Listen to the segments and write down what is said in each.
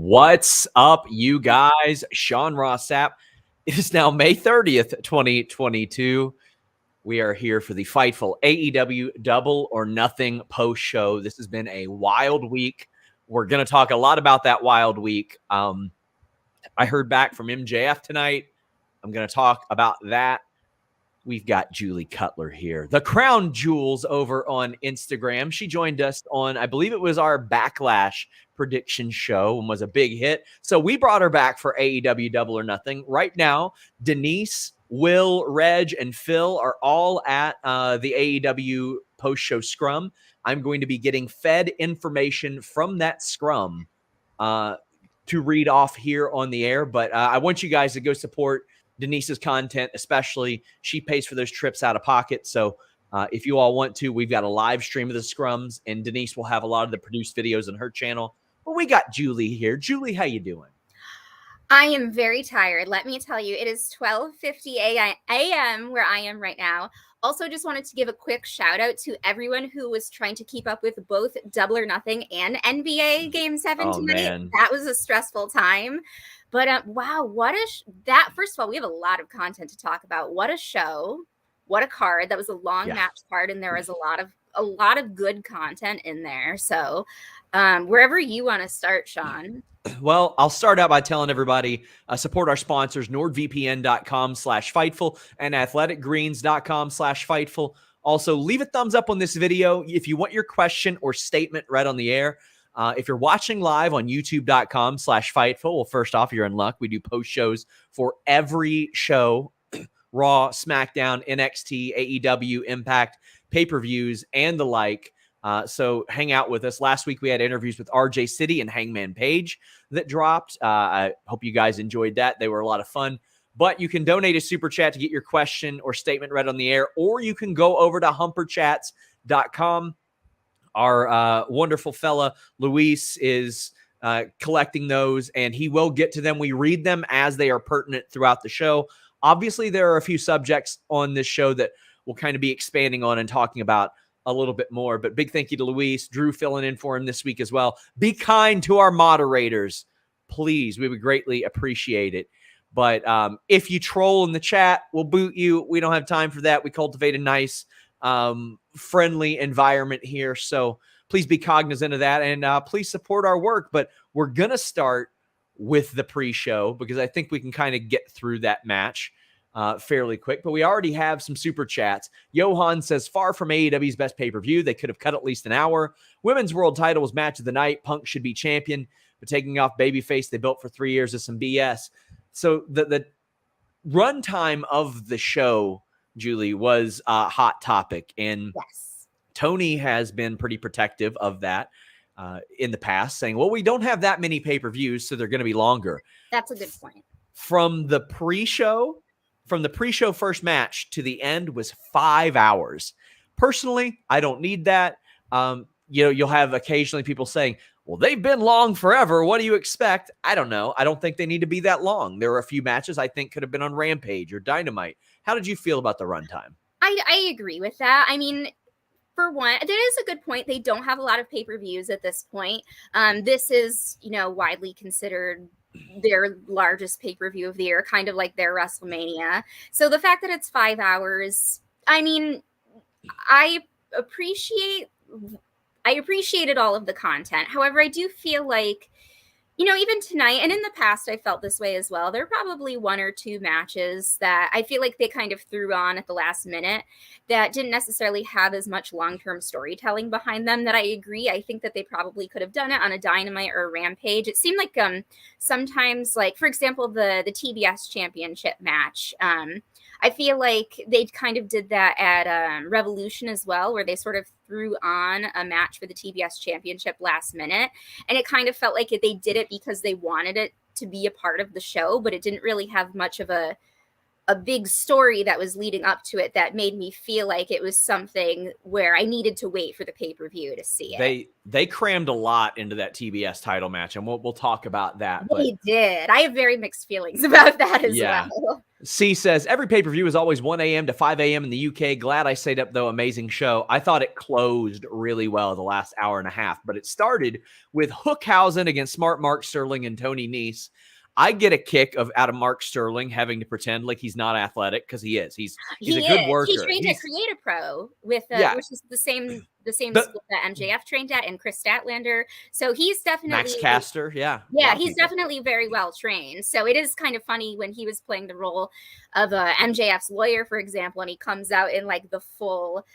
What's up, you guys? Sean Ross Sapp. It is now May 30th, 2022. We are here for the Fightful AEW Double or Nothing post show. This has been a wild week. We're going to talk a lot about that wild week. I heard back from MJF tonight. I'm going to talk about that. We've got Julie Cutler here, the Crown Jewels over on Instagram. She joined us on, I believe it was our Backlash prediction show and was a big hit. So we brought her back for AEW Double or Nothing. Right now, Denise, Will, Reg, and Phil are all at the AEW post-show scrum. I'm going to be getting fed information from that scrum to read off here on the air. But I want you guys to go support Denise's content, especially. She pays for those trips out of pocket. So if you all want to, we've got a live stream of the scrums, and Denise will have a lot of the produced videos on her channel. But we got Julie here. Julie, how you doing? I am very tired. Let me tell you, it is 12:50 a.m. where I am right now. Also, just wanted to give a quick shout out to everyone who was trying to keep up with both Double or Nothing and NBA Game 7 tonight. Man. That was a stressful time. But wow, first of all, we have a lot of content to talk about. What a show. What a card. That was a long match card, and there was a lot of good content in there. So wherever you want to start, Sean. Well, I'll start out by telling everybody, support our sponsors, nordvpn.com/Fightful and athleticgreens.com/Fightful. Also, leave a thumbs up on this video if you want your question or statement read on the air. If you're watching live on youtube.com/Fightful, well, first off, you're in luck. We do post shows for every show, Raw, SmackDown, NXT, AEW, Impact, pay-per-views, and the like. So hang out with us. Last week, we had interviews with RJ City and Hangman Paige that dropped. I hope you guys enjoyed that. They were a lot of fun. But you can donate a super chat to get your question or statement read on the air, or you can go over to humperchats.com. Our wonderful fella, Luis, is collecting those, and he will get to them. We read them as they are pertinent throughout the show. Obviously, there are a few subjects on this show that we'll kind of be expanding on and talking about a little bit more, but big thank you to Luis, Drew filling in for him this week as well. Be kind to our moderators, please. We would greatly appreciate it. But if you troll in the chat, we'll boot you. We don't have time for that. We cultivate a nice, friendly environment here. So please be cognizant of that, and please support our work. But we're going to start with the pre-show because I think we can kind of get through that match fairly quick, but we already have some super chats. Johan says, far from AEW's best pay-per-view. They could have cut at least an hour. Women's world title was match of the night. Punk should be champion, but taking off babyface they built for 3 years is some BS. So the runtime of the show, Julie, was a hot topic, and Tourney has been pretty protective of that in the past, saying, well, we don't have that many pay-per-views, so they're going to be longer. That's a good point. From the pre-show first match to the end was 5 hours. Personally, I don't need that. You'll have occasionally people saying, well, they've been long forever. What do you expect? I don't know. I don't think they need to be that long. There are a few matches I think could have been on Rampage or Dynamite. How did you feel about the runtime? I agree with that. I mean, for one, that is a good point. They don't have a lot of pay-per-views at this point. This is, widely considered their largest pay-per-view of the year, kind of like their WrestleMania. So the fact that it's 5 hours, I mean, I appreciated all of the content. However, I do feel like, even tonight and in the past, I felt this way as well. There are probably one or two matches that I feel like they kind of threw on at the last minute that didn't necessarily have as much long-term storytelling behind them that I agree. I think that they probably could have done it on a Dynamite or a Rampage. It seemed like sometimes, like, for example, the TBS championship match, I feel like they kind of did that at Revolution as well, where they sort of threw on a match for the TBS championship last minute. And it kind of felt like they did it because they wanted it to be a part of the show, but it didn't really have much of a big story that was leading up to it that made me feel like it was something where I needed to wait for the pay-per-view to see it. They crammed a lot into that TBS title match, and we'll talk about that. They did. I have very mixed feelings about that as well. C says, every pay-per-view is always 1 a.m. to 5 a.m. in the UK. Glad I stayed up, though. Amazing show. I thought it closed really well the last hour and a half, but it started with HOOKHAUSEN against Smart Mark Sterling and Tony Nese. I get a kick out of Mark Sterling having to pretend like he's not athletic, because he is. He's a good worker. He trained at Creative Pro with which is the same school that MJF trained at, and Chris Statlander. So he's definitely Max Caster. Yeah, he's definitely very well trained. So it is kind of funny when he was playing the role of MJF's lawyer, for example, and he comes out in like the full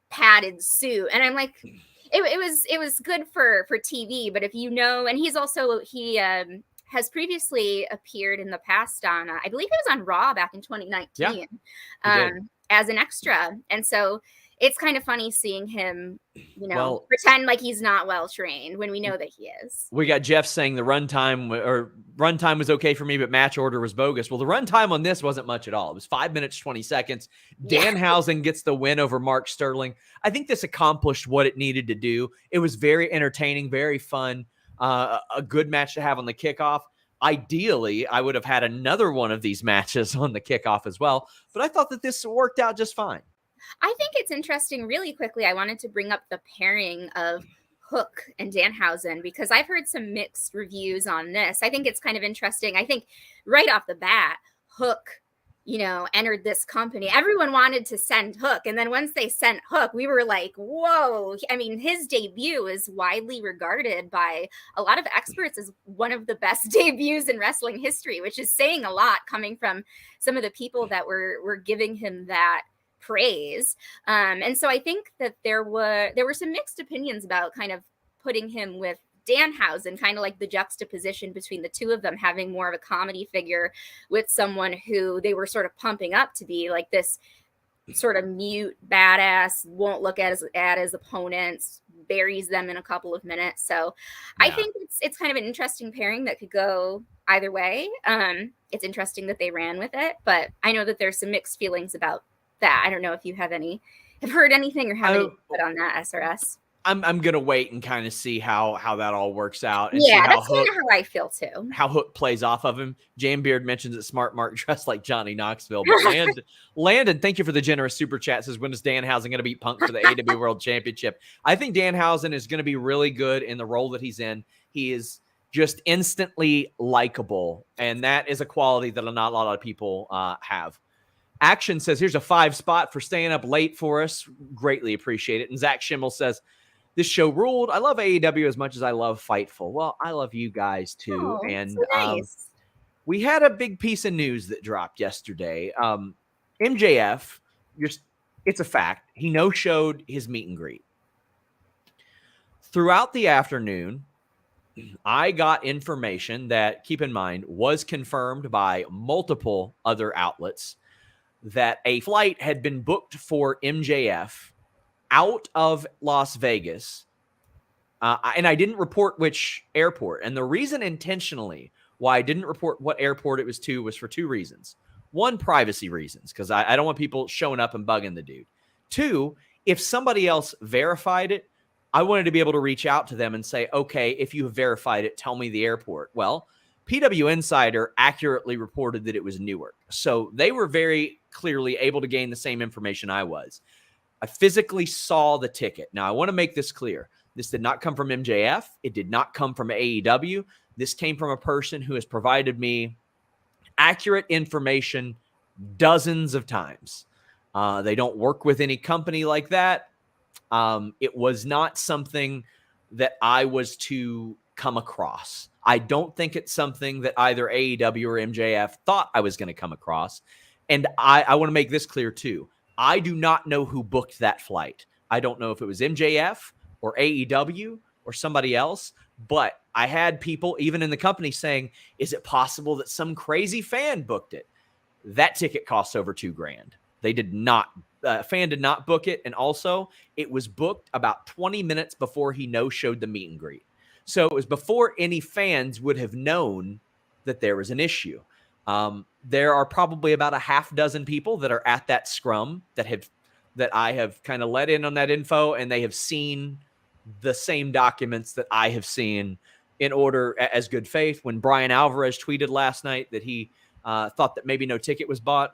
padded suit, and I'm like, it was good for TV. But if you know, and he has previously appeared in the past on, I believe it was on Raw back in 2019, as an extra. And so it's kind of funny seeing him, pretend like he's not well trained when we know that he is. We got Jeff saying the runtime was okay for me, but match order was bogus. Well, the runtime on this wasn't much at all. It was 5 minutes, 20 seconds. Danhausen gets the win over Mark Sterling. I think this accomplished what it needed to do. It was very entertaining, very fun. A good match to have on the kickoff. Ideally, I would have had another one of these matches on the kickoff as well, but I thought that this worked out just fine. I think it's interesting. Really quickly, I wanted to bring up the pairing of Hook and Danhausen, because I've heard some mixed reviews on this. I think it's kind of interesting. I think right off the bat, Hook entered this company. Everyone wanted to send Hook. And then once they sent Hook, we were like, whoa. I mean, his debut is widely regarded by a lot of experts as one of the best debuts in wrestling history, which is saying a lot coming from some of the people that were giving him that praise. And so I think that there were some mixed opinions about kind of putting him with Danhausen, kind of like the juxtaposition between the two of them, having more of a comedy figure with someone who they were sort of pumping up to be like this sort of mute badass, won't look at his opponents, buries them in a couple of minutes. So I think it's kind of an interesting pairing that could go either way. It's interesting that they ran with it, but I know that there's some mixed feelings about that. I don't know if you have heard anything or have any input on that, SRS. I'm gonna wait and kind of see how that all works out. And yeah, that's kind of how I feel too. How Hook plays off of him. Jambeard mentions that Smart Mark dressed like Johnny Knoxville. But Landon, thank you for the generous super chat. Says, when is Danhausen going to beat Punk for the AEW World Championship? I think Danhausen is going to be really good in the role that he's in. He is just instantly likable, and that is a quality that not a lot of people have. Action says, here's a 5 spot for staying up late for us. Greatly appreciate it. And Zach Schimmel says, this show ruled. I love AEW as much as I love Fightful. Well, I love you guys too. And so nice. We had a big piece of news that dropped yesterday. MJF, it's a fact, he no-showed his meet and greet. Throughout the afternoon, I got information that, keep in mind, was confirmed by multiple other outlets that a flight had been booked for MJF out of Las Vegas. And I didn't report which airport. And the reason intentionally why I didn't report what airport it was to was for 2 reasons. 1, privacy reasons, because I don't want people showing up and bugging the dude. 2, if somebody else verified it, I wanted to be able to reach out to them and say, okay, if you have verified it, tell me the airport. Well, PW Insider accurately reported that it was Newark. So they were very clearly able to gain the same information I was. I physically saw the ticket. Now, I want to make this clear. This did not come from MJF. It did not come from AEW. This came from a person who has provided me accurate information dozens of times. They don't work with any company like that. It was not something that I was to come across. I don't think it's something that either AEW or MJF thought I was going to come across. And I want to make this clear too. I do not know who booked that flight. I don't know if it was MJF or AEW or somebody else, but I had people even in the company saying, is it possible that some crazy fan booked it? That ticket costs over $2,000. They did not, fan did not book it. And also it was booked about 20 minutes before he no-showed the meet and greet. So it was before any fans would have known that there was an issue. There are probably about a half dozen people that are at that scrum that I have kind of let in on that info, and they have seen the same documents that I have seen in order as good faith. When Brian Alvarez tweeted last night that he thought that maybe no ticket was bought.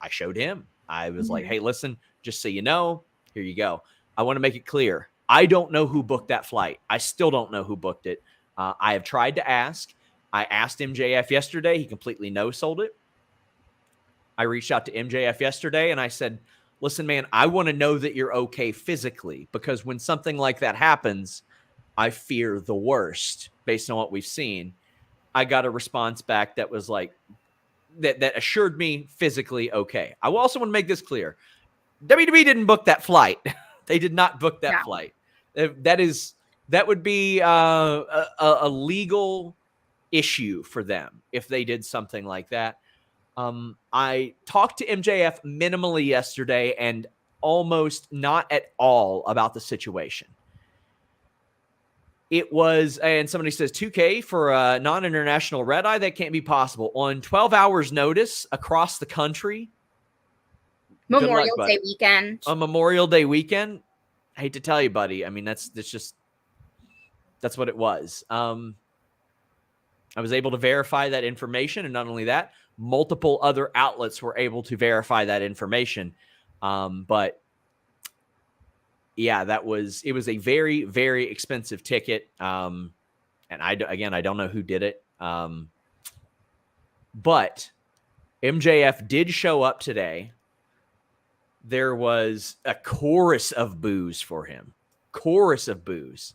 I showed him. I was like, hey, listen, just so you know, here you go. I want to make it clear. I don't know who booked that flight. I still don't know who booked it. I have tried to ask. I asked MJF yesterday. He completely no-sold it. I reached out to MJF yesterday and I said, listen, man, I want to know that you're okay physically, because when something like that happens, I fear the worst based on what we've seen. I got a response back that was like, that assured me physically okay. I also want to make this clear. WWE didn't book that flight. They did not book that flight. That would be a legal issue for them if they did something like that. I talked to MJF minimally yesterday and almost not at all about the situation. It was, and somebody says, $2K for a non-international red eye? That can't be possible. On 12 hours notice across the country. Memorial Day weekend. On Memorial Day weekend. I hate to tell you, buddy. I mean, that's what it was. I was able to verify that information. And not only that, multiple other outlets were able to verify that information. But yeah, it was a very, very expensive ticket. And I don't know who did it. But MJF did show up today. There was a chorus of boos for him. Chorus of boos.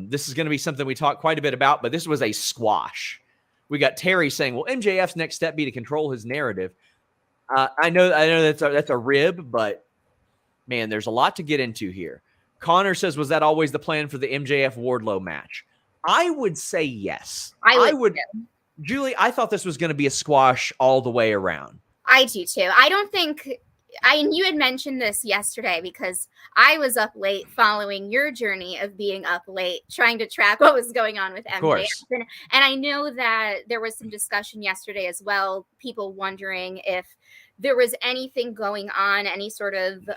This is going to be something we talk quite a bit about, but this was a squash. We got Terry saying, "Will MJF's next step be to control his narrative?" I know that's a rib, but man, there's a lot to get into here. Connor says, "Was that always the plan for the MJF Wardlow match?" I would say yes. I would. Julie, I thought this was going to be a squash all the way around. I do too. I don't think. You had mentioned this yesterday because I was up late following your journey of being up late, trying to track what was going on with MJF. And I know that there was some discussion yesterday as well, people wondering if there was anything going on, any sort of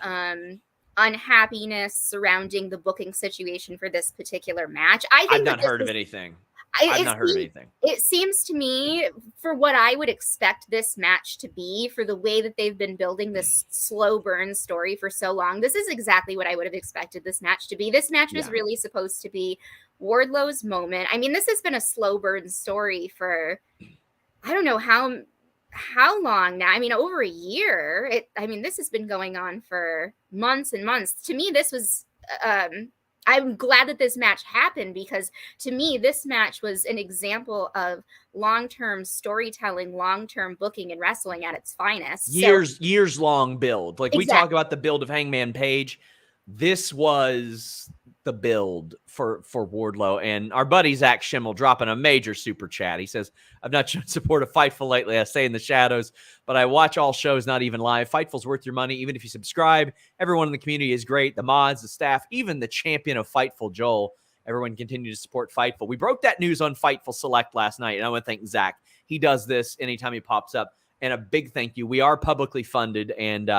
unhappiness surrounding the booking situation for this particular match. I've not heard of anything. I've not heard of anything. It seems to me, for what I would expect this match to be, for the way that they've been building this slow burn story for so long, this is exactly what I would have expected this match to be. This match was really supposed to be Wardlow's moment. I mean, this has been a slow burn story for, I don't know how long now. I mean, over a year. This has been going on for months and months. To me, this was... I'm glad that this match happened, because to me, this match was an example of long-term storytelling, long-term booking and wrestling at its finest. Years long build. Like we talk about the build of Hangman Paige. This was the build for Wardlow. And our buddy Zach Schimmel dropping a major super chat. He says, "I've not shown support of Fightful lately. I stay in the shadows, but I watch all shows, not even live. Fightful's worth your money, even if you subscribe. Everyone in the community is great. The mods, the staff, even the champion of Fightful, Joel. Everyone continue to support Fightful." We broke that news on Fightful Select last night, and I want to thank Zach. He does this anytime he pops up. And a big thank you. We are publicly funded, and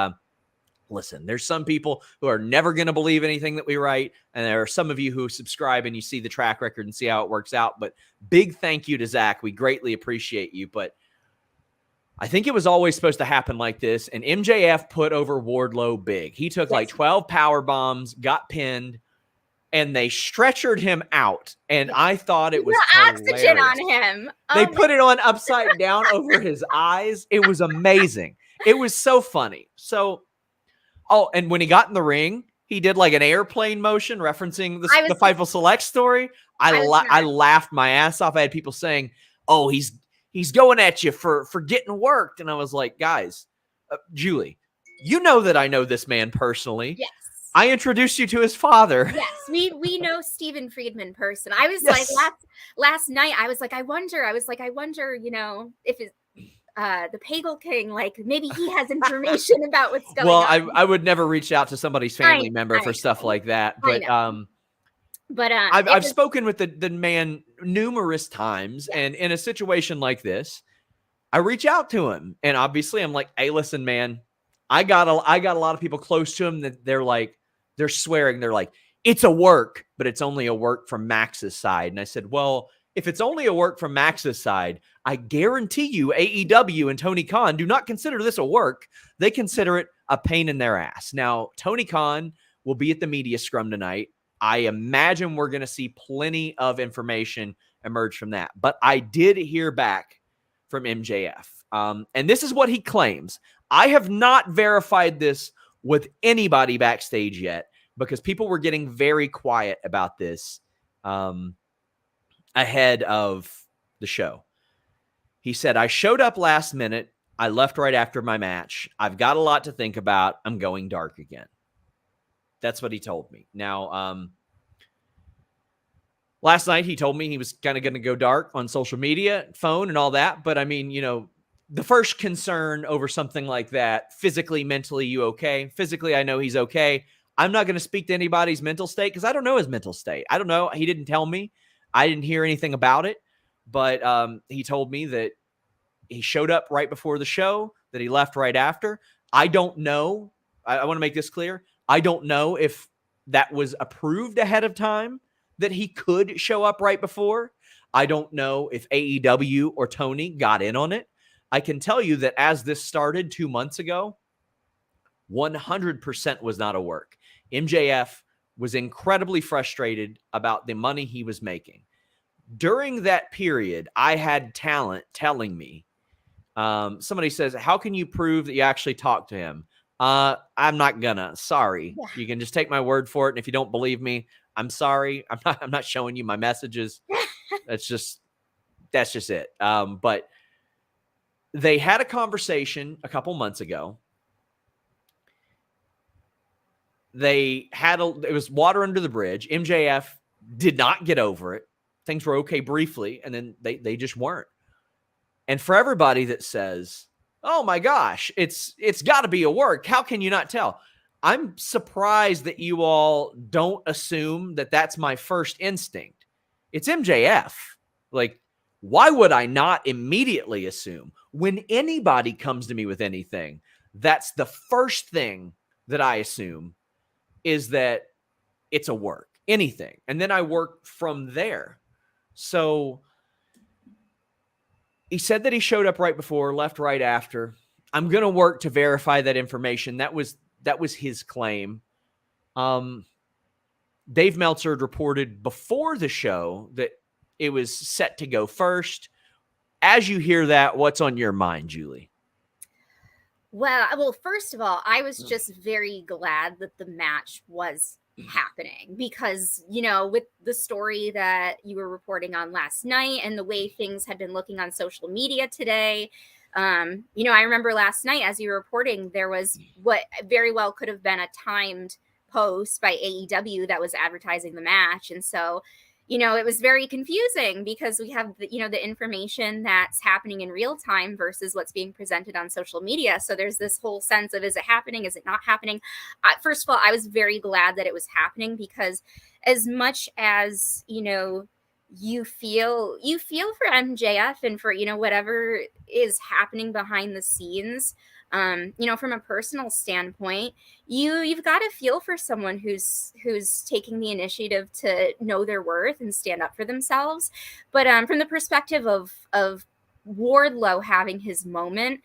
listen, there's some people who are never going to believe anything that we write. And there are some of you who subscribe and you see the track record and see how it works out. But big thank you to Zach. We greatly appreciate you. But I think it was always supposed to happen like this. And MJF put over Wardlow big. He took like 12 power bombs, got pinned, and they stretchered him out. And I thought it was oxygen on him. They put it on upside down over his eyes. It was amazing. It was so funny. Oh, and when he got in the ring, he did like an airplane motion referencing the Fightful Select story. I laughed my ass off. I had people saying, "Oh, he's going at you for getting worked." And I was like, guys, Julie, you know that I know this man personally. Yes. I introduced you to his father. Yes, we know Stephen Friedman person. I was like, last night, I was like, I wonder, if it's the Pagel King, like maybe he has information about what's going on. Well, I would never reach out to somebody's family member for stuff like that. But I've spoken with the man numerous times, and in a situation like this, I reach out to him, and obviously I'm like, "Hey, listen, man, I got a lot of people close to him that they're swearing, they're like, it's a work, but it's only a work from Max's side." And I said, "Well, If it's only a work from Max's side, I guarantee you AEW and Tony Khan do not consider this a work. They consider it a pain in their ass. Now, Tony Khan will be at the media scrum tonight. I imagine we're going to see plenty of information emerge from that. But I did hear back from MJF. And this is what he claims. I have not verified this with anybody backstage yet because people were getting very quiet about this ahead of the show. He said, I showed up last minute. I left right after my match. I've got a lot to think about. I'm going dark again. That's what he told me. Now, last night he told me he was kind of going to go dark on social media, phone, and all that. But I mean, you know, the first concern over something like that, physically, mentally, you okay? Physically, I know he's okay. I'm not going to speak to anybody's mental state because I don't know his mental state. I don't know. He didn't tell me. I didn't hear anything about it. But he told me that he showed up right before the show, that he left right after. I don't know. I want to make this clear. I don't know if that was approved ahead of time, that he could show up right before. I don't know if AEW or Tony got in on it. I can tell you that as this started 2 months ago, 100% was not a work. MJF was incredibly frustrated about the money he was making. During that period, I had talent telling me, somebody says, how can you prove that you actually talked to him? I'm not gonna. Sorry. Yeah. You can just take my word for it. And if you don't believe me, I'm sorry. I'm not showing you my messages. That's just it. But they had a conversation a couple months ago. It was water under the bridge. MJF did not get over it. Things were okay briefly, and then they just weren't. And for everybody that says, oh my gosh, it's got to be a work, how can you not tell? I'm surprised that you all don't assume that that's my first instinct. It's MJF. Like, why would I not immediately assume? When anybody comes to me with anything, that's the first thing that I assume is that it's a work, anything. And then I work from there. So he said that he showed up right before, left right after. I'm going to work to verify that information. That was his claim. Dave Meltzer reported before the show that it was set to go first. As you hear that, what's on your mind, Julie? Well, first of all, I was just very glad that the match was happening because, you know, with the story that you were reporting on last night and the way things had been looking on social media today, you know, I remember last night as you were reporting, there was what very well could have been a timed post by AEW that was advertising the match. And so, you know, it was very confusing because we have the information that's happening in real time versus what's being presented on social media. So there's this whole sense of, is it happening? Is it not happening? First of all, I was very glad that it was happening because as much as, you know, you feel for MJF and for, you know, whatever is happening behind the scenes, you know, from a personal standpoint, you've got to feel for someone who's taking the initiative to know their worth and stand up for themselves. But from the perspective of Wardlow having his moment,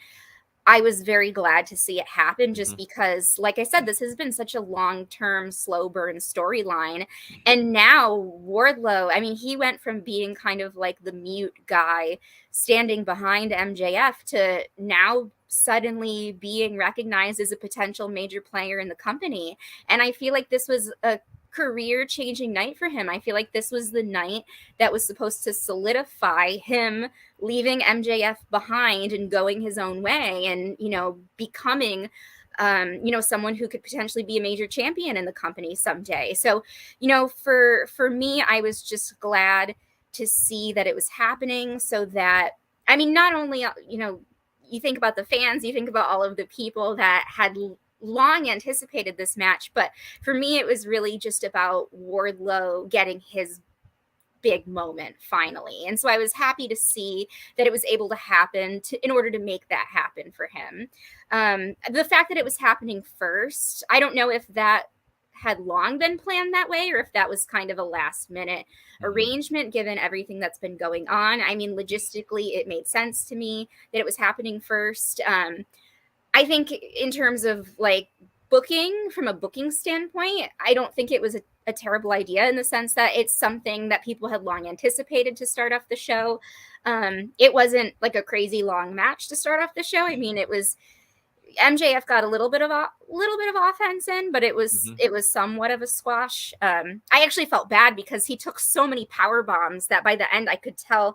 I was very glad to see it happen just because, like I said, this has been such a long-term, slow burn storyline. And now Wardlow, I mean, he went from being kind of like the mute guy standing behind MJF to now suddenly being recognized as a potential major player in the company. And I feel like this was a career-changing night for him. I feel like this was the night that was supposed to solidify him leaving MJF behind and going his own way and, you know, becoming, you know, someone who could potentially be a major champion in the company someday. So, you know, for me, I was just glad to see that it was happening so that, I mean, not only, you know, you think about the fans, you think about all of the people that had long anticipated this match, but for me, it was really just about Wardlow getting his big moment finally. And so I was happy to see that it was able to happen in order to make that happen for him. The fact that it was happening first, I don't know if that had long been planned that way, or if that was kind of a last minute arrangement given everything that's been going on. I mean, logistically, it made sense to me that it was happening first. I think in terms of like booking, from a booking standpoint, I don't think it was a terrible idea, in the sense that it's something that people had long anticipated to start off the show. It wasn't like a crazy long match to start off the show. I mean, it was, MJF got a little bit of offense in, but it was somewhat of a squash. I actually felt bad because he took so many power bombs that by the end I could tell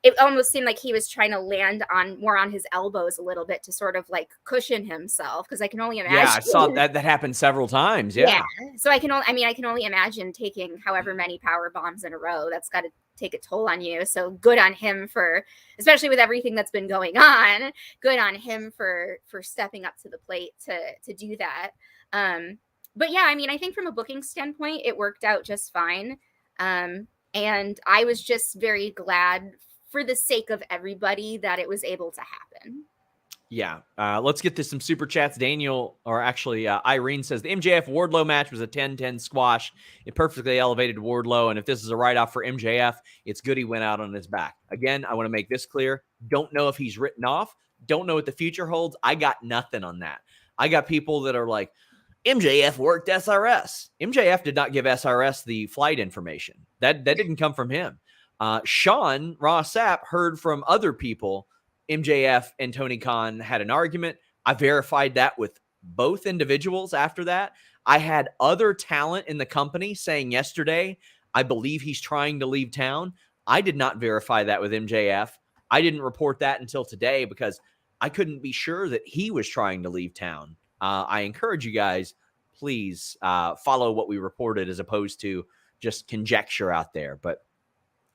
it almost seemed like he was trying to land more on his elbows a little bit to sort of like cushion himself, because I can only imagine. Yeah, I saw that happened several times. Yeah. So I can only imagine taking however many power bombs in a row. That's got to take a toll on you. So good on him for, especially with everything that's been going on, good on him for stepping up to the plate to do that. But yeah, I mean, I think from a booking standpoint, it worked out just fine. And I was just very glad, for the sake of everybody, that it was able to happen. Yeah. Let's get to some super chats. Irene says the MJF Wardlow match was a 10-10 squash. It perfectly elevated Wardlow. And if this is a write-off for MJF, it's good he went out on his back. Again, I want to make this clear. Don't know if he's written off. Don't know what the future holds. I got nothing on that. I got people that are like, MJF worked SRS. MJF did not give SRS the flight information. That didn't come from him. Sean, Ross Sapp, heard from other people MJF and Tony Khan had an argument. I verified that with both individuals after that. I had other talent in the company saying yesterday, I believe he's trying to leave town. I did not verify that with MJF. I didn't report that until today because I couldn't be sure that he was trying to leave town. I encourage you guys, please follow what we reported as opposed to just conjecture out there. But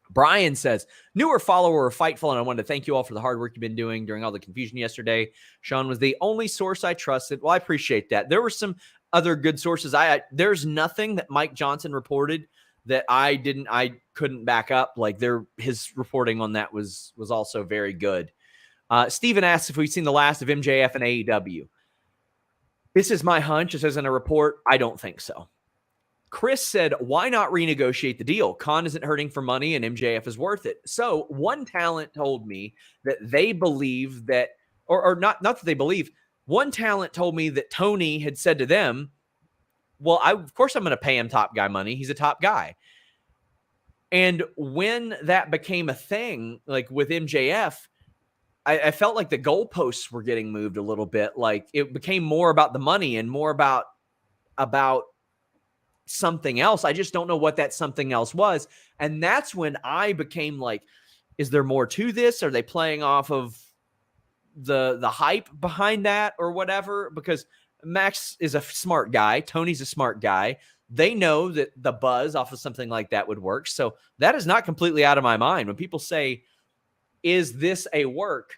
Brian says, newer follower of Fightful, and I wanted to thank you all for the hard work you've been doing during all the confusion yesterday. Sean was the only source I trusted. Well, I appreciate that. There were some other good sources. There's nothing that Mike Johnson reported that I couldn't back up. Like his reporting on that was also very good. Steven asks if we've seen the last of MJF and AEW. This is my hunch. It says in a report, I don't think so. Chris said, why not renegotiate the deal? Khan isn't hurting for money and MJF is worth it. So one talent told me that they believe that, or not that they believe, one talent told me that Tony had said to them, well, of course I'm going to pay him top guy money. He's a top guy. And when that became a thing, like with MJF, I felt like the goalposts were getting moved a little bit. Like it became more about the money and more about something else. I just don't know what that something else was. And that's when I became like, is there more to this? Are they playing off of the hype behind that or whatever? Because Max is a smart guy. Tony's a smart guy. They know that the buzz off of something like that would work. So that is not completely out of my mind. When people say, is this a work?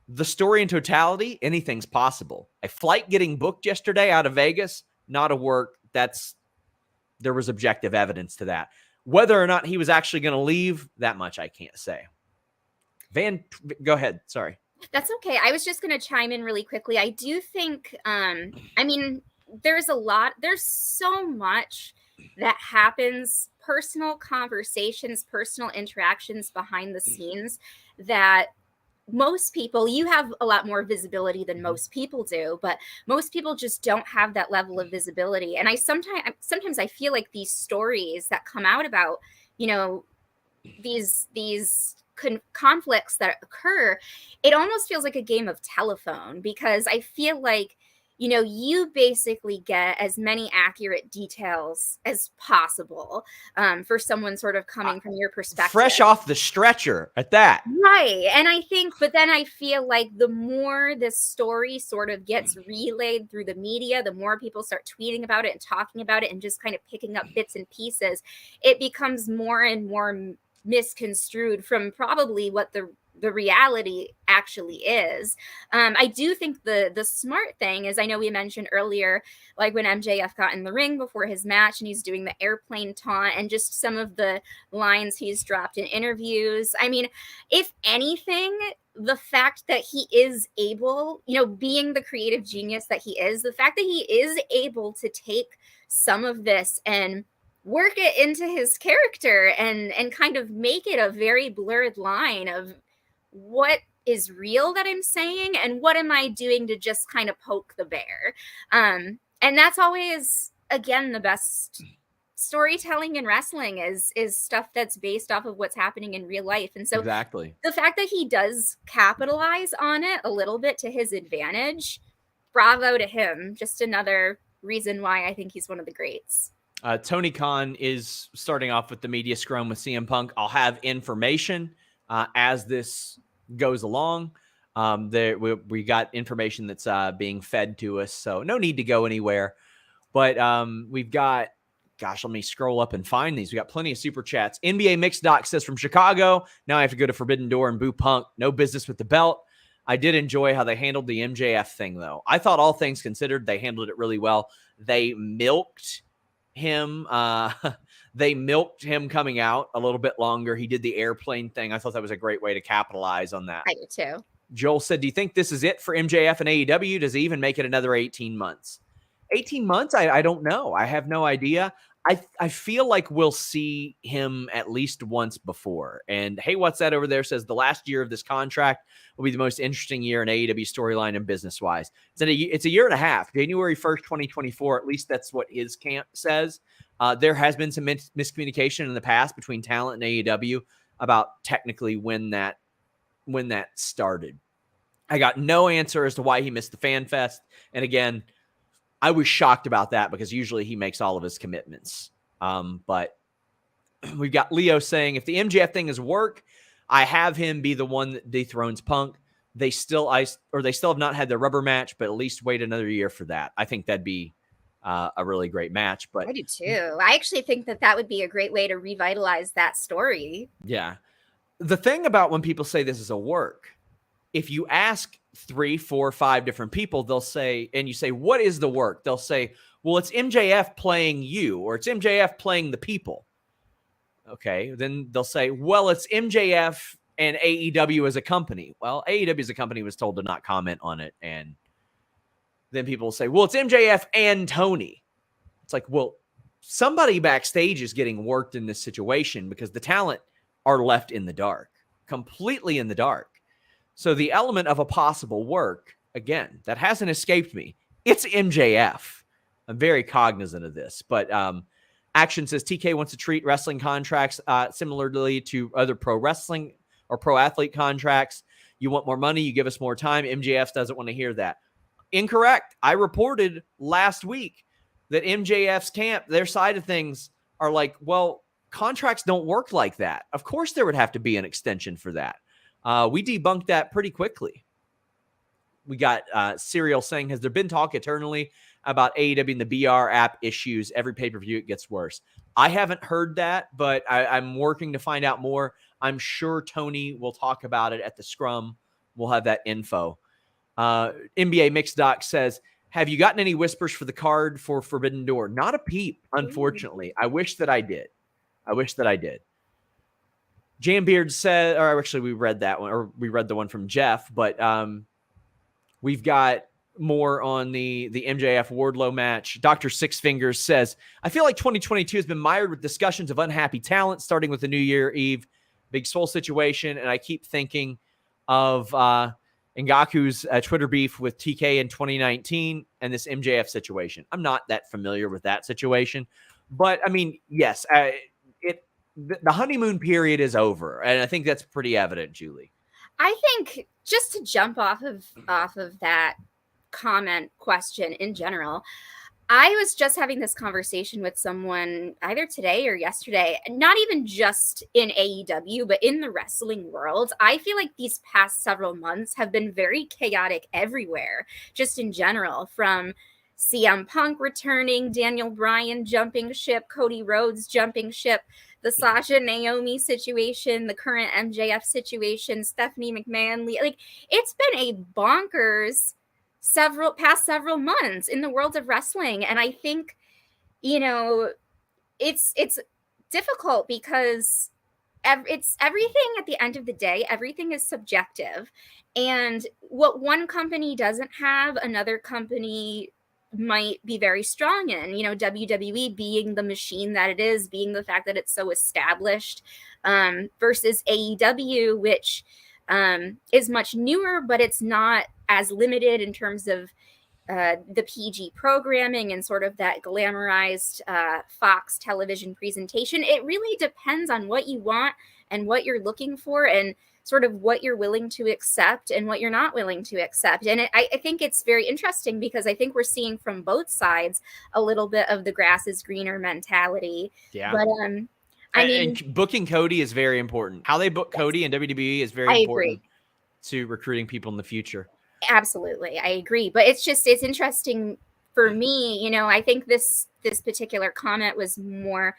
The story in totality, anything's possible. A flight getting booked yesterday out of Vegas, not a work. There was objective evidence to that. Whether or not he was actually going to leave, that much I can't say. Go ahead. Sorry. That's okay. I was just going to chime in really quickly. I do think, there's so much that happens, personal conversations, personal interactions behind the scenes that most people, you have a lot more visibility than most people do, but most people just don't have that level of visibility. And sometimes I feel like these stories that come out about, these conflicts that occur, it almost feels like a game of telephone, because I feel like, you basically get as many accurate details as possible for someone sort of coming from your perspective. Fresh off the stretcher at that. Right. And but then I feel like the more this story sort of gets relayed through the media, the more people start tweeting about it and talking about it and just kind of picking up bits and pieces, it becomes more and more misconstrued from probably what the reality actually is. I do think the smart thing is, I know we mentioned earlier, like when MJF got in the ring before his match and he's doing the airplane taunt and just some of the lines he's dropped in interviews. I mean, if anything, the fact that he is able, being the creative genius that he is, the fact that he is able to take some of this and work it into his character and kind of make it a very blurred line of what is real that I'm saying and what am I doing to just kind of poke the bear. And that's always, again, the best storytelling in wrestling is stuff that's based off of what's happening in real life. And so Exactly. the fact that he does capitalize on it a little bit to his advantage, bravo to him. Just another reason why I think he's one of the greats. Tony Khan is starting off with the media scrum with CM Punk. I'll have information as this goes along. We got information that's being fed to us, so no need to go anywhere. But we've got, gosh, let me scroll up and find these. We got plenty of super chats. NBA Mixed Doc says, from Chicago, now I have to go to Forbidden Door and boo Punk. No business with the belt. I did enjoy how they handled the MJF thing, though. I thought, all things considered, they handled it really well. They milked him. They milked him coming out a little bit longer. He did the airplane thing. I thought that was a great way to capitalize on that. I do too. Joel said, do you think this is it for MJF and AEW? Does he even make it another 18 months? 18 months? I don't know. I have no idea. I feel like we'll see him at least once before. And Hey, What's That over there says the last year of this contract will be the most interesting year in AEW storyline and business-wise. It's a year and a half. January 1st, 2024. At least that's what his camp says. There has been some miscommunication in the past between talent and AEW about technically when that started. I got no answer as to why he missed the Fan Fest. And again, I was shocked about that because usually he makes all of his commitments. But we've got Leo saying, if the MJF thing is work, I have him be the one that dethrones Punk. They still have not had their rubber match, but at least wait another year for that. I think that'd be a really great match. But I do too. I actually think that would be a great way to revitalize that story. Yeah. The thing about when people say this is a work, if you ask 3, 4, 5 different people, they'll say, and you say, what is the work? They'll say, well, it's MJF playing you, or it's MJF playing the people. Okay. Then they'll say, well, it's MJF and AEW as a company. Well, AEW as a company was told to not comment on it. And then people will say, well, it's MJF and Tony. It's like, well, somebody backstage is getting worked in this situation because the talent are left in the dark, completely in the dark. So the element of a possible work, again, that hasn't escaped me. It's MJF. I'm very cognizant of this. But Action says TK wants to treat wrestling contracts similarly to other pro wrestling or pro athlete contracts. You want more money, you give us more time. MJF doesn't want to hear that. Incorrect. I reported last week that MJF's camp, their side of things are like, well, contracts don't work like that. Of course there would have to be an extension for that. We debunked that pretty quickly. We got Serial saying, has there been talk eternally about AEW and the BR app issues? Every pay-per-view, it gets worse. I haven't heard that, but I'm working to find out more. I'm sure Tony will talk about it at the scrum. We'll have that info. NBA Mixed Doc says, have you gotten any whispers for the card for Forbidden Door? Not a peep, unfortunately. I wish that I did. Jambeard said, or actually we read that one, or we read the one from Jeff, but we've got more on the MJF Wardlow match. Dr. Six Fingers says, I feel like 2022 has been mired with discussions of unhappy talent, starting with the New Year Eve Big Swole situation, and I keep thinking of Ngaku's Twitter beef with TK in 2019 and this MJF situation. I'm not that familiar with that situation, but I mean, yes, the honeymoon period is over, and I think that's pretty evident, Julie. I think just to jump off of that comment question in general, I was just having this conversation with someone either today or yesterday, not even just in AEW, but in the wrestling world. I feel like these past several months have been very chaotic everywhere, just in general, from CM Punk returning, Daniel Bryan jumping ship, Cody Rhodes jumping ship, the Sasha Naomi situation, the current MJF situation, Stephanie McMahon. Like, it's been a bonkers past several months in the world of wrestling. And I think, it's difficult because it's everything at the end of the day, everything is subjective. And what one company doesn't have, another company might be very strong in, you know, WWE being the machine that it is, being the fact that it's so established, versus AEW, which is much newer, but it's not as limited in terms of the PG programming and sort of that glamorized Fox television presentation. It really depends on what you want and what you're looking for, and sort of what you're willing to accept and what you're not willing to accept. And I think it's very interesting because I think we're seeing from both sides a little bit of the grass is greener mentality. Yeah. But I mean, and booking Cody is very important. How they book Cody and WWE is very important to recruiting people in the future. Absolutely. I agree. But it's interesting for me. You know, I think this particular comment was more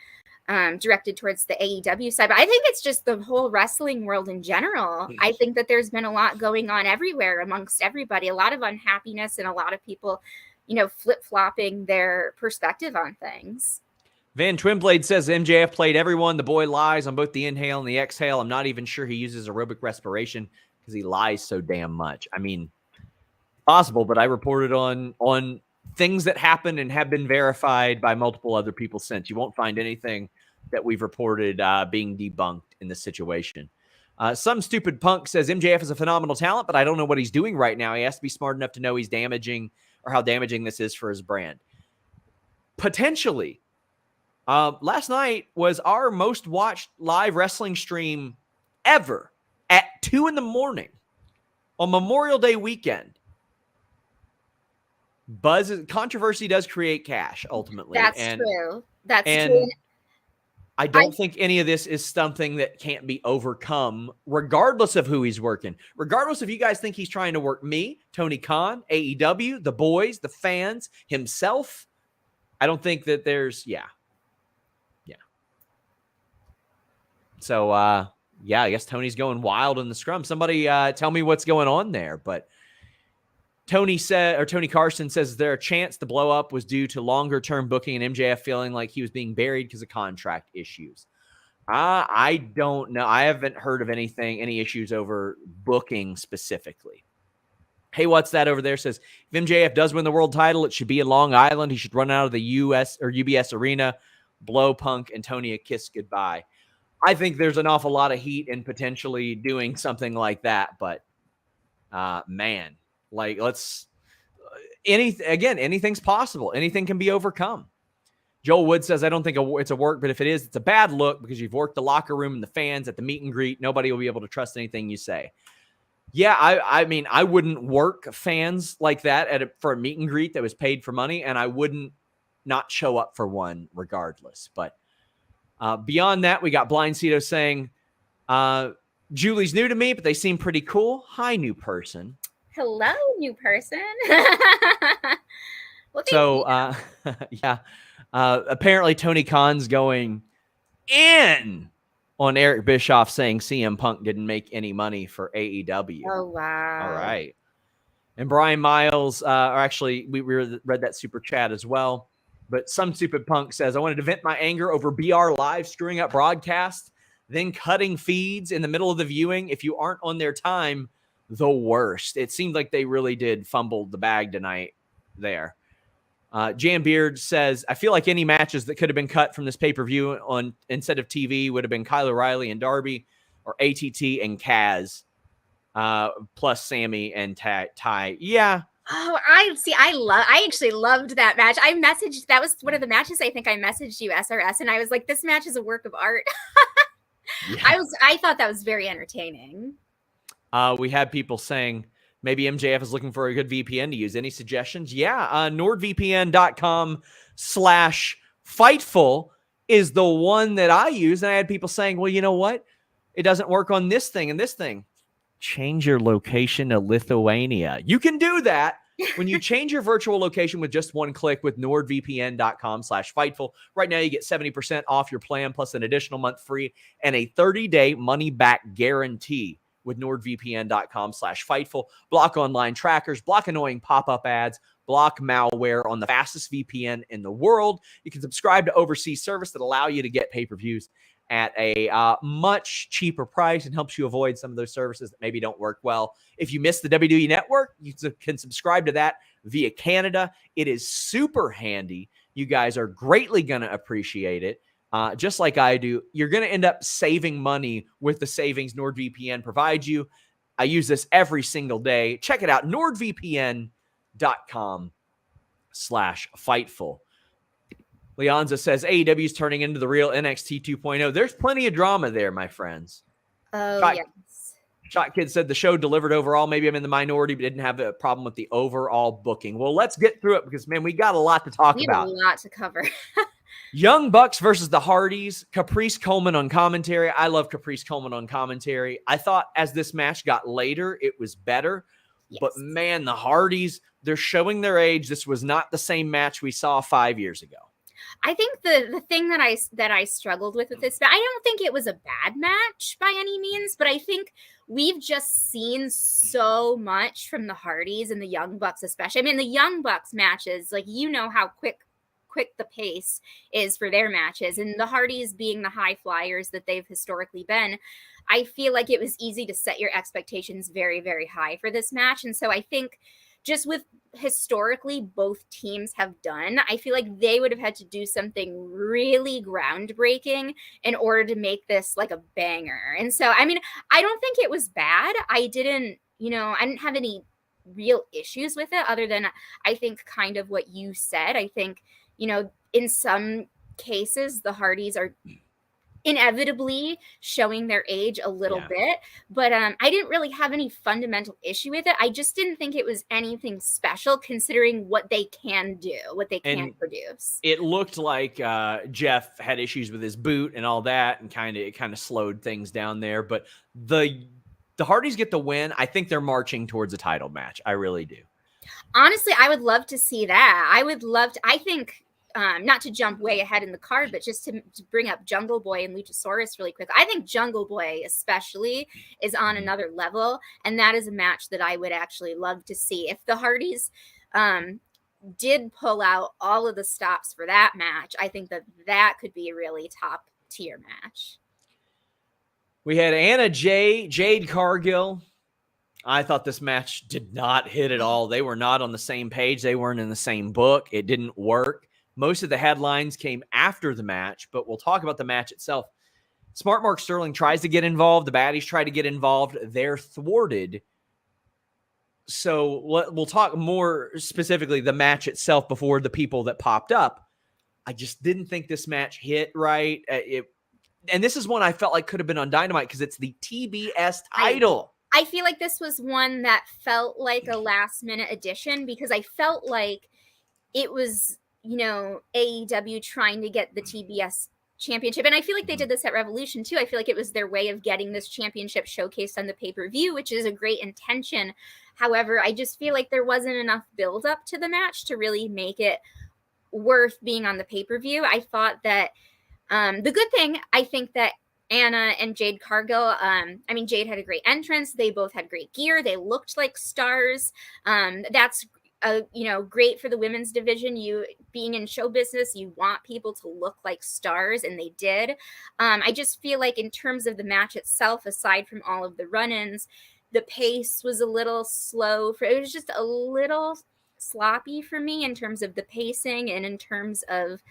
directed towards the AEW side, but I think it's just the whole wrestling world in general. I think that there's been a lot going on everywhere amongst everybody, a lot of unhappiness and a lot of people, you know, flip-flopping their perspective on things. Van Twinblade says MJF played everyone. The boy lies on both the inhale and the exhale. I'm not even sure he uses aerobic respiration because he lies so damn much. I mean, possible, but I reported on things that happened and have been verified by multiple other people since. You won't find anything that we've reported being debunked in this situation. Some stupid punk says MJF is a phenomenal talent, but I don't know what he's doing right now. He has to be smart enough to know he's damaging or how damaging this is for his brand. Potentially. Last night was our most watched live wrestling stream ever at 2 a.m. on Memorial Day weekend. Controversy does create cash ultimately. That's true. That's true. I don't think any of this is something that can't be overcome, regardless of who he's working. Regardless if you guys think he's trying to work me, Tony Khan, AEW, the boys, the fans, himself. I don't think that there's, yeah. So, I guess Tony's going wild in the scrum. Somebody tell me what's going on there. But Tony Carson says, is there a chance the blow up was due to longer term booking and MJF feeling like he was being buried because of contract issues? I don't know. I haven't heard of any issues over booking specifically. Hey, what's that over there? Says, if MJF does win the world title, it should be in Long Island. He should run out of the US or UBS arena, blow Punk and Tony a kiss goodbye. I think there's an awful lot of heat in potentially doing something like that. But, man, like anything's possible. Anything can be overcome. Joel Wood says, I don't think it's a work, but if it is, it's a bad look because you've worked the locker room and the fans at the meet and greet. Nobody will be able to trust anything you say. Yeah, I mean, I wouldn't work fans like that for a meet and greet that was paid for money, and I wouldn't not show up for one regardless. But beyond that, we got Blind Cito saying, Julie's new to me, but they seem pretty cool. Hi, new person. Hello, new person. Well, so, yeah. Apparently, Tony Khan's going in on Eric Bischoff saying CM Punk didn't make any money for AEW. Oh, wow. All right. And Brian Miles, we read that super chat as well. But some stupid punk says, I wanted to vent my anger over BR Live screwing up broadcast, then cutting feeds in the middle of the viewing. If you aren't on their time, the worst. It seemed like they really did fumble the bag tonight there. Jan Beard says, I feel like any matches that could have been cut from this pay-per-view on instead of TV would have been Kyle O'Reilly and Darby or ATT and Kaz, plus Sammy and Ty. Yeah. Oh, I actually loved that match. That was one of the matches I think I messaged you, SRS, and I was like, this match is a work of art. Yeah. I thought that was very entertaining. We had people saying maybe MJF is looking for a good VPN to use. Any suggestions? Yeah. NordVPN.com/Fightful is the one that I use. And I had people saying, well, you know what? It doesn't work on this thing and this thing. Change your location to Lithuania. You can do that when you change your virtual location with just one click with NordVPN.com/Fightful. Right now, you get 70% off your plan plus an additional month free and a 30-day money-back guarantee with NordVPN.com/Fightful. Block online trackers, block annoying pop-up ads, block malware on the fastest VPN in the world. You can subscribe to overseas service that allow you to get pay-per-views at a much cheaper price and helps you avoid some of those services that maybe don't work well. If you miss the WWE Network, you can subscribe to that via Canada. It is super handy. You guys are greatly going to appreciate it. Just like I do. You're going to end up saving money with the savings NordVPN provides you. I use this every single day. Check it out, nordvpn.com/Fightful. Leonza says AEW is turning into the real NXT 2.0. There's plenty of drama there, my friends. Oh, yes. Shot Kid said the show delivered overall. Maybe I'm in the minority, but didn't have a problem with the overall booking. Well, let's get through it because, man, we got a lot to talk about. We have a lot to cover. Young Bucks versus the Hardys. Caprice Coleman on commentary. I love Caprice Coleman on commentary. I thought as this match got later, it was better. Yes. But, man, the Hardys, they're showing their age. This was not the same match we saw 5 years ago. I think the thing that I struggled with this, I don't think it was a bad match by any means, but I think we've just seen so much from the Hardys and the Young Bucks, especially. I mean, the Young Bucks matches, like, you know how quick the pace is for their matches, and the Hardys being the high flyers that they've historically been, I feel like it was easy to set your expectations very, very high for this match. And so I think just with historically both teams have done, I feel like they would have had to do something really groundbreaking in order to make this like a banger. And so, I mean, I don't think it was bad. I didn't have any real issues with it other than I think kind of what you said. I think, in some cases, the Hardys are inevitably showing their age a little bit, but I didn't really have any fundamental issue with it. I just didn't think it was anything special considering what they can do, what they can produce. It looked like Jeff had issues with his boot and all that, and it kind of slowed things down there. But the Hardys get the win. I think they're marching towards a title match. I really do. Honestly, I would love to see that. I think not to jump way ahead in the card, but just to bring up Jungle Boy and Luchasaurus really quick. I think Jungle Boy especially is on another level, and that is a match that I would actually love to see. If the Hardys did pull out all of the stops for that match, I think that could be a really top tier match. We had Anna Jade Cargill. I thought this match did not hit at all. They were not on the same page. They weren't in the same book. It didn't work. Most of the headlines came after the match, but we'll talk about the match itself. Smart Mark Sterling tries to get involved. The baddies try to get involved. They're thwarted. So we'll talk more specifically the match itself before the people that popped up. I just didn't think this match hit right. And this is one I felt like could have been on Dynamite because it's the TBS title. I feel like this was one that felt like a last-minute addition because I felt like it was AEW trying to get the TBS championship. And I feel like they did this at Revolution too. I feel like it was their way of getting this championship showcased on the pay-per-view, which is a great intention. However, I just feel like there wasn't enough build up to the match to really make it worth being on the pay-per-view. I thought that the good thing, I think that Anna and Jade Cargill, Jade had a great entrance. They both had great gear. They looked like stars. That's great for the women's division. You being in show business, you want people to look like stars, and they did. I just feel like in terms of the match itself, aside from all of the run-ins, the pace was a little slow. It was just a little sloppy for me in terms of the pacing and in terms of,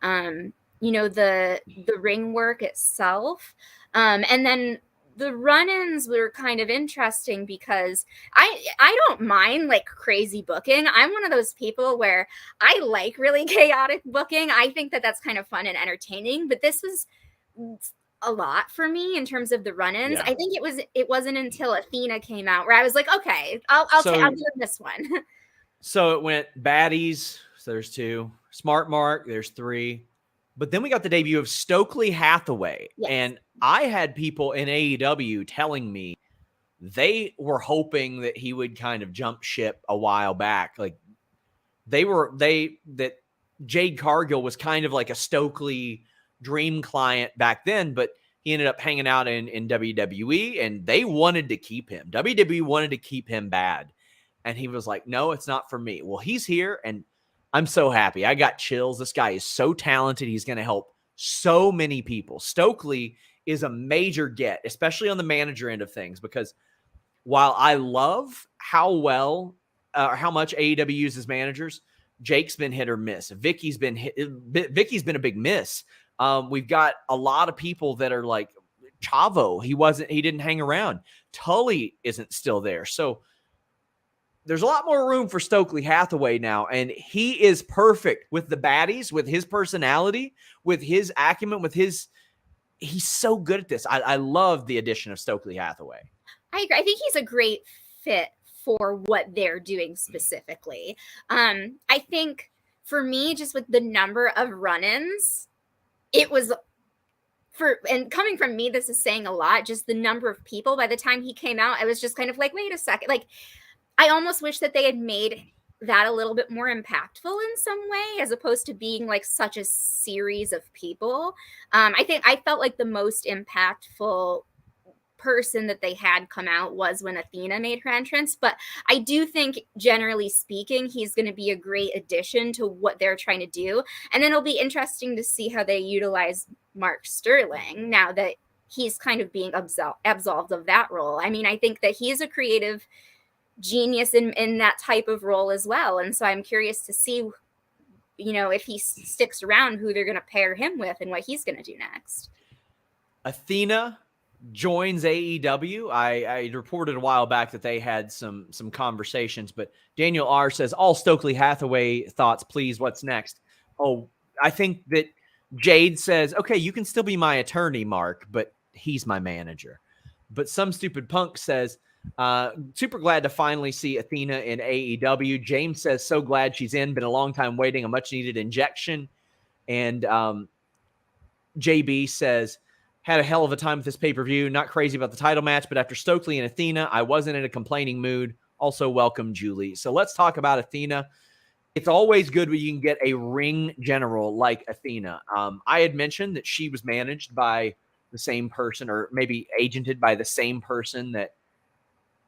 the ring work itself. And then the run-ins were kind of interesting because I don't mind like crazy booking. I'm one of those people where I like really chaotic booking. I think that that's kind of fun and entertaining, but this was a lot for me in terms of the run-ins. Yeah. I think it wasn't until Athena came out where I was like, okay, I'll do this one. So it went baddies. So there's 2. Smart Mark. There's 3. But then we got the debut of Stokely Hathaway. Yes. And I had people in AEW telling me they were hoping that he would kind of jump ship a while back. Like that Jade Cargill was kind of like a Stokely dream client back then, but he ended up hanging out in WWE and they wanted to keep him. WWE wanted to keep him bad. And he was like, no, it's not for me. Well, he's here and I'm so happy. I got chills. This guy is so talented. He's going to help so many people. Stokely is a major get, especially on the manager end of things, because while I love how much AEW uses managers, Jake's been hit or miss. Vicky's been a big miss. We've got a lot of people that are like Chavo. He didn't hang around. Tully isn't still there. So there's a lot more room for Stokely Hathaway now, and he is perfect with the baddies, with his personality, with his acumen, he's so good at this. I love the addition of Stokely Hathaway. I agree. I think he's a great fit for what they're doing specifically. I think for me, just with the number of run-ins, it was and coming from me, this is saying a lot, just the number of people. By the time he came out, I was just kind of like, wait a second. Like, I almost wish that they had made that a little bit more impactful in some way, as opposed to being like such a series of people. I felt like the most impactful person that they had come out was when Athena made her entrance. But I do think, generally speaking, he's going to be a great addition to what they're trying to do. And then it'll be interesting to see how they utilize Mark Sterling now that he's kind of being absolved of that role. I mean, I think that he's a creative genius in that type of role as well. And so I'm curious to see, if he sticks around, who they're going to pair him with and what he's going to do next. Athena joins AEW. I reported a while back that they had some conversations, but Daniel R says, all Stokely Hathaway thoughts, please. What's next? Oh, I think that Jade says, okay, you can still be my attorney, Mark, but he's my manager. But some stupid punk says, super glad to finally see Athena in AEW. James says, so glad she's in. Been a long time waiting, a much needed injection. And JB says, had a hell of a time with this pay-per-view. Not crazy about the title match, but after Stokely and Athena, I wasn't in a complaining mood. Also, welcome, Julie. So let's talk about Athena. It's always good when you can get a ring general like Athena. I had mentioned that she was managed by the same person, or maybe agented by the same person that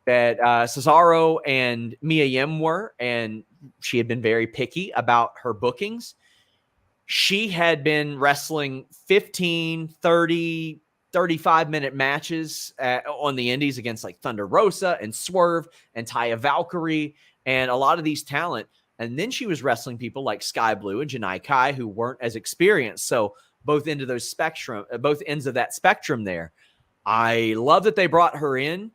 Cesaro and Mia Yim were, and she had been very picky about her bookings. She had been wrestling 15, 30, 35-minute matches on the indies against like Thunder Rosa and Swerve and Taya Valkyrie and a lot of these talent. And then she was wrestling people like Sky Blue and Janai Kai, who weren't as experienced. So both ends of that spectrum there. I love that they brought her in.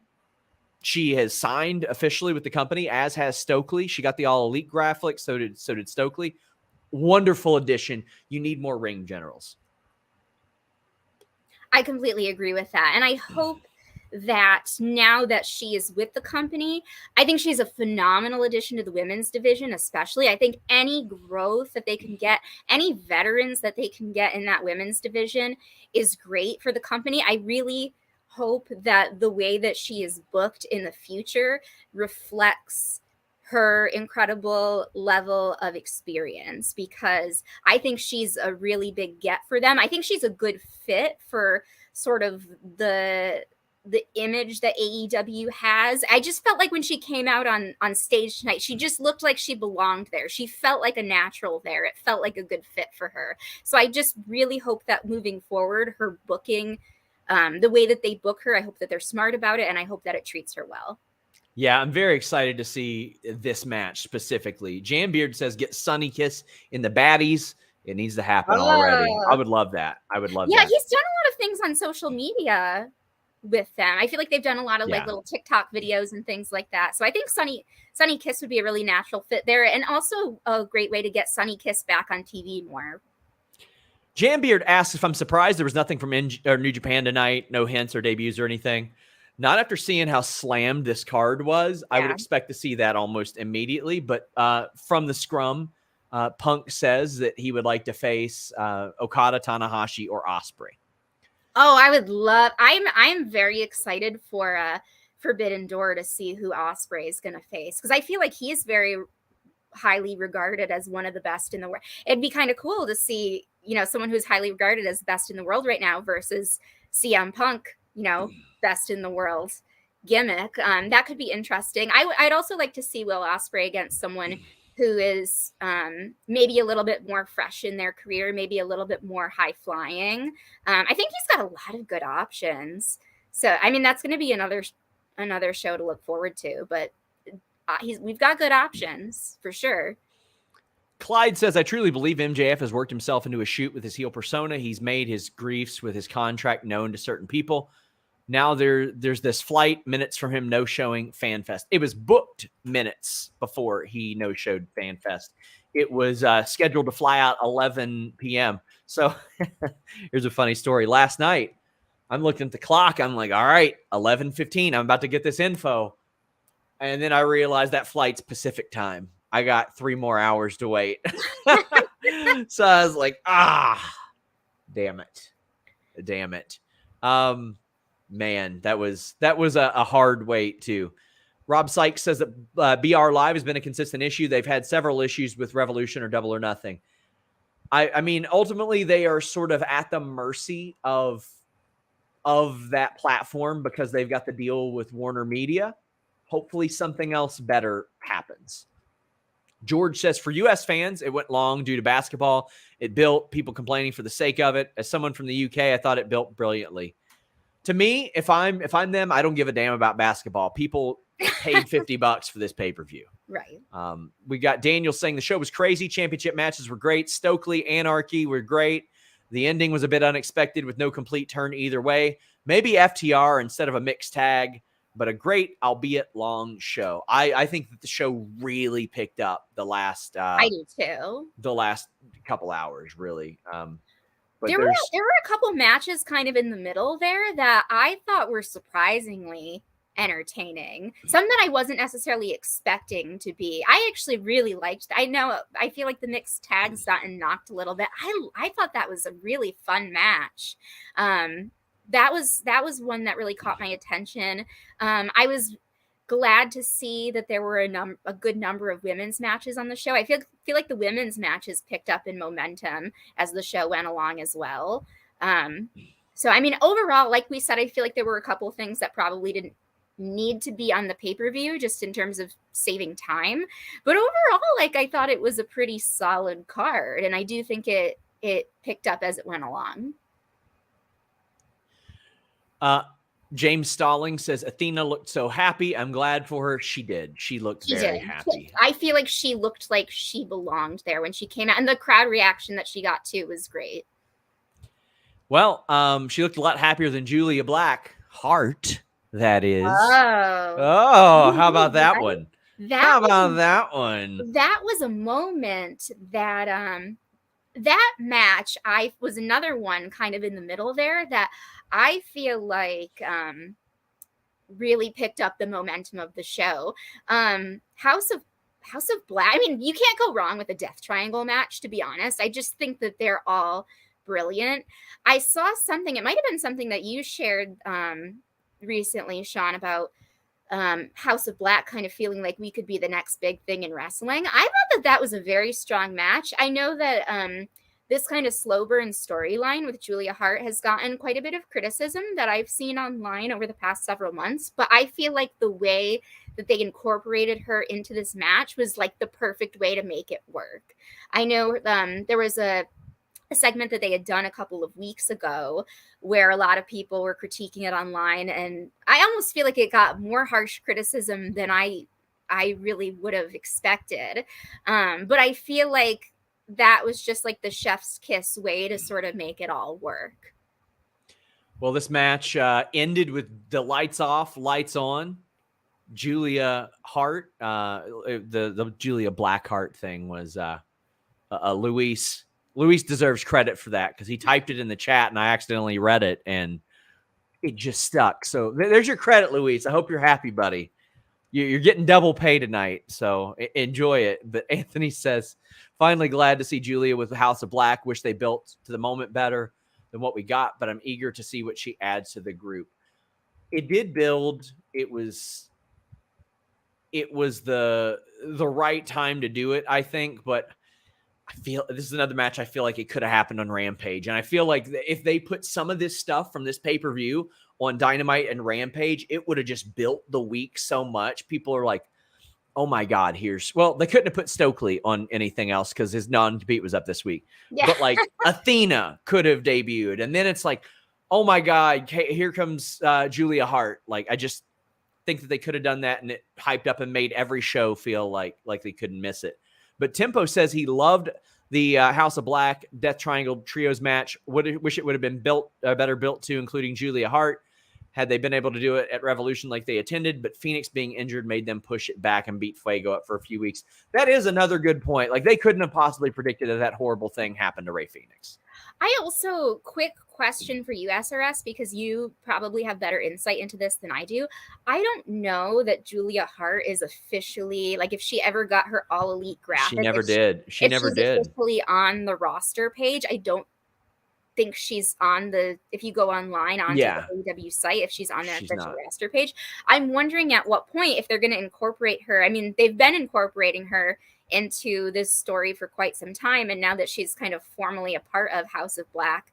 She has signed officially with the company, as has Stokely. She got the All Elite graphic. So did Stokely. Wonderful addition. You need more ring generals. I completely agree with that. And I hope that now that she is with the company, I think she's a phenomenal addition to the women's division, especially. I think any growth that they can get, any veterans that they can get in that women's division is great for the company. I really hope that the way that she is booked in the future reflects her incredible level of experience, because I think she's a really big get for them. I think she's a good fit for sort of the image that AEW has. I just felt like when she came out on stage tonight, she just looked like she belonged there. She felt like a natural there. It felt like a good fit for her. So I just really hope that moving forward, her booking, the way that they book her, I hope that they're smart about it, and I hope that it treats her well. Yeah, I'm very excited to see this match specifically. Jambeard says, get Sunny Kiss in the baddies. It needs to happen already. I would love that. Yeah, he's done a lot of things on social media with them. I feel like they've done a lot of like little TikTok videos and things like that. So I think Sunny Kiss would be a really natural fit there, and also a great way to get Sunny Kiss back on TV more. Jambeard asks if I'm surprised there was nothing from New Japan tonight, no hints or debuts or anything. Not after seeing how slammed this card was. Yeah. I would expect to see that almost immediately. But from the scrum, Punk says that he would like to face Okada, Tanahashi, or Ospreay. Oh, I would love. I'm very excited for Forbidden Door to see who Ospreay is going to face, because I feel like he is very highly regarded as one of the best in the world. It'd be kind of cool to see, someone who's highly regarded as the best in the world right now versus CM Punk, best in the world gimmick. That could be interesting. I'd also like to see Will Ospreay against someone who is maybe a little bit more fresh in their career, maybe a little bit more high flying. I think he's got a lot of good options. So, I mean, that's going to be another show to look forward to, but we've got good options for sure. Clyde says, I truly believe MJF has worked himself into a shoot with his heel persona. He's made his griefs with his contract known to certain people. Now there's this flight, minutes from him no-showing FanFest. It was booked minutes before he no-showed FanFest. It was scheduled to fly out 11 p.m. So here's a funny story. Last night, I'm looking at the clock. I'm like, all right, 11:15. I'm about to get this info. And then I realized that flight's Pacific time. I got 3 more hours to wait. So I was like, damn it. Man, that was a hard wait too. Rob Sykes says that BR Live has been a consistent issue. They've had several issues with Revolution or Double or Nothing. I mean, ultimately they are sort of at the mercy of that platform because they've got the deal with Warner Media. Hopefully something else better happens. George says, for U.S. fans, it went long due to basketball. It built, people complaining for the sake of it. As someone from the U.K., I thought it built brilliantly. To me, if I'm them, I don't give a damn about basketball. People paid $50 for this pay-per-view. Right. We got Daniel saying the show was crazy. Championship matches were great. Stokely, Anarchy were great. The ending was a bit unexpected with no complete turn either way. Maybe FTR instead of a mixed tag. But a great, albeit long show. I think that the show really picked up the last. I do too. The last couple hours, really. But there were a couple matches kind of in the middle there that I thought were surprisingly entertaining. Some that I wasn't necessarily expecting to be. I actually really liked. I feel like the mixed tags gotten knocked a little bit. I thought that was a really fun match. That was one that really caught my attention. I was glad to see that there were a good number of women's matches on the show. I feel like the women's matches picked up in momentum as the show went along as well. So, I mean, overall, like we said, I feel like there were a couple of things that probably didn't need to be on the pay-per-view just in terms of saving time. But overall, like, I thought it was a pretty solid card, and I do think it picked up as it went along. James Stalling says Athena looked so happy. I'm glad for her. She did. She looked very happy. I feel like she looked like she belonged there when she came out, and the crowd reaction that she got too was great. Well, she looked a lot happier than Julia Black. Hart, that is. Oh, how about that one? That one? That was a moment that that match was another one kind of in the middle there that I feel like really picked up the momentum of the show. House of Black. I mean, you can't go wrong with a Death Triangle match, to be honest. I just think that they're all brilliant. I saw something, it might have been something that you shared recently, Sean, about House of Black kind of feeling like we could be the next big thing in wrestling. I thought that was a very strong match. I know that this kind of slow burn storyline with Julia Hart has gotten quite a bit of criticism that I've seen online over the past several months, but I feel like the way that they incorporated her into this match was like the perfect way to make it work. I know there was a segment that they had done a couple of weeks ago where a lot of people were critiquing it online, and I almost feel like it got more harsh criticism than I really would have expected. But I feel like that was just like the chef's kiss way to sort of make it all work. Well, this match ended with the lights off, lights on. Julia Hart, the Julia Blackheart thing was Luis. Luis deserves credit for that because he typed it in the chat and I accidentally read it and it just stuck. So there's your credit, Luis. I hope you're happy, buddy. You're getting double pay tonight, so enjoy it. But Anthony says, finally glad to see Julia with the House of Black. Wish they built to the moment better than what we got, but I'm eager to see what she adds to the group. It did build. It was the right time to do it, I think, but I feel this is another match I feel like it could have happened on Rampage. And I feel like if they put some of this stuff from this pay-per-view on Dynamite and Rampage, it would have just built the week so much. People are like, Oh my God, they couldn't have put Stokely on anything else because his non-compete was up this week. Yeah. But like Athena could have debuted. And then it's like, oh my God, here comes Julia Hart. Like, I just think that they could have done that and it hyped up and made every show feel like they couldn't miss it. But Tempo says he loved the House of Black Death Triangle Trios match. Wish it would have been better built to, including Julia Hart, had they been able to do it at Revolution like they attended. But Phoenix being injured made them push it back and beat Fuego up for a few weeks. That is another good point. Like, they couldn't have possibly predicted that horrible thing happened to Rey Fenix. I also, quick question for you, SRS, because you probably have better insight into this than I do. I don't know that Julia Hart is officially, like, if she ever got her All Elite graphic. She never did. She never did. Officially on the roster page. I don't think she's on if you go online on the AEW site, if she's on their official roster page. I'm wondering at what point, if they're going to incorporate her. I mean, they've been incorporating her into this story for quite some time, and now that she's kind of formally a part of House of Black,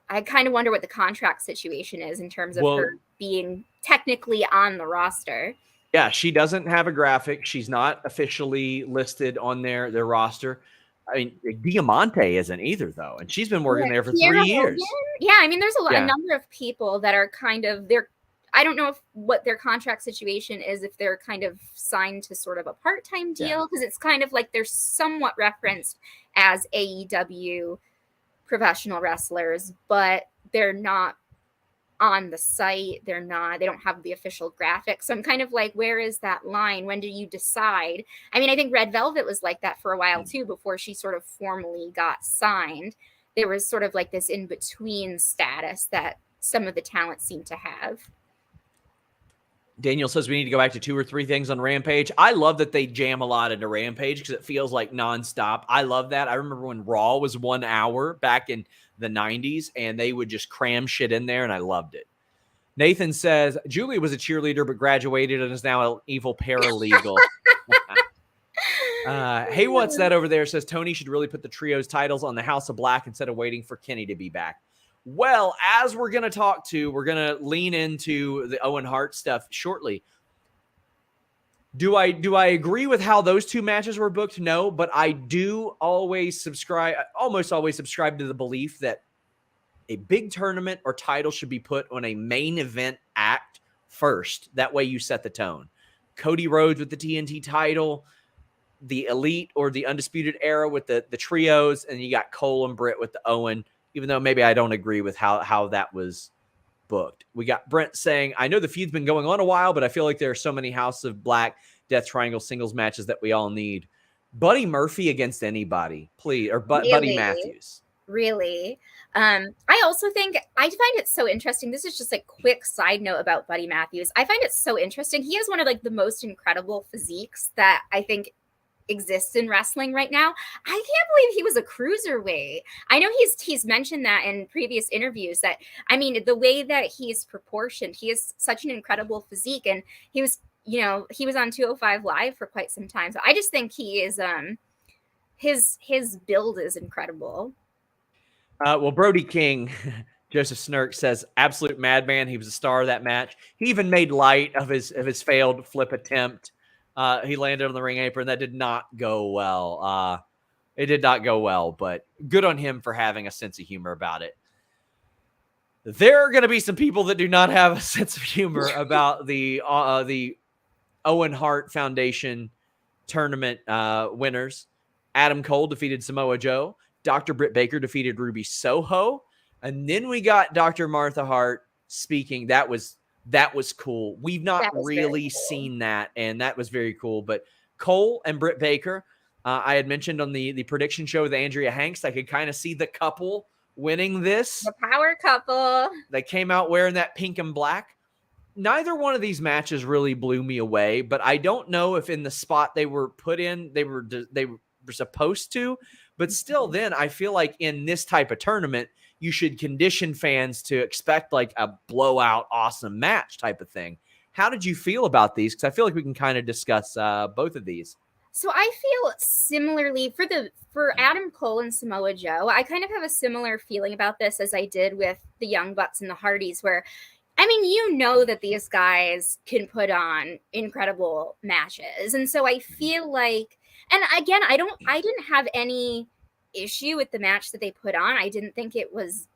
I kind of wonder what the contract situation is in terms of her being technically on the roster. Yeah, she doesn't have a graphic. She's not officially listed on their roster. I mean, Diamante isn't either, though, and she's been working there for 3 years. Yeah, I mean, there's a number of people that are kind of I don't know what their contract situation is, if they're kind of signed to sort of a part-time deal, because it's kind of like they're somewhat referenced as AEW professional wrestlers, but they're not on the site. They don't have the official graphic. So I'm kind of like, where is that line? When do you decide? I mean, I think Red Velvet was like that for a while too, before she sort of formally got signed. There was sort of like this in-between status that some of the talent seem to have. Daniel says we need to go back to 2 or 3 things on Rampage. I love that they jam a lot into Rampage because it feels like nonstop. I love that. I remember when Raw was 1 hour back in the 90s, and they would just cram shit in there, and I loved it. Nathan says Julie was a cheerleader but graduated and is now an evil paralegal. Hey, what's that over there? Says Tony should really put the trios titles on the House of Black instead of waiting for Kenny to be back. Well, as we're going to lean into the Owen Hart stuff shortly. Do I agree with how those 2 matches were booked? No, but I do almost always subscribe to the belief that a big tournament or title should be put on a main event act first. That way you set the tone. Cody Rhodes with the TNT title, the Elite or the Undisputed Era with the trios, and you got Cole and Britt with the Owen. Even though maybe I don't agree with how that was booked. We got Brent saying, I know the feud's been going on a while, but I feel like there are so many House of Black Death Triangle singles matches that we all need. Buddy Murphy against anybody, please. Or Buddy Matthews. Really? I also think, I find it so interesting. This is just a quick side note about Buddy Matthews. I find it so interesting. He has one of like the most incredible physiques that I think exists in wrestling right now. I can't believe he was a cruiserweight. I know he's mentioned that in previous interviews, that I mean, the way that he's proportioned, he has such an incredible physique, and he was on 205 Live for quite some time. So I just think he is his build is incredible. Well, Brody King, Joseph Snurk says, absolute madman. He was a star of that match. He even made light of his failed flip attempt. He landed on the ring apron. That did not go well. It did not go well, but good on him for having a sense of humor about it. There are going to be some people that do not have a sense of humor about the Owen Hart Foundation tournament winners. Adam Cole defeated Samoa Joe. Dr. Britt Baker defeated Ruby Soho. And then we got Dr. Martha Hart speaking. That was cool. We've not really seen that, and that was very cool. But Cole and Britt Baker, I had mentioned on the prediction show with Andrea Hanks, I could kind of see the couple winning this. The power couple. They came out wearing that pink and black. Neither one of these matches really blew me away, but I don't know if in the spot they were put in, they were supposed to. But still, then I feel like in this type of tournament, you should condition fans to expect like a blowout, awesome match type of thing. How did you feel about these? Because I feel like we can kind of discuss both of these. So I feel similarly for Adam Cole and Samoa Joe. I kind of have a similar feeling about this as I did with the Young Bucks and the Hardys, where I mean, you know that these guys can put on incredible matches. And so I feel like, and again, I didn't have any issue with the match that they put on. I didn't think it was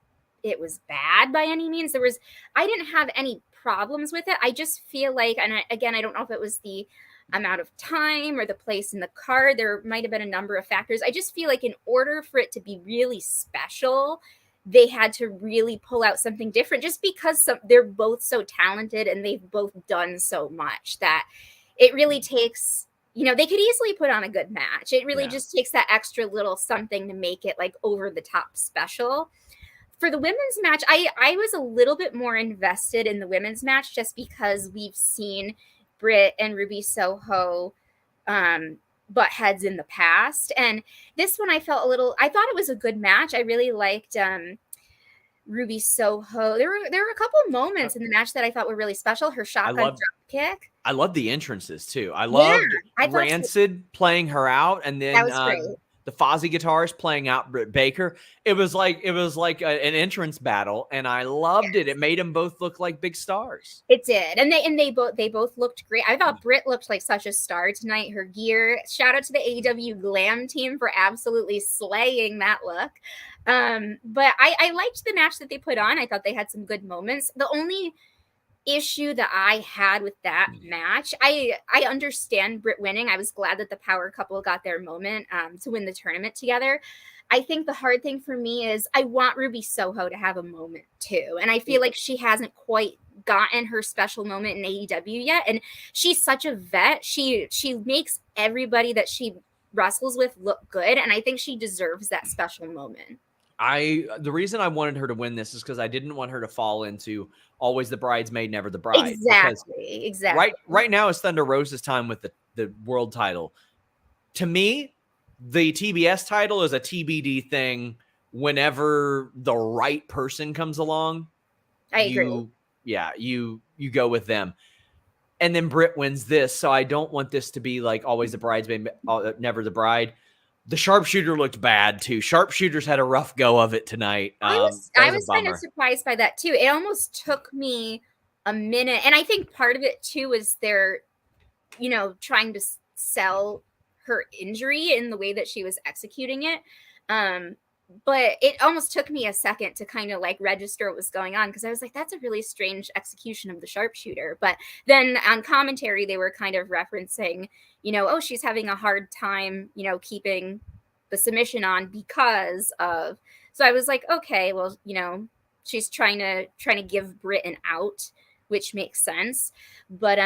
bad by any means. I didn't have any problems with it. I just feel like, and again, I don't know if it was the amount of time or the place in the card. There might have been a number of factors. I just feel like in order for it to be really special, they had to really pull out something different just because they're both so talented and they've both done so much that it really takes, they could easily put on a good match. It really just takes that extra little something to make it like over the top special. For the women's match, I was a little bit more invested in the women's match just because we've seen Britt and Ruby Soho butt heads in the past. And this one I thought it was a good match. I really liked Ruby Soho. There were a couple of moments in the match that I thought were really special. Her shotgun drop kick. I love the entrances too. I loved Rancid playing her out, and then that was great. The Fozzy guitarist playing out Britt Baker. It was like an entrance battle, and I loved it. It made them both look like big stars. It did, and they both looked great. I thought Britt looked like such a star tonight. Her gear. Shout out to the AEW Glam team for absolutely slaying that look. But I liked the match that they put on. I thought they had some good moments. The only issue that I had with that match, I understand Britt winning. I was glad that the power couple got their moment to win the tournament together. I think the hard thing for me is I want Ruby Soho to have a moment too. And I feel like she hasn't quite gotten her special moment in AEW yet. And she's such a vet. She makes everybody that she wrestles with look good. And I think she deserves that special moment. The reason I wanted her to win this is because I didn't want her to fall into always the bridesmaid, never the bride. Exactly. Right now is Thunder Rosa's time with the world title. To me, the TBS title is a TBD thing. Whenever the right person comes along, I agree. You go with them. And then Britt wins this, so I don't want this to be like always the bridesmaid, never the bride. The sharpshooter looked bad too. Sharpshooters had a rough go of it tonight. I was kind of surprised by that too. It almost took me a minute. And I think part of it too is they're, trying to sell her injury in the way that she was executing it. But it almost took me a second to kind of like register what was going on, because I was like, that's a really strange execution of the sharpshooter. But then on commentary, they were kind of referencing, oh, she's having a hard time, keeping the submission on because of. So I was like, okay, well, she's trying to give Britt an out, which makes sense. But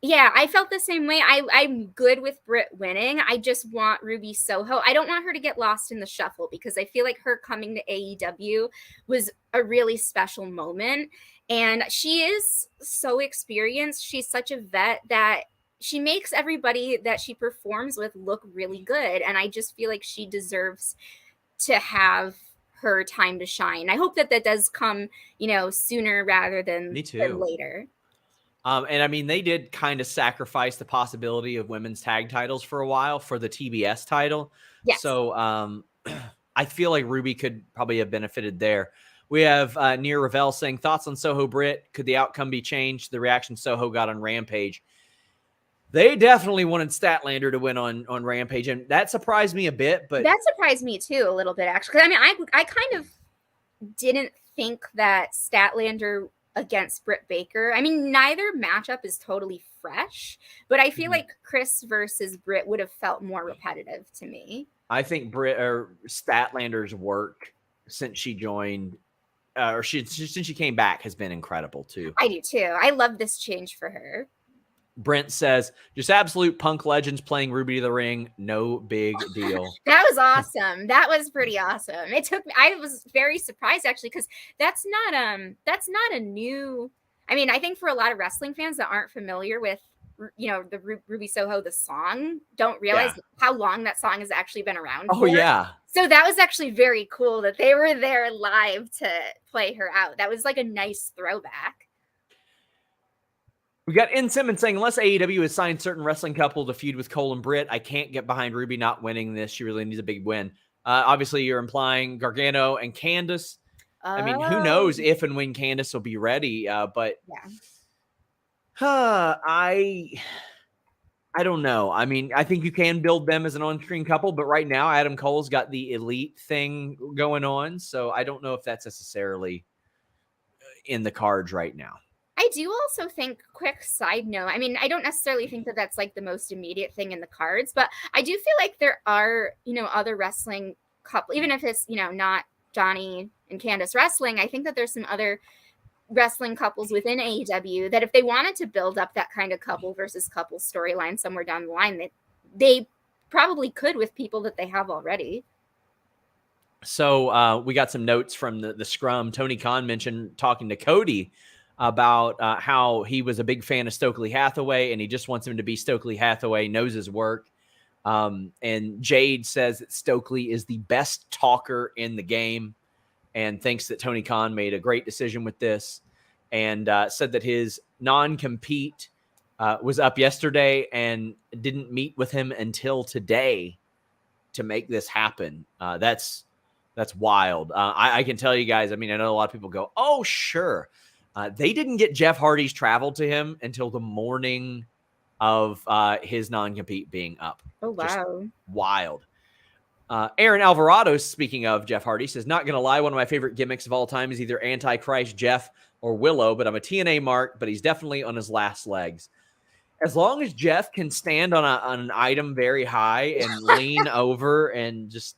yeah, I felt the same way. I'm good with Britt winning. I just want Ruby Soho. I don't want her to get lost in the shuffle, because I feel like her coming to AEW was a really special moment. And she is so experienced. She's such a vet that she makes everybody that she performs with look really good. And I just feel like she deserves to have her time to shine. I hope that does come, sooner rather than later. And I mean, they did kind of sacrifice the possibility of women's tag titles for a while for the TBS title. Yes. So I feel like Ruby could probably have benefited there. We have Near Ravel saying, thoughts on Soho Britt? Could the outcome be changed? The reaction Soho got on Rampage. They definitely wanted Statlander to win on Rampage, and that surprised me a bit. But that surprised me too a little bit, actually. I mean, I kind of didn't think that Statlander against Britt Baker. I mean, neither matchup is totally fresh, but I feel like Chris versus Britt would have felt more repetitive to me. I think Statlander's work since she joined, since she came back, has been incredible too. I do too. I love this change for her. Brent says, just absolute punk legends playing Ruby to the ring. No big deal. That was awesome. That was pretty awesome. It took me, I was very surprised actually, because that's not a new, I mean, I think for a lot of wrestling fans that aren't familiar with, the Ruby Soho, the song, don't realize how long that song has actually been around for. Oh yeah. So that was actually very cool that they were there live to play her out. That was like a nice throwback. We got N. Simmons saying, unless AEW has signed certain wrestling couple to feud with Cole and Britt, I can't get behind Ruby not winning this. She really needs a big win. Obviously, you're implying Gargano and Candice. I mean, who knows Oh, if and when Candace will be ready, but yeah. I don't know. I mean, I think you can build them as an on-screen couple, but right now Adam Cole's got the elite thing going on, so I don't know if that's necessarily in the cards right now. I do also think, quick side note, I mean, I don't necessarily think that that's like the most immediate thing in the cards, but I do feel like there are, other wrestling couple, even if it's, not Johnny and Candace wrestling, I think that there's some other wrestling couples within AEW that if they wanted to build up that kind of couple versus couple storyline somewhere down the line, they probably could with people that they have already. So we got some notes from the scrum. Tony Khan mentioned talking to Cody about how he was a big fan of Stokely Hathaway and he just wants him to be Stokely Hathaway, knows his work. And Jade says that Stokely is the best talker in the game and thinks that Tony Khan made a great decision with this, and said that his non-compete was up yesterday and didn't meet with him until today to make this happen. That's wild. I can tell you guys, I mean, I know a lot of people go, oh, sure. They didn't get Jeff Hardy's travel to him until the morning of his non-compete being up. Oh, wow. Just wild. Aaron Alvarado, speaking of Jeff Hardy, says, not going to lie, one of my favorite gimmicks of all time is either Antichrist Jeff or Willow, but I'm a TNA mark, but he's definitely on his last legs. As long as Jeff can stand on an item very high and lean over and just...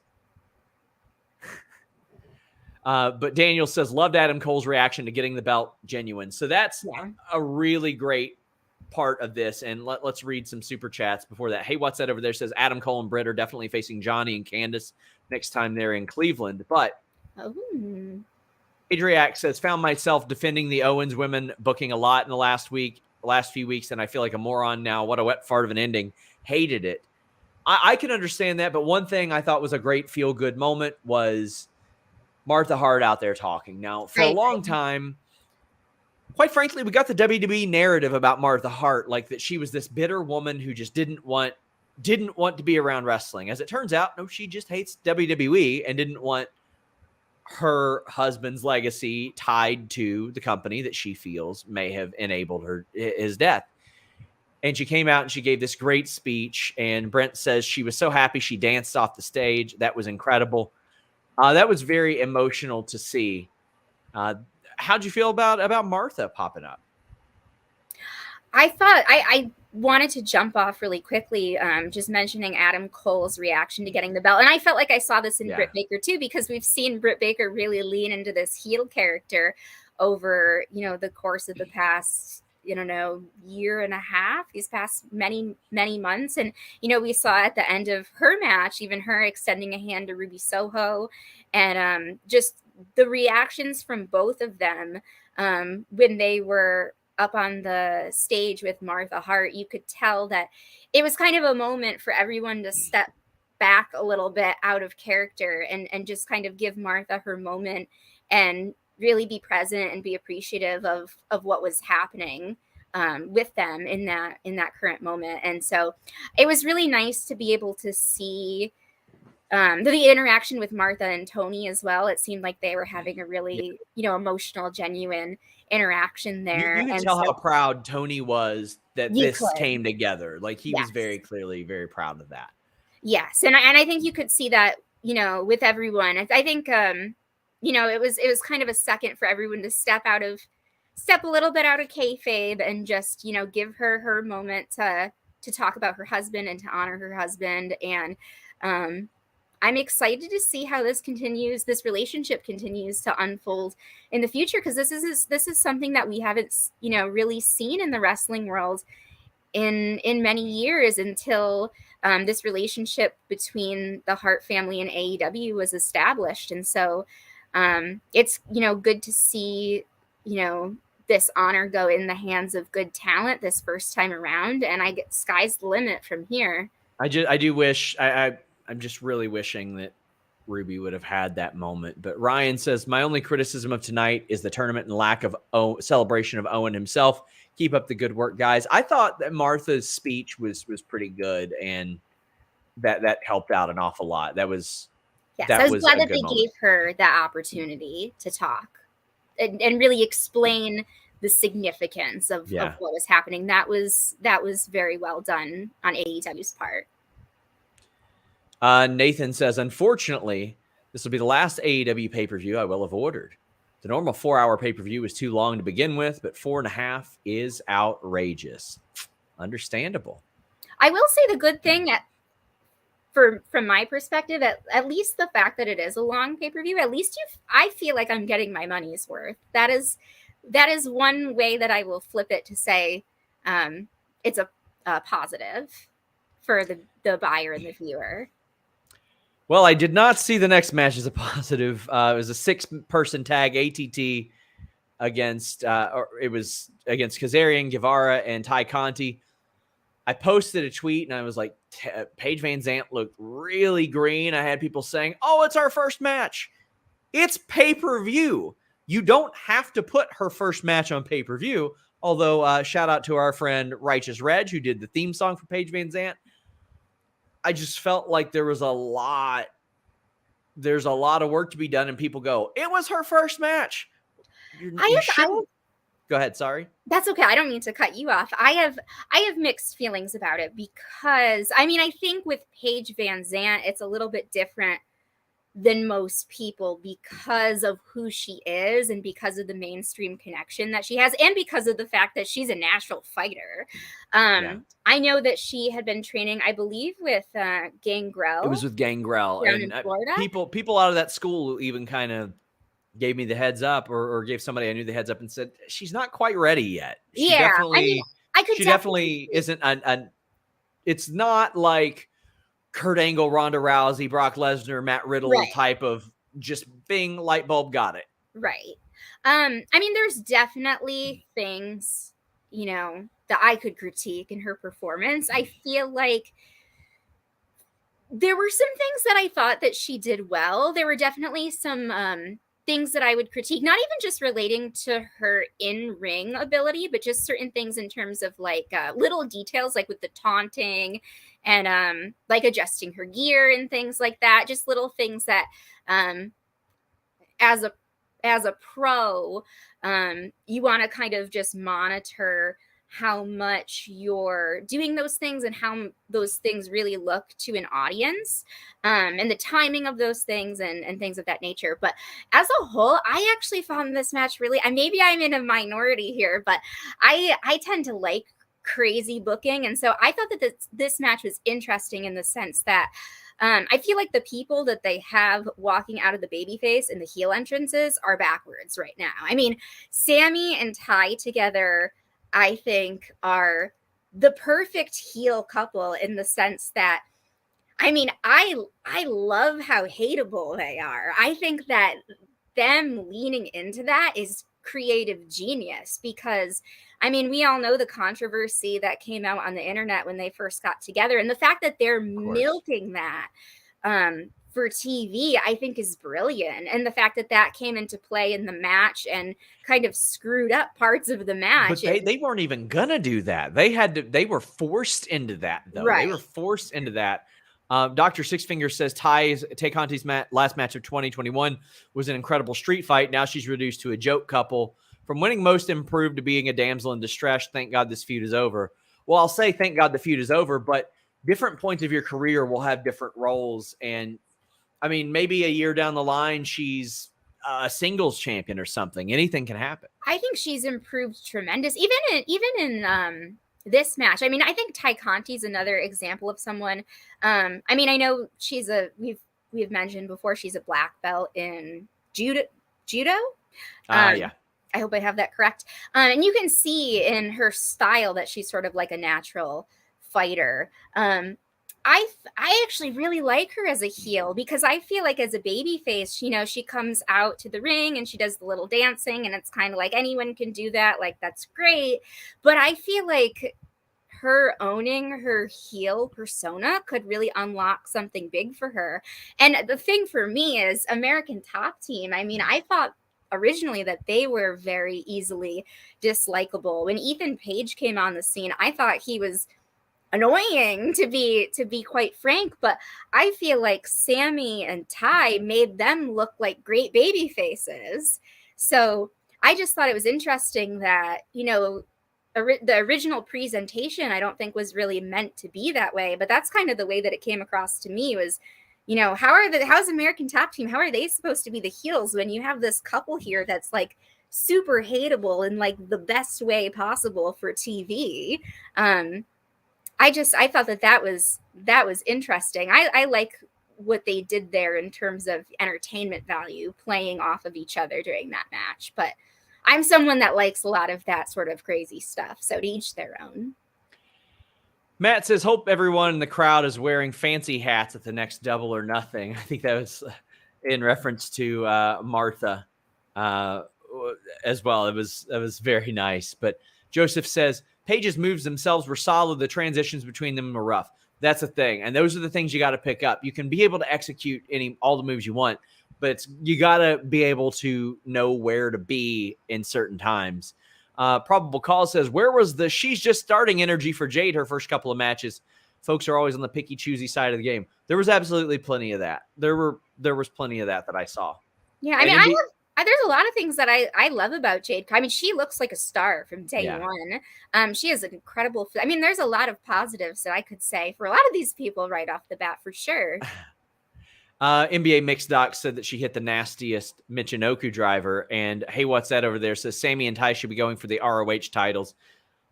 but Daniel says, loved Adam Cole's reaction to getting the belt genuine. So that's a really great part of this. And let's read some super chats before that. Hey, what's that over there? Says Adam Cole and Britt are definitely facing Johnny and Candace next time they're in Cleveland. But Adriac says, found myself defending the Owens women booking a lot in the last few weeks, and I feel like a moron now. What a wet fart of an ending. Hated it. I can understand that, but one thing I thought was a great feel-good moment was Martha Hart out there talking. Now, for a long time, quite frankly, we got the WWE narrative about Martha Hart, like that she was this bitter woman who just didn't want to be around wrestling. As it turns out, no, she just hates WWE and didn't want her husband's legacy tied to the company that she feels may have enabled his death. And she came out and she gave this great speech, and Brent says she was so happy she danced off the stage. That was incredible. That was very emotional to see. How'd you feel about Martha popping up? I thought I wanted to jump off really quickly, just mentioning Adam Cole's reaction to getting the belt. And I felt like I saw this in Britt Baker too, because we've seen Britt Baker really lean into this heel character over, the course of the past, year and a half, these past many, many months. And, we saw at the end of her match, even her extending a hand to Ruby Soho, and just the reactions from both of them when they were up on the stage with Martha Hart. You could tell that it was kind of a moment for everyone to step back a little bit out of character and just kind of give Martha her moment and really be present and be appreciative of what was happening with them in that current moment. And so it was really nice to be able to see the interaction with Martha and Tony as well. It seemed like they were having a really, emotional, genuine interaction there. You can tell how proud Tony was that this came together. Like he was very clearly very proud of that. Yes. And I think you could see that, with everyone. I think, it was kind of a second for everyone to step a little bit out of kayfabe and just, give her moment to talk about her husband and to honor her husband. And I'm excited to see how this relationship continues to unfold in the future, because this is something that we haven't, really seen in the wrestling world in many years until this relationship between the Hart family and AEW was established. And so it's, good to see, this honor go in the hands of good talent this first time around. And sky's the limit from here. I'm just really wishing that Ruby would have had that moment. But Ryan says, my only criticism of tonight is the tournament and lack of celebration of Owen himself. Keep up the good work, guys. I thought that Martha's speech was pretty good, and that helped out an awful lot. That was Yes, that I was was glad a that good they moment. gave her that opportunity to talk and really explain the significance of Yeah. what was happening. That was very well done on AEW's part. Nathan says, unfortunately, this will be the last AEW pay-per-view I will have ordered. The normal 4-hour pay-per-view is too long to begin with, but 4.5 is outrageous. Understandable. I will say the good thing from my perspective, at least the fact that it is a long pay-per-view, at least I feel like I'm getting my money's worth. That is one way that I will flip it to say it's a positive for the buyer and the viewer. Well, I did not see the next match as a positive. It was a 6-person tag ATT against Kazarian, Guevara, and Ty Conti. I posted a tweet and I was like, Paige Vanzant looked really green. I had people saying, oh, it's our first match. It's pay-per-view. You don't have to put her first match on pay-per-view. Although, shout out to our friend Righteous Reg, who did the theme song for Paige Vanzant. I just felt like there's a lot of work to be done, and people go, it was her first match. You shouldn't. Go ahead. Sorry. That's okay. I don't mean to cut you off. I have mixed feelings about it because I mean, I think with Paige Vanzant, it's a little bit different than most people because of who she is and because of the mainstream connection that she has and because of the fact that she's a natural fighter. I know that she had been training, I believe, with Gangrel. It was with Gangrel. Down and in Florida. People out of that school even kind of gave me the heads up or gave somebody I knew the heads up and said, she's not quite ready yet. She definitely isn't. It's not like Kurt Angle, Ronda Rousey, Brock Lesnar, Matt Riddle type of just being light bulb got it. Right. I mean, there's definitely things, that I could critique in her performance. I feel like there were some things that I thought that she did well. There were definitely some things that I would critique, not even just relating to her in-ring ability, but just certain things in terms of like little details, like with the taunting and like adjusting her gear and things like that. Just little things that as a pro, you want to kind of just monitor how much you're doing those things and how those things really look to an audience, and the timing of those things and things of that nature. But as a whole, I actually found this match really, and maybe I'm in a minority here, but I tend to like crazy booking. And so I thought that this match was interesting in the sense that I feel like the people that they have walking out of the babyface and the heel entrances are backwards right now. I mean, Sammy and Ty together, I think, are the perfect heel couple in the sense that, I mean, I love how hateable they are. I think that them leaning into that is creative genius because, I mean, we all know the controversy that came out on the internet when they first got together, and the fact that they're milking that for TV, I think is brilliant. And the fact that came into play in the match and kind of screwed up parts of the match. But they weren't even gonna do that. They were forced into that, though. Right. They were forced into that. Dr. Sixfinger says Tay Conti's last match of 2021 was an incredible street fight. Now she's reduced to a joke couple. From winning Most Improved to being a damsel in distress, thank God this feud is over. Well, I'll say thank God the feud is over, but different points of your career will have different roles. And I mean, maybe a year down the line, she's a singles champion or something. Anything can happen. I think she's improved tremendous, even in this match. I mean, I think Tay Conti's another example of someone. I mean, I know we've mentioned before she's a black belt in judo. Yeah. I hope I have that correct. And you can see in her style that she's sort of like a natural fighter. I actually really like her as a heel because I feel like as a baby face, she comes out to the ring and she does the little dancing and it's kind of like anyone can do that. Like, that's great. But I feel like her owning her heel persona could really unlock something big for her. And the thing for me is American Top Team. I mean, I thought originally that they were very easily dislikable. When Ethan Page came on the scene, I thought he was annoying, to be quite frank. But I feel like Sammy and Ty made them look like great baby faces. So I just thought it was interesting that, the original presentation, I don't think was really meant to be that way, but that's kind of the way that it came across to me was, how's American Top Team? How are they supposed to be the heels when you have this couple here that's like super hateable in like the best way possible for TV? I thought that was interesting. I like what they did there in terms of entertainment value, playing off of each other during that match. But I'm someone that likes a lot of that sort of crazy stuff. So to each their own. Matt says, hope everyone in the crowd is wearing fancy hats at the next Double or Nothing. I think that was in reference to Martha as well. That was very nice. But Joseph says, Paige's moves themselves were solid. The transitions between them were rough. That's the thing. And those are the things you got to pick up. You can be able to execute all the moves you want, but you got to be able to know where to be in certain times. Probable Call says, where was the she's just starting energy for Jade her first couple of matches? Folks are always on the picky, choosy side of the game. There was absolutely plenty of that. There was plenty of that I saw. Yeah, I mean, there's a lot of things that I love about Jade. I mean, she looks like a star from day one. She has an incredible. I mean, there's a lot of positives that I could say for a lot of these people right off the bat, for sure. NBA Mixed Doc said that she hit the nastiest Michinoku driver. And hey, what's that over there? Says Sammy and Ty should be going for the ROH titles.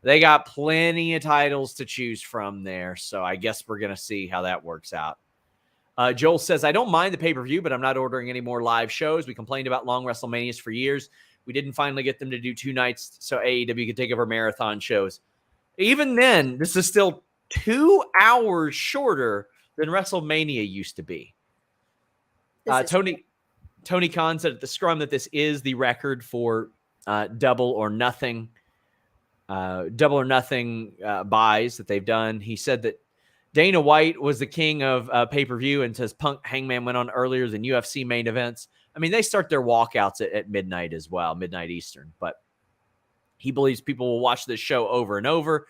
They got plenty of titles to choose from there. So I guess we're going to see how that works out. Joel says, I don't mind the pay-per-view, but I'm not ordering any more live shows. We complained about long WrestleManias for years. We didn't finally get them to do 2 nights so AEW could take over marathon shows. Even then, this is still 2 hours shorter than WrestleMania used to be. Tony Khan said at the scrum that this is the record for double or nothing buys that they've done. He said that Dana White was the king of pay-per-view and says Punk Hangman went on earlier than UFC main events. I mean, they start their walkouts at midnight as well, midnight Eastern. But he believes people will watch this show over and over.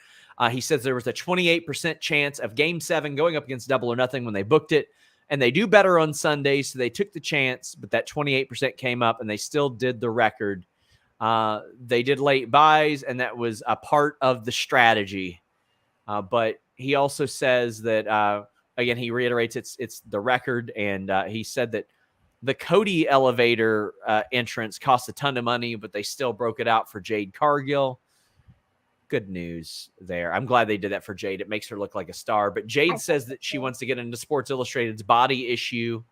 He says there was a 28% chance of Game 7 going up against Double or Nothing when they booked it. And they do better on Sundays, so they took the chance, but that 28% came up, and they still did the record. They did late buys, and that was a part of the strategy. But he also says that, again, he reiterates it's the record, and he said that the Cody elevator entrance cost a ton of money, but they still broke it out for Jade Cargill. Good news there. I'm glad they did that for Jade. It makes her look like a star. But Jade says that she wants to get into Sports Illustrated's body issue,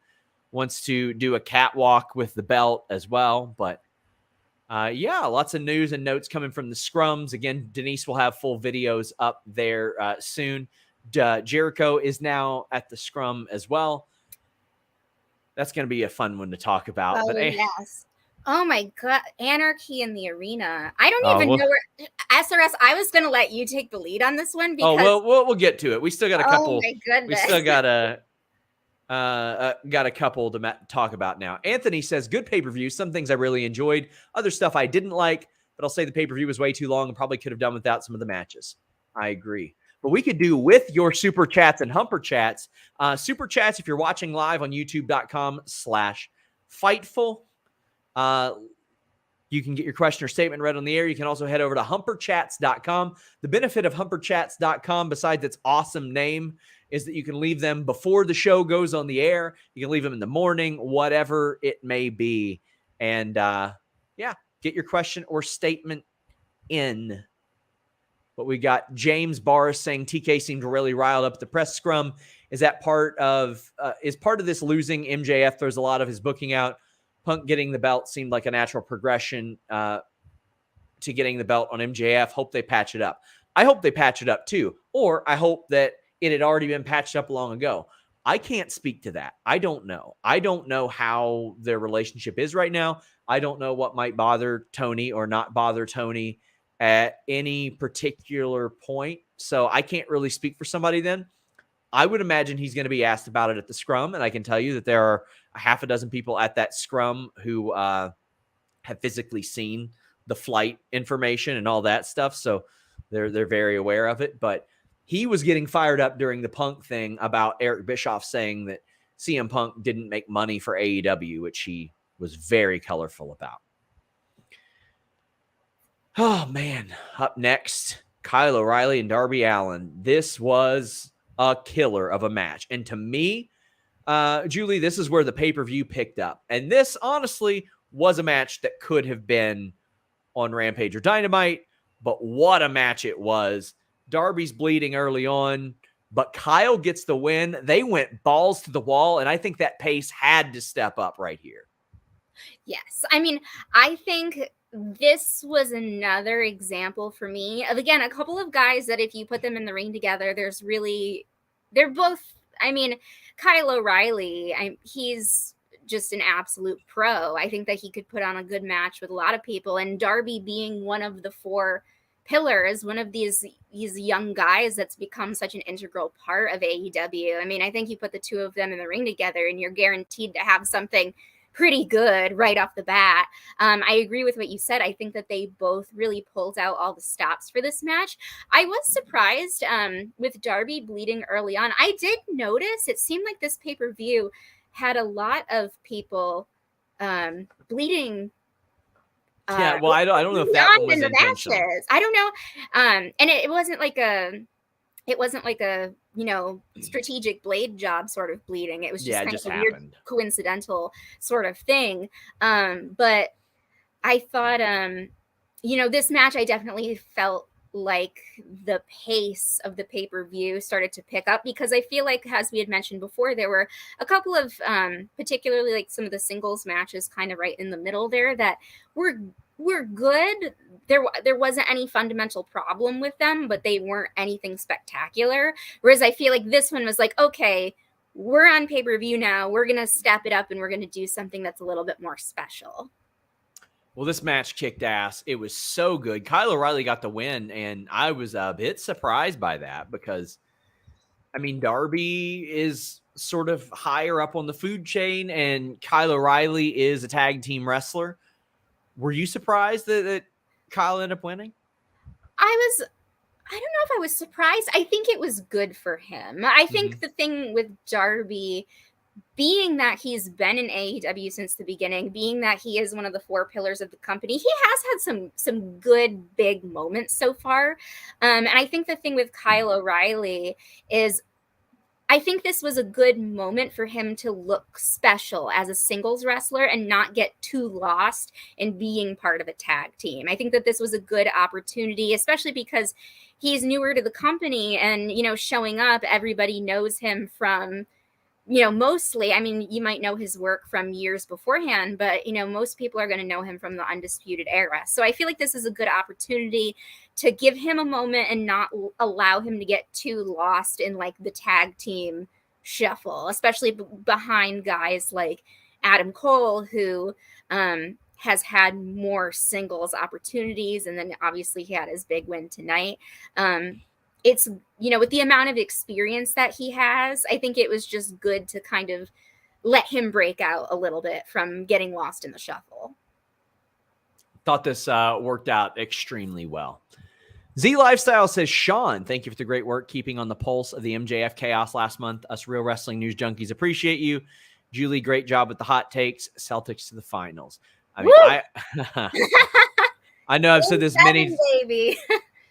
wants to do a catwalk with the belt as well. But lots of news and notes coming from the scrums. Again, Denise will have full videos up there soon. Jericho is now at the scrum as well. That's going to be a fun one to talk about. Oh, yes. Oh my God, Anarchy in the arena. I don't even know where SRS. I was going to let you take the lead on this one because we'll get to it. We still got a couple. Oh my goodness. We still got a couple to talk about now. Anthony says, good pay-per-view. Some things I really enjoyed. Other stuff I didn't like, but I'll say the pay-per-view was way too long and probably could have done without some of the matches. I agree. But we could do with your super chats and humper chats. Super chats, if you're watching live on youtube.com/Fightful. You can get your question or statement read on the air. You can also head over to humperchats.com. The benefit of humperchats.com, besides its awesome name, is that you can leave them before the show goes on the air. You can leave them in the morning, whatever it may be. And get your question or statement in. But we got James Barris saying TK seemed really riled up at the press scrum. Is that part of this losing? MJF throws a lot of his booking out. Punk getting the belt seemed like a natural progression to getting the belt on MJF. Hope they patch it up. I hope they patch it up too. Or I hope that it had already been patched up long ago. I can't speak to that. I don't know. I don't know how their relationship is right now. I don't know what might bother Tony or not bother Tony at any particular point. So I can't really speak for somebody then. I would imagine he's going to be asked about it at the scrum. And I can tell you that there are a half a dozen people at that scrum who have physically seen the flight information and all that stuff. So they're very aware of it. But he was getting fired up during the Punk thing about Eric Bischoff saying that CM Punk didn't make money for AEW, which he was very colorful about. Oh, man. Up next, Kyle O'Reilly and Darby Allin. This was a killer of a match. And to me, Julie, this is where the pay-per-view picked up. And this, honestly, was a match that could have been on Rampage or Dynamite, but what a match it was. Darby's bleeding early on, but Kyle gets the win. They went balls to the wall, and I think that pace had to step up right here. Yes. I mean, I think this was another example for me of, again, a couple of guys that if you put them in the ring together, they're both, I mean, Kyle O'Reilly, he's just an absolute pro. I think that he could put on a good match with a lot of people, and Darby being one of the 4 pillars, one of these young guys that's become such an integral part of AEW. I mean, I think you put the 2 of them in the ring together and you're guaranteed to have something pretty good right off the bat. I agree with what you said. I think that they both really pulled out all the stops for this match. I was surprised with Darby bleeding early on. I did notice it seemed like this pay-per-view had a lot of people bleeding. Yeah, well, I don't know if that one was intentional. I don't know, and it wasn't like a strategic blade job sort of bleeding. It was just kind of a weird coincidental sort of thing. But I thought, this match, I definitely felt like the pace of the pay-per-view started to pick up, because I feel like, as we had mentioned before, there were a couple of particularly like some of the singles matches kind of right in the middle there that were good. There wasn't any fundamental problem with them, but they weren't anything spectacular. Whereas I feel like this one was like, okay, we're on pay-per-view now, we're gonna step it up and we're gonna do something that's a little bit more special. Well, this match kicked ass. It was so good. Kyle O'Reilly got the win, and I was a bit surprised by that because, I mean, Darby is sort of higher up on the food chain, and Kyle O'Reilly is a tag team wrestler. Were you surprised that Kyle ended up winning? I don't know if I was surprised. I think it was good for him. I think the thing with Darby, being that he's been in AEW since the beginning, being that he is one of the 4 pillars of the company, he has had some good big moments so far. And I think the thing with Kyle O'Reilly is, I think this was a good moment for him to look special as a singles wrestler and not get too lost in being part of a tag team. I think that this was a good opportunity, especially because he's newer to the company and, showing up, everybody knows him from, mostly, I mean, you might know his work from years beforehand, but, most people are going to know him from the Undisputed Era. So I feel like this is a good opportunity to give him a moment and not allow him to get too lost in like the tag team shuffle, especially behind guys like Adam Cole, who has had more singles opportunities. And then obviously he had his big win tonight. It's, with the amount of experience that he has, I think it was just good to kind of let him break out a little bit from getting lost in the shuffle. Thought this worked out extremely well. Z Lifestyle says, Sean, thank you for the great work keeping on the pulse of the MJF chaos last month. Us Real Wrestling News Junkies appreciate you. Julie, great job with the hot takes. Celtics to the finals. I mean, I know I've said this many baby.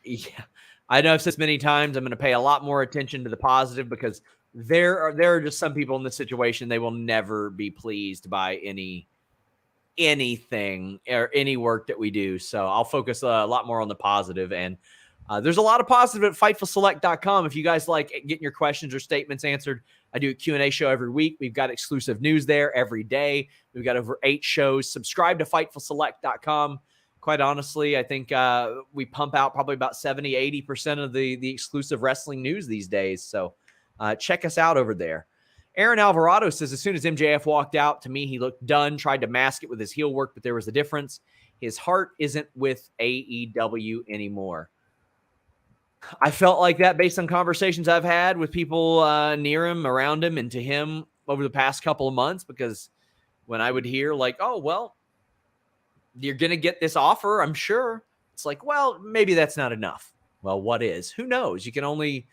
Yeah. I know I've said this many times. I'm going to pay a lot more attention to the positive because there are just some people in this situation, they will never be pleased by anything or any work that we do. So I'll focus a lot more on the positive. And there's a lot of positive at FightfulSelect.com. If you guys like getting your questions or statements answered, I do a Q&A show every week. We've got exclusive news there every day. We've got over 8 shows. Subscribe to FightfulSelect.com. Quite honestly, I think we pump out probably about 70-80% of the exclusive wrestling news these days. So check us out over there. Aaron Alvarado says, as soon as MJF walked out, to me, he looked done, tried to mask it with his heel work, but there was a difference. His heart isn't with AEW anymore. I felt like that based on conversations I've had with people near him, around him, and to him over the past couple of months, because when I would hear like, oh, well, you're going to get this offer, I'm sure. It's like, well, maybe that's not enough. Well, what is? Who knows? You can only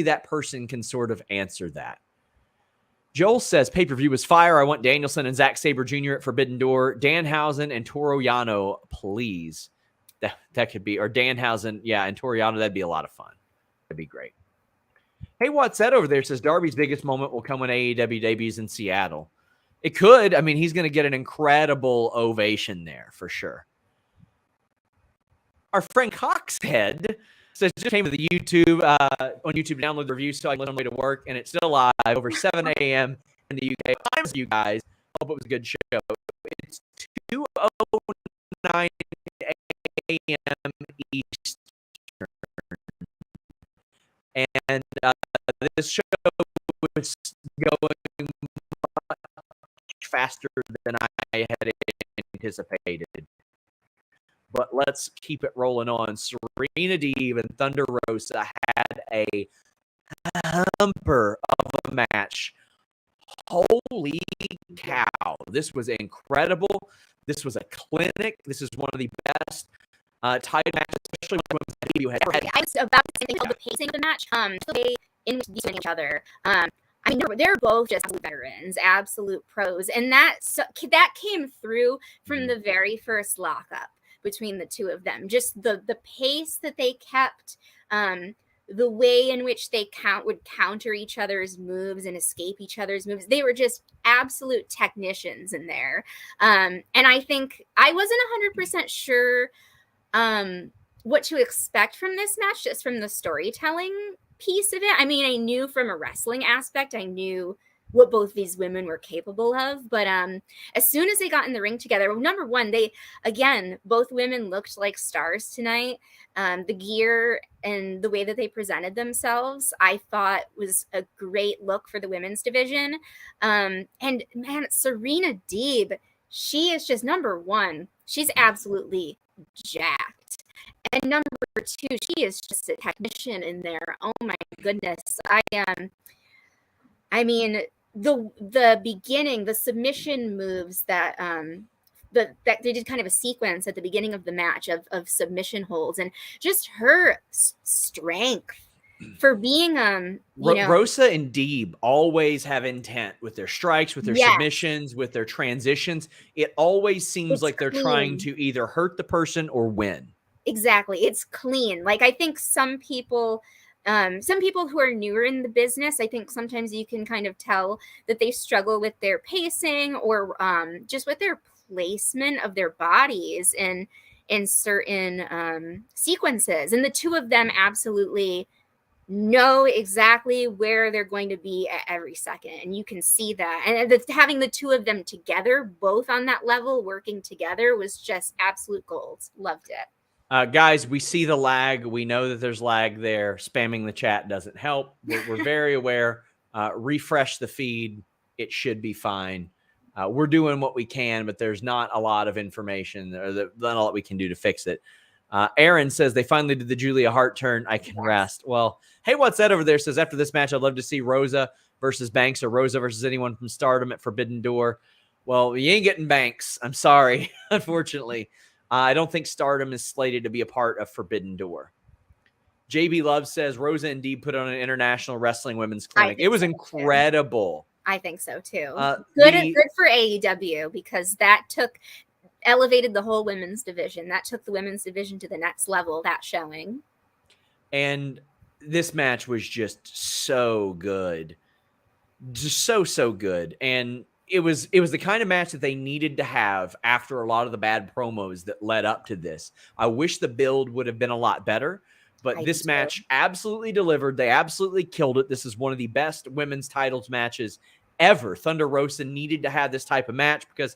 that person can sort of answer that. Joel says pay-per-view was fire. I want Danielson and Zack Sabre Jr. at Forbidden Door. Danhausen and Toru Yano, please. That could be, or Danhausen, yeah, and Toru Yano, that'd be a lot of fun. That'd be great. Hey, what's that over there? Says Darby's biggest moment will come when AEW debuts in Seattle. It could. I mean, he's going to get an incredible ovation there for sure. Our friend Coxhead says just came to the YouTube on YouTube. Download the review so I can listen on the way to work, and it's still live over 7 a.m. in the UK. Times you guys. Hope it was a good show. It's 2:09 a.m. Eastern, and this show was going much faster than I had anticipated. But let's keep it rolling on. Serena Deeb and Thunder Rosa had a humper of a match. Holy cow. This was incredible. This was a clinic. This is one of the best title matches, especially when you had. I was about to say the pacing of the match, the way in each other. I mean, they're both just veterans, absolute pros. And that came through from the very first lockup between the two of them. Just the pace that they kept, the way in which they would counter each other's moves and escape each other's moves. They were just absolute technicians in there. And I think I wasn't 100% sure what to expect from this match, just from the storytelling piece of it. I mean, I knew from a wrestling aspect, I knew what both these women were capable of. But as soon as they got in the ring together, well, number one, both women looked like stars tonight. The gear and the way that they presented themselves, I thought was a great look for the women's division. And man, Serena Deeb, she is just number one. She's absolutely jacked. And number two, she is just a technician in there. Oh my goodness. I mean, the beginning, the submission moves that that they did kind of a sequence at the beginning of the match of submission holds, and just her strength for being Rosa and Deeb always have intent with their strikes, with their submissions, with their transitions. It always seems like they're trying to either hurt the person or win. Exactly. It's clean. Like, I think some people who are newer in the business, I think sometimes you can kind of tell that they struggle with their pacing or just with their placement of their bodies in certain sequences. And the two of them absolutely know exactly where they're going to be at every second. And you can see that. And having the two of them together, both on that level, working together, was just absolute gold. Loved it. Guys, we see the lag. We know that there's lag there. Spamming the chat doesn't help. We're very aware. Refresh the feed. It should be fine. We're doing what we can, but there's not a lot of information or not a lot we can do to fix it. Aaron says they finally did the Julia Hart turn. I can rest. Well, hey, what's that over there? Says after this match, I'd love to see Rosa versus Banks or Rosa versus anyone from Stardom at Forbidden Door. Well, you ain't getting Banks. I'm sorry, unfortunately. I don't think Stardom is slated to be a part of Forbidden Door. JB Love says Rosa and Deeb put on an international wrestling women's clinic. It was incredible. I think so too. Good for AEW, because that elevated the whole women's division. That took the women's division to the next level, that showing. And this match was just so good. Just so good. And it was the kind of match that they needed to have after a lot of the bad promos that led up to this. I wish the build would have been a lot better, but this match absolutely delivered. They absolutely killed it. This is one of the best women's titles matches ever. Thunder Rosa needed to have this type of match, because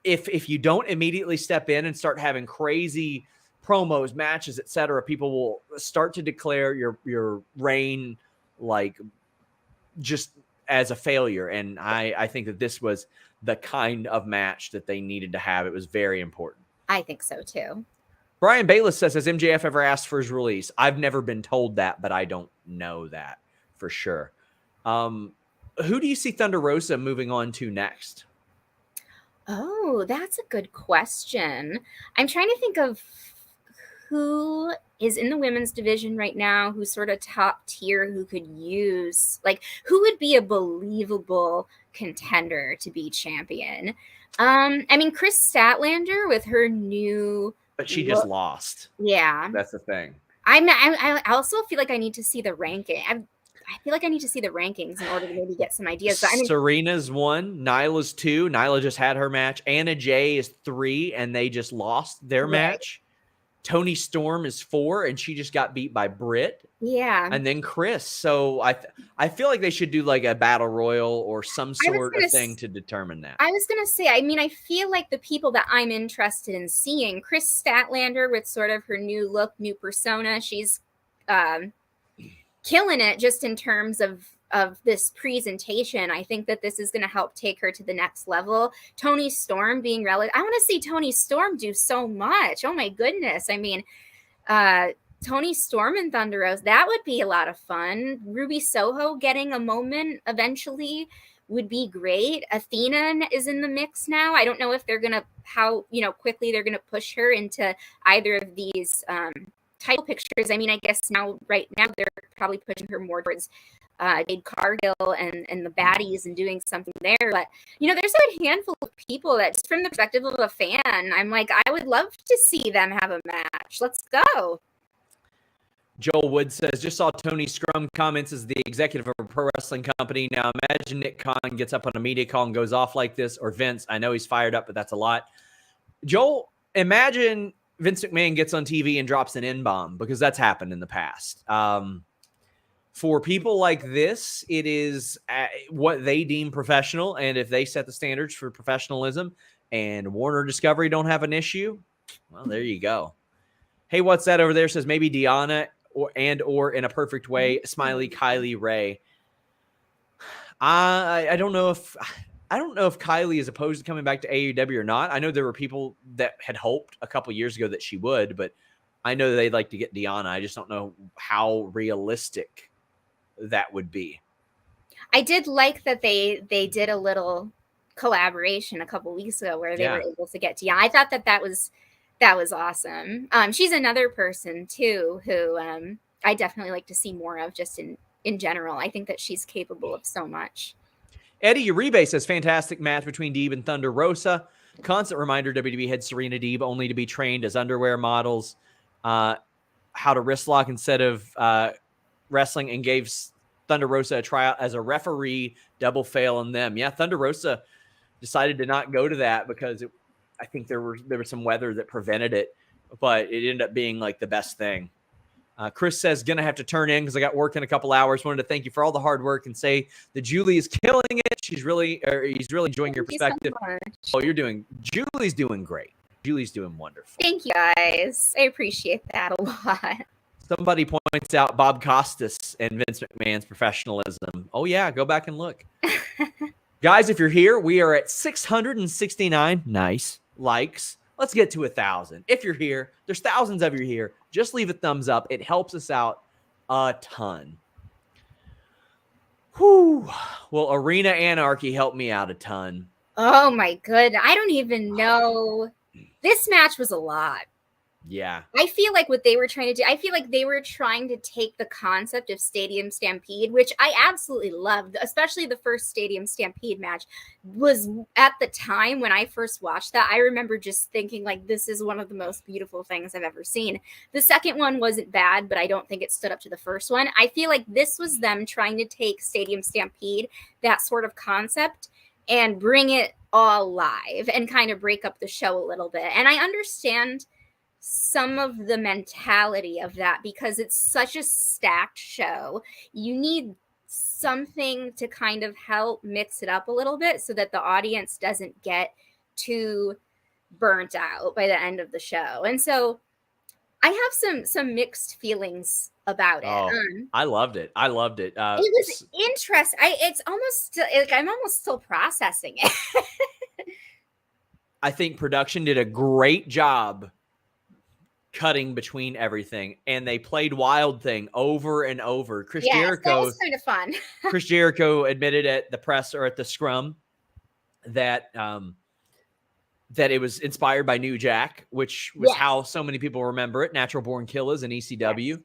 if you don't immediately step in and start having crazy promos, matches, etc., people will start to declare your reign like just as a failure. And I think that this was the kind of match that they needed to have. It was very important. I think so too. Brian Bayless says, has MJF ever asked for his release? I've never been told that, but I don't know that for sure. Who do you see Thunder Rosa moving on to next? Oh, that's a good question. I'm trying to think of who is in the women's division right now, who's sort of top tier, who could use, like, who would be a believable contender to be champion. I mean, Chris Statlander with her new, but she just lost. Yeah, that's the thing. I also feel like I need to see the ranking. I feel like I need to see the rankings in order to maybe get some ideas. But, I mean, Serena's 1, Nyla's 2. Nyla just had her match. Anna Jay is 3, and they just lost their match. Toni Storm is 4, and she just got beat by Britt. Yeah. And then Chris. So I feel like they should do like a battle royal or some sort of thing to determine that. I was going to say, I mean, I feel like the people that I'm interested in seeing, Chris Statlander with sort of her new look, new persona, she's killing it just in terms of this presentation. I think that this is going to help take her to the next level. Toni Storm being relative. I want to see Toni Storm do so much. Oh my goodness. I mean, Toni Storm and Thunder Rosa, that would be a lot of fun. Ruby Soho getting a moment eventually would be great. Athena is in the mix now. I don't know if they're going to, how, quickly they're going to push her into either of these title pictures. I mean, I guess right now, they're probably pushing her more towards Jade Cargill and the baddies and doing something there. But, there's a handful of people that, just from the perspective of a fan, I'm like, I would love to see them have a match. Let's go. Joel Wood says, just saw Tony Scrum comments as the executive of a pro wrestling company. Now imagine Nick Khan gets up on a media call and goes off like this, or Vince. I know he's fired up, but that's a lot. Joel, imagine Vince McMahon gets on TV and drops an N-bomb, because that's happened in the past. For people like this, it is what they deem professional. And if they set the standards for professionalism and Warner Discovery don't have an issue, well, there you go. Hey, what's that over there? Says maybe Deanna or in a perfect way, Smiley Kylie Ray. I don't know if Kylie is opposed to coming back to AEW or not. I know there were people that had hoped a couple years ago that she would, but I know they'd like to get Deanna. I just don't know how realistic that would be. I did like that they did a little collaboration a couple weeks ago where they were able to get Deanna. I thought that was awesome. She's another person too who I definitely like to see more of, just in general. I think that she's capable of so much. Eddie Uribe says, fantastic match between Deeb and Thunder Rosa. Constant reminder, WWE had Serena Deeb only to be trained as underwear models, how to wrist lock instead of wrestling, and gave Thunder Rosa a tryout as a referee. Double fail on them. Yeah, Thunder Rosa decided to not go to that because I think there was some weather that prevented it, but it ended up being like the best thing. Chris says, gonna have to turn in because I got work in a couple hours. Wanted to thank you for all the hard work and say that Julie is killing it. He's really enjoying your perspective. So Julie's doing great. Julie's doing wonderful. Thank you guys. I appreciate that a lot. Somebody points out Bob Costas and Vince McMahon's professionalism. Oh yeah, go back and look. Guys, if you're here, we are at 669 nice likes. Let's get to 1,000. If you're here, there's thousands of you here. Just leave a thumbs up. It helps us out a ton. Whew. Well, Arena Anarchy helped me out a ton. Oh my goodness. I don't even know. This match was a lot. Yeah. I feel like what they were trying to do, I feel like they were trying to take the concept of Stadium Stampede, which I absolutely loved, especially the first Stadium Stampede match was, at the time when I first watched that, I remember just thinking like, this is one of the most beautiful things I've ever seen. The second one wasn't bad, but I don't think it stood up to the first one. I feel like this was them trying to take Stadium Stampede, that sort of concept, and bring it all live and kind of break up the show a little bit. And I understand some of the mentality of that because it's such a stacked show. You need something to kind of help mix it up a little bit so that the audience doesn't get too burnt out by the end of the show. And so I have some mixed feelings about it. Oh, I loved it. It was interesting. It's almost like I'm almost still processing it. I think production did a great job cutting between everything, and they played Wild Thing over and over. Chris Jericho, that was kind of fun. Chris Jericho admitted at the press or at the scrum that that it was inspired by New Jack, which was Yes. how so many people remember it. Natural Born Killers in ECW.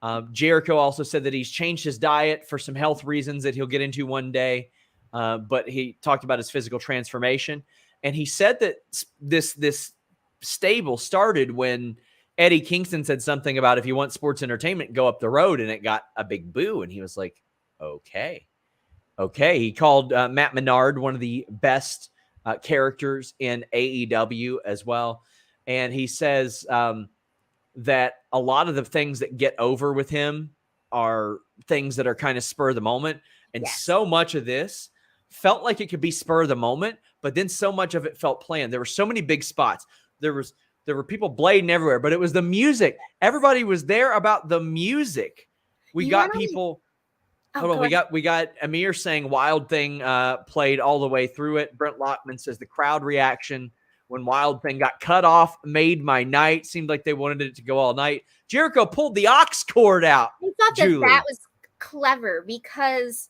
Yes. Jericho also said that he's changed his diet for some health reasons that he'll get into one day. But he talked about his physical transformation. And he said that this stable started when Eddie Kingston said something about, if you want sports entertainment, go up the road. And it got a big boo. And he was like, okay. He called Matt Menard one of the best characters in AEW as well. And he says that a lot of the things that get over with him are things that are kind of spur of the moment. And so much of this felt like it could be spur of the moment, but then so much of it felt planned. There were so many big spots. There were people blading everywhere, but it was the music. Everybody was there about the music. We got people. Hold on. We got Amir saying Wild Thing played all the way through it. Brent Lockman says the crowd reaction when Wild Thing got cut off made my night. Seemed like they wanted it to go all night. Jericho pulled the aux cord out. I thought that was clever because,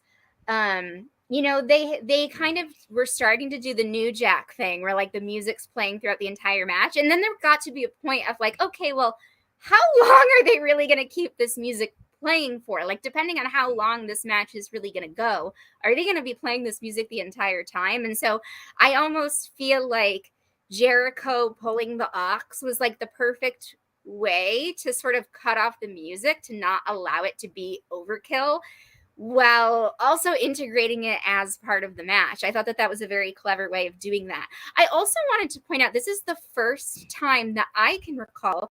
they kind of were starting to do the New Jack thing where like the music's playing throughout the entire match. And then there got to be a point of like, okay, well, how long are they really going to keep this music playing for? Like, depending on how long this match is really going to go, are they going to be playing this music the entire time? And so I almost feel like Jericho pulling the aux was like the perfect way to sort of cut off the music to not allow it to be overkill while also integrating it as part of the match. I thought that was a very clever way of doing that. I also wanted to point out this is the first time that I can recall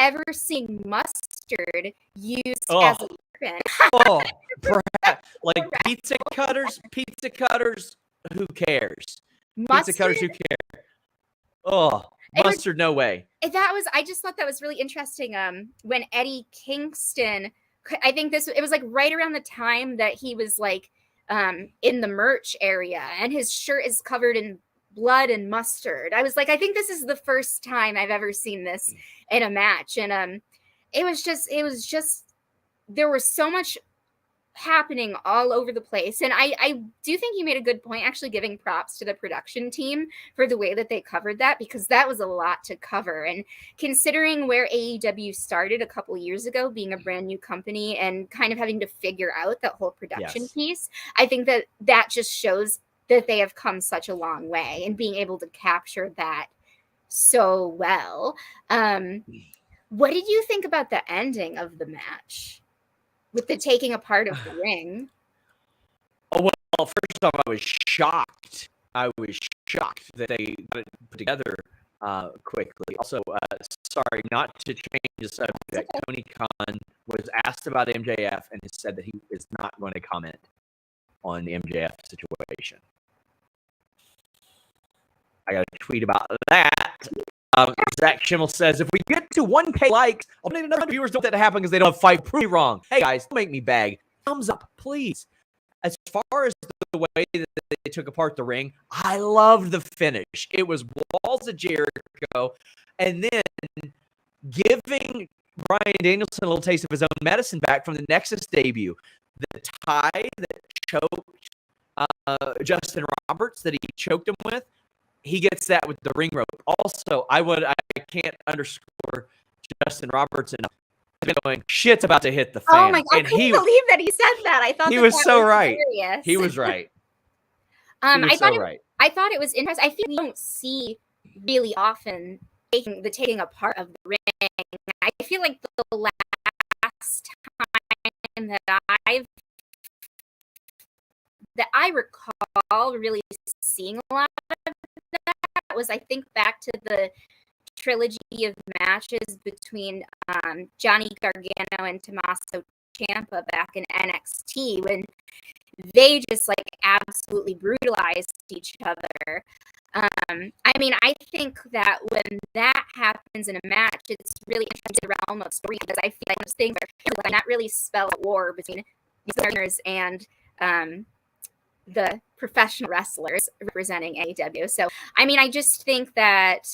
ever seeing mustard used as a weapon. Perhaps like pizza cutters, who cares? Mustard? Pizza cutters, who cares? Mustard, no way. I just thought that was really interesting. When Eddie Kingston, I think it was like right around the time that he was like in the merch area and his shirt is covered in blood and mustard. I was like, I think this is the first time I've ever seen this in a match. And it was just there was so much happening all over the place. And I do think you made a good point, actually giving props to the production team for the way that they covered that, because that was a lot to cover. And considering where AEW started a couple years ago, being a brand new company and kind of having to figure out that whole production piece, I think that just shows that they have come such a long way and being able to capture that so well. What did you think about the ending of the match with the taking apart of the ring? Oh, well, first off, I was shocked. That they got it put together quickly. Also, sorry, not to change the subject. Tony Khan was asked about MJF and has said that he is not going to comment on the MJF situation. I got a tweet about that. Zach Schimmel says, if we get to 1K likes, I'll need another viewers. Don't let that happen because they don't fight. Prove me wrong. Hey, guys, don't make me beg. Thumbs up, please. As far as the way that they took apart the ring, I loved the finish. It was walls of Jericho, and then giving Bryan Danielson a little taste of his own medicine back from the Nexus debut. The tie that choked Justin Roberts, that he choked him with, he gets that with the ring rope. Also, I can't underscore Justin Roberts enough. Going, shit's about to hit the fan. Oh my God, I couldn't believe that he said that. I thought he was so right. Hilarious. He was right. I thought it was interesting. I feel we don't see really often taking apart of the ring. I feel like the last time that I recall really seeing a lot of that was, I think, back to the trilogy of matches between Johnny Gargano and Tommaso Ciampa back in NXT, when they just like absolutely brutalized each other. I mean, I think that when that happens in a match, it's really interesting in the realm of story, because I feel like those things are not really spell war between these learners and the professional wrestlers representing AEW. So, I mean, I just think that,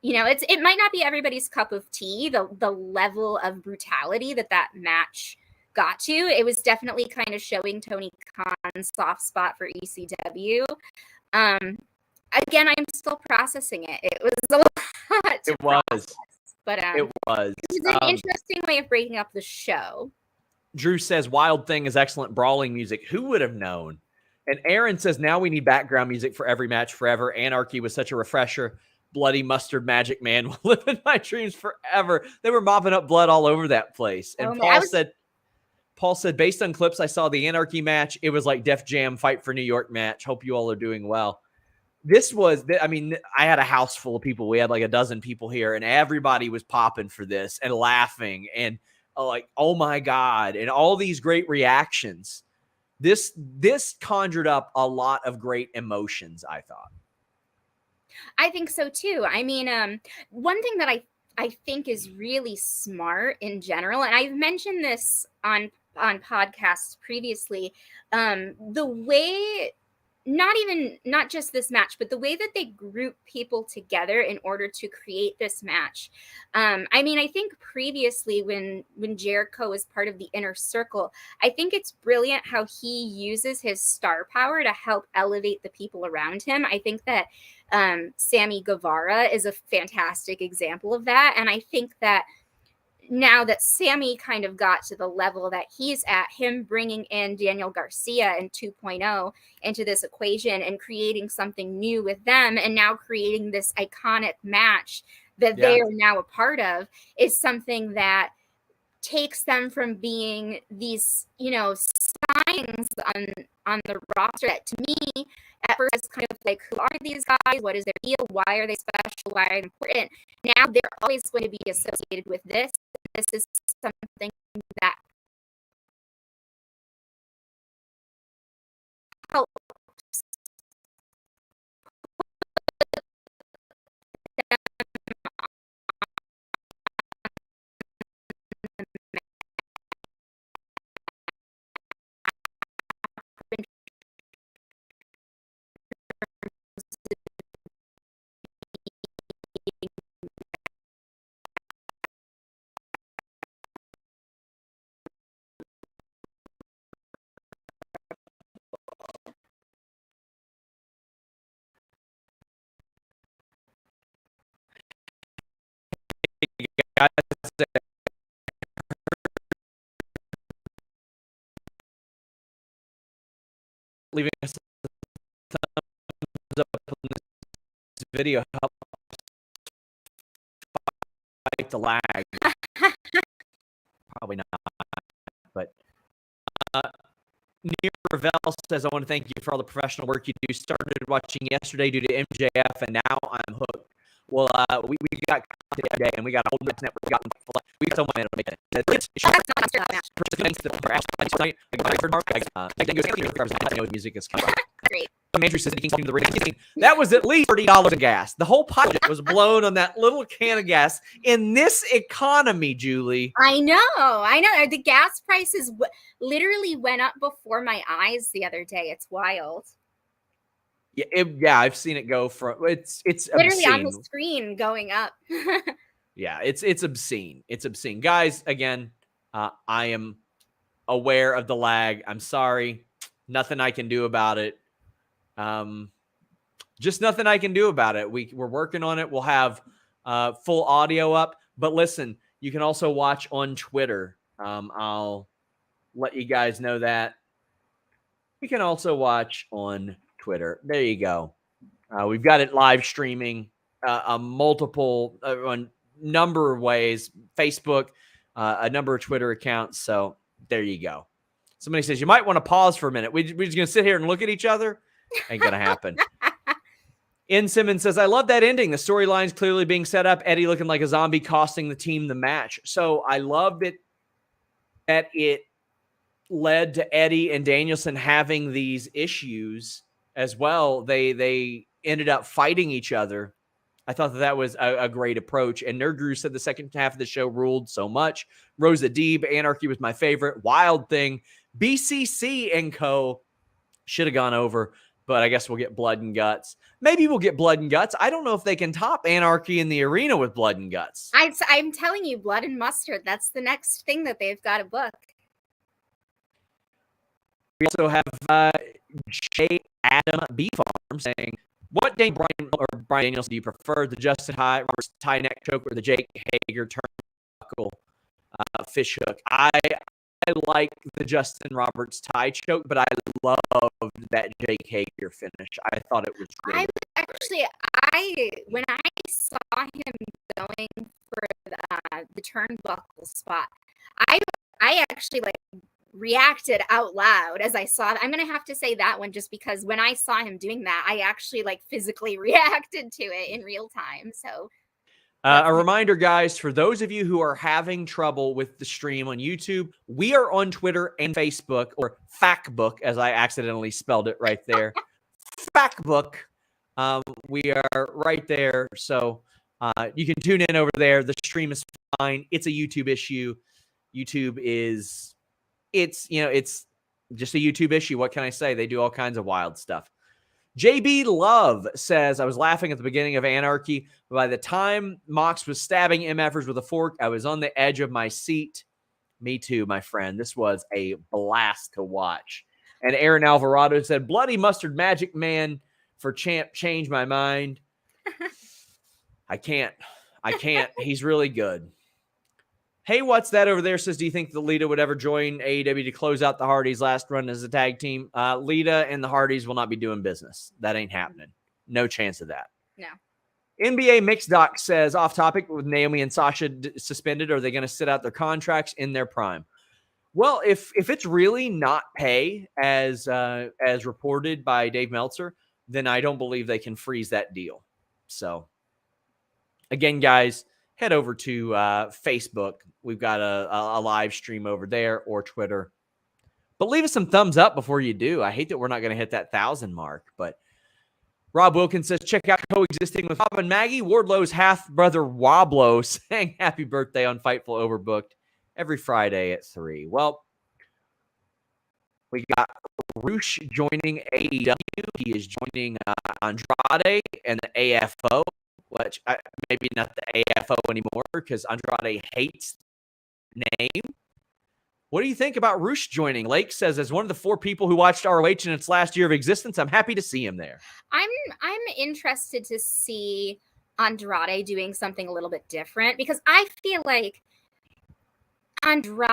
you know, it might not be everybody's cup of tea, the level of brutality that match got to. It was definitely kind of showing Tony Khan's soft spot for ECW. again, I'm still processing it. It was a lot to process, but it was an interesting way of breaking up the show. Drew says Wild Thing is excellent brawling music. Who would have known? And Aaron says now we need background music for every match forever. Anarchy was such a refresher. Bloody Mustard Magic Man will live in my dreams forever. They were mopping up blood all over that place. And Paul said, based on clips I saw the Anarchy match, it was like Def Jam Fight for New York match. Hope you all are doing well. This was, I mean, I had a house full of people. We had like a dozen people here, and everybody was popping for this and laughing and like, oh my God, and all these great reactions. This conjured up a lot of great emotions, I thought. I think so too. I mean, one thing that I think is really smart in general, and I've mentioned this on podcasts previously, the way, not just this match, but the way that they group people together in order to create this match. I mean, I think previously when Jericho was part of the Inner Circle, I think it's brilliant how he uses his star power to help elevate the people around him. I think that Sammy Guevara is a fantastic example of that. And I think that now that Sammy kind of got to the level that he's at, him bringing in Daniel Garcia and 2.0 into this equation and creating something new with them, and now creating this iconic match that they are now a part of, is something that takes them from being these, signs on the roster that, to me, at first it's kind of like, who are these guys? What is their deal? Why are they special? Why are they important? Now they're always going to be associated with this. This is something that helps leaving us a thumbs up on this video help fight the lag. Probably not, but Near Ravel says, I want to thank you for all the professional work you do. Started watching yesterday due to MJF, and now I'm hooked. Well, we got content today, and we got Old Network, we got someone to make it. Music is coming. Great. Andrew says that was at least $30 in gas. The whole budget was blown on that little can of gas in this economy, Julie. I know. The gas prices literally went up before my eyes the other day. It's wild. Yeah, I've seen it go from it's literally obscene. On the screen going up. Yeah, it's obscene. It's obscene, guys. Again, I am aware of the lag. I'm sorry. Nothing I can do about it. Just nothing I can do about it. We're working on it. We'll have full audio up. But listen, you can also watch on Twitter. I'll let you guys know that. You can also watch on Twitter. There you go. We've got it live streaming a number of ways. Facebook, a number of Twitter accounts. So there you go. Somebody says, you might want to pause for a minute. We're just going to sit here and look at each other. Ain't going to happen. N. Simmons says, I love that ending. The storyline's clearly being set up. Eddie looking like a zombie, costing the team the match. So I loved it that it led to Eddie and Danielson having these issues as well. They ended up fighting each other. I thought that was a great approach. And Nerdrew said the second half of the show ruled so much. Rosa Deeb, Anarchy was my favorite. Wild Thing, BCC and Co. should have gone over, but I guess we'll get Blood and Guts. Maybe we'll get Blood and Guts. I don't know if they can top Anarchy in the arena with Blood and Guts. I'm telling you, Blood and Mustard, that's the next thing that they've got to book. We also have J. Adam B. Farm saying, What Brian Danielson do you prefer? The Justin Roberts tie neck choke or the Jake Hager turnbuckle fish hook? I like the Justin Roberts tie choke, but I loved that Jake Hager finish. I thought it was really when I saw him going for the turnbuckle spot, I actually reacted out loud as I saw it. I'm gonna have to say that one just because when I saw him doing that, I actually physically reacted to it in real time. So a reminder, guys, for those of you who are having trouble with the stream on YouTube, we are on Twitter and Facebook, or Factbook, as I accidentally spelled it right there. Factbook. We are right there. So you can tune in over there. The stream is fine. It's a YouTube issue. YouTube is, it's just a YouTube issue. What can I say? They do all kinds of wild stuff. JB Love says, I was laughing at the beginning of Anarchy. By the time Mox was stabbing MFers with a fork, I was on the edge of my seat. Me too, my friend. This was a blast to watch. And Aaron Alvarado said, Bloody Mustard Magic Man for champ changed my mind. I can't. He's really good. Hey, what's that over there? Says, do you think that Lita would ever join AEW to close out the Hardys' last run as a tag team? Lita and the Hardys will not be doing business. That ain't happening. No chance of that. No. NBA Mixed Doc says, off topic, with Naomi and Sasha suspended, are they going to sit out their contracts in their prime? Well, if it's really not pay as reported by Dave Meltzer, then I don't believe they can freeze that deal. So, again, guys, head over to Facebook. We've got a live stream over there, or Twitter. But leave us some thumbs up before you do. I hate that we're not going to hit that 1,000 mark. But Rob Wilkins says, check out Coexisting with Bob and Maggie. Wardlow's half-brother Wardlow saying happy birthday on Fightful Overbooked every Friday at 3. Well, we got Roosh joining AEW. He is joining Andrade and the AFO. Which maybe not the AFO anymore because Andrade hates the name. What do you think about Roosh joining? Lake says, as one of the 4 people who watched ROH in its last year of existence, I'm happy to see him there. I'm interested to see Andrade doing something a little bit different because I feel like Andrade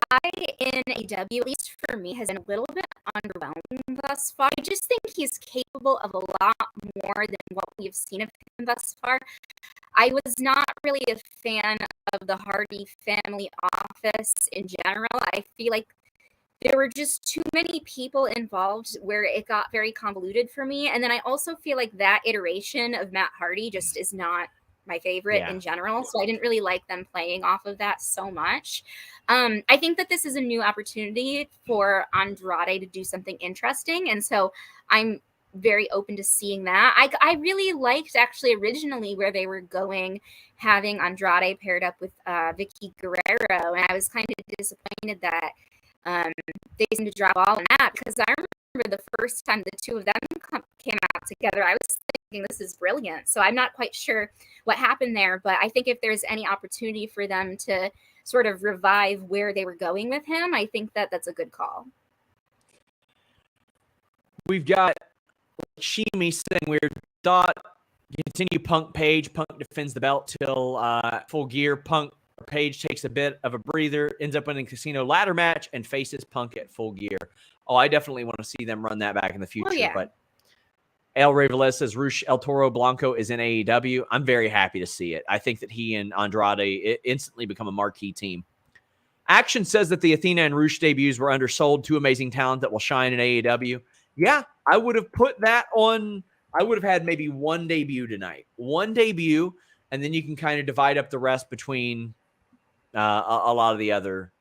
in AEW, at least for me, has been a little bit underwhelming thus far. I just think he's capable of a lot more than what we've seen of him thus far. I was not really a fan of the Hardy family office in general. I feel like there were just too many people involved where it got very convoluted for me. And then I also feel like that iteration of Matt Hardy just is not my favorite in general. So I didn't really like them playing off of that so much. I think that this is a new opportunity for Andrade to do something interesting. And so I'm very open to seeing that. I really liked actually originally where they were going, having Andrade paired up with Vicky Guerrero. And I was kind of disappointed that they seemed to drop all in that because I remember the first time the two of them came out together, I was thinking this is brilliant. So I'm not quite sure what happened there, but I think if there's any opportunity for them to sort of revive where they were going with him, I think that that's a good call. We've got Shimi saying weird thought. Continue Punk Paige. Punk defends the belt till Full Gear. Paige takes a bit of a breather, ends up winning Casino ladder match, and faces Punk at Full Gear. Oh, I definitely want to see them run that back in the future. Oh, yeah. But El Revelez says Rush El Toro Blanco is in AEW. I'm very happy to see it. I think that he and Andrade instantly become a marquee team. Action says that the Athena and Rush debuts were undersold. 2 amazing talent that will shine in AEW. Yeah, I would have put that on. I would have had maybe 1 debut tonight. 1 debut, and then you can kind of divide up the rest between a lot of the other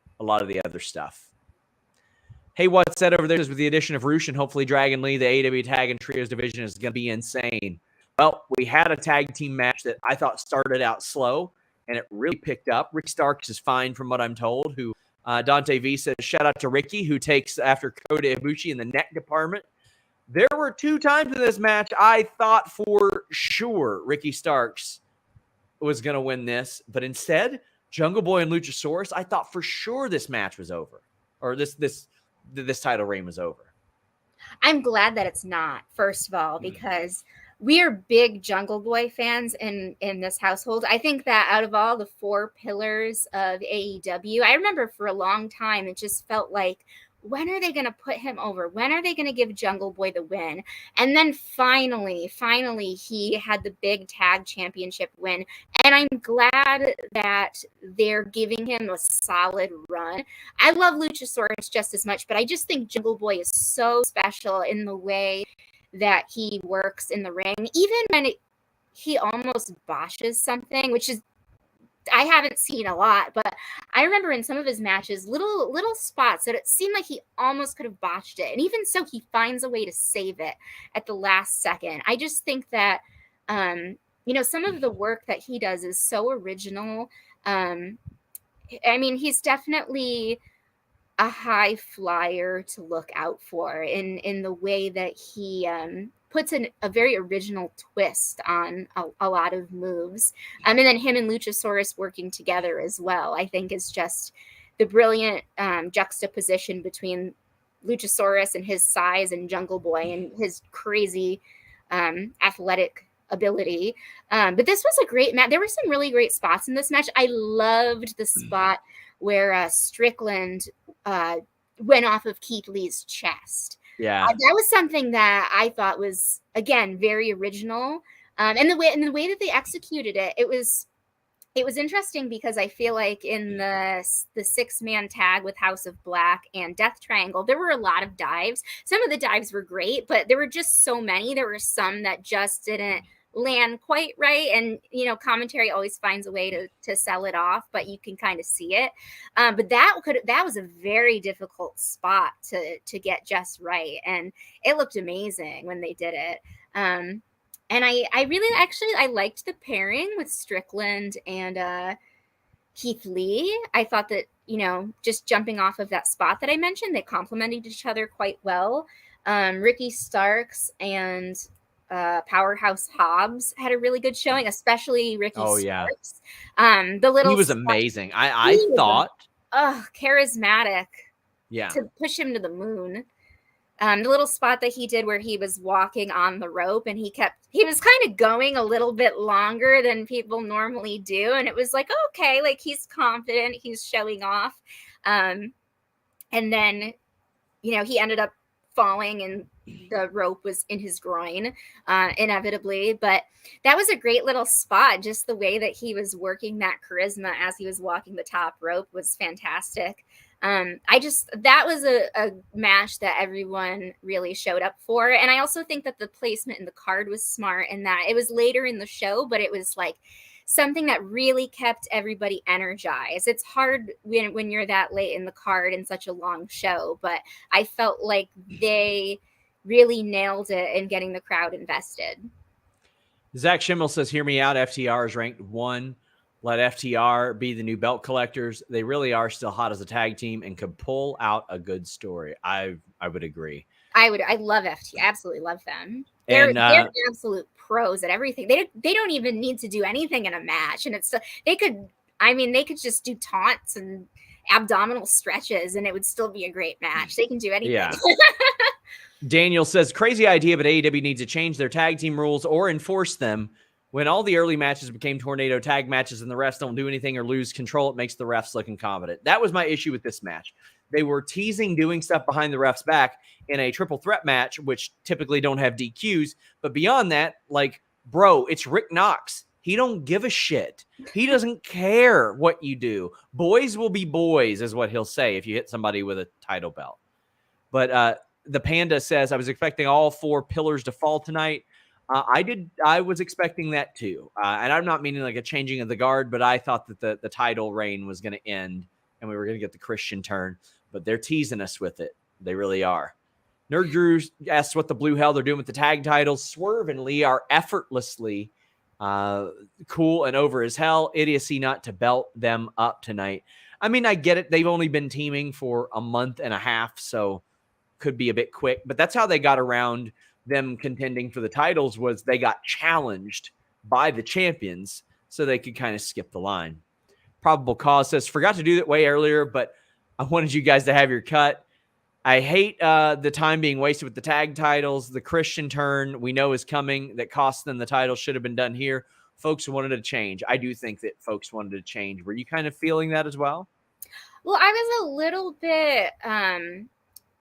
stuff. Hey, what's that over there? Is with the addition of Rush and hopefully Dragon Lee, the AEW Tag and Trios division is going to be insane. Well, we had a tag team match that I thought started out slow, and it really picked up. Rick Starks is fine from what I'm told, who Dante V says, shout out to Ricky, who takes after Kota Ibushi in the neck department. There were 2 times in this match I thought for sure Ricky Starks was going to win this, but instead, Jungle Boy and Luchasaurus, I thought for sure this match was over, or this title reign was over. I'm glad that it's not, first of all, because we are big Jungle Boy fans in this household. I think that out of all the 4 pillars of AEW, I remember for a long time, it just felt like, when are they going to put him over? When are they going to give Jungle Boy the win? And then finally, he had the big tag championship win. And I'm glad that they're giving him a solid run. I love Luchasaurus just as much, but I just think Jungle Boy is so special in the way that he works in the ring, even when he almost botches something, which is, I haven't seen a lot, but I remember in some of his matches, little spots that it seemed like he almost could have botched it. And even so, he finds a way to save it at the last second. I just think that, some of the work that he does is so original. I mean, he's definitely a high flyer to look out for in the way that he puts a very original twist on a lot of moves. And then him and Luchasaurus working together as well, I think is just the brilliant juxtaposition between Luchasaurus and his size and Jungle Boy and his crazy athletic ability. But this was a great match. There were some really great spots in this match. I loved the spot where Strickland went off of Keith Lee's chest. Yeah, that was something that I thought was, again, very original. And the way that they executed it, it was interesting because I feel like in the 6-man tag with House of Black and Death Triangle, there were a lot of dives. Some of the dives were great, but there were just so many. There were some that just didn't land quite right, and commentary always finds a way to sell it off, but you can kind of see it. But that was a very difficult spot to get just right, and it looked amazing when they did it. And I really I liked the pairing with Strickland and Keith Lee. I thought that just jumping off of that spot that I mentioned, they complemented each other quite well. Ricky Starks and Powerhouse Hobbs had a really good showing, especially Ricky Starks. Yeah. He was amazing. I thought charismatic. Yeah. To push him to the moon. The little spot that he did where he was walking on the rope and he was kind of going a little bit longer than people normally do. And it was like, okay, like he's confident, he's showing off. And then, he ended up falling and the rope was in his groin, inevitably. But that was a great little spot. Just the way that he was working that charisma as he was walking the top rope was fantastic. That was a match that everyone really showed up for. And I also think that the placement in the card was smart in that it was later in the show, but it was like something that really kept everybody energized. It's hard when you're that late in the card in such a long show, but I felt like they really nailed it in getting the crowd invested. Zach Schimmel says, hear me out. FTR is ranked 1. Let FTR be the new belt collectors. They really are still hot as a tag team and could pull out a good story. I would agree. I love FTR. Absolutely love them. They're absolute pros at everything. They don't even need to do anything in a match, and they could just do taunts and abdominal stretches, and it would still be a great match. They can do anything. Yeah. Daniel says, crazy idea, but AEW needs to change their tag team rules or enforce them. When all the early matches became tornado tag matches and the refs don't do anything or lose control, it makes the refs look incompetent. That was my issue with this match. They were teasing doing stuff behind the refs' back in a triple threat match, which typically don't have DQs. But beyond that, like, bro, it's Rick Knox. He don't give a shit. He doesn't care what you do. Boys will be boys is what he'll say if you hit somebody with a title belt. But the Panda says, I was expecting all 4 pillars to fall tonight. I was expecting that too. And I'm not meaning like a changing of the guard, but I thought that the title reign was going to end and we were going to get the Christian turn, but they're teasing us with it. They really are. Nerd Drew asks what the blue hell they're doing with the tag titles. Swerve and Lee are effortlessly cool and over as hell. Idiocy not to belt them up tonight. I mean, I get it. They've only been teaming for a month and a half, so could be a bit quick, but that's how they got around them contending for the titles, was they got challenged by the champions so they could kind of skip the line. Probable Cause says, forgot to do that way earlier, but I wanted you guys to have your cut. I hate the time being wasted with the tag titles. The Christian turn we know is coming that cost them the title should have been done here. Folks wanted a change. I do think that folks wanted a change. Were you kind of feeling that as well? Well, I was a little bit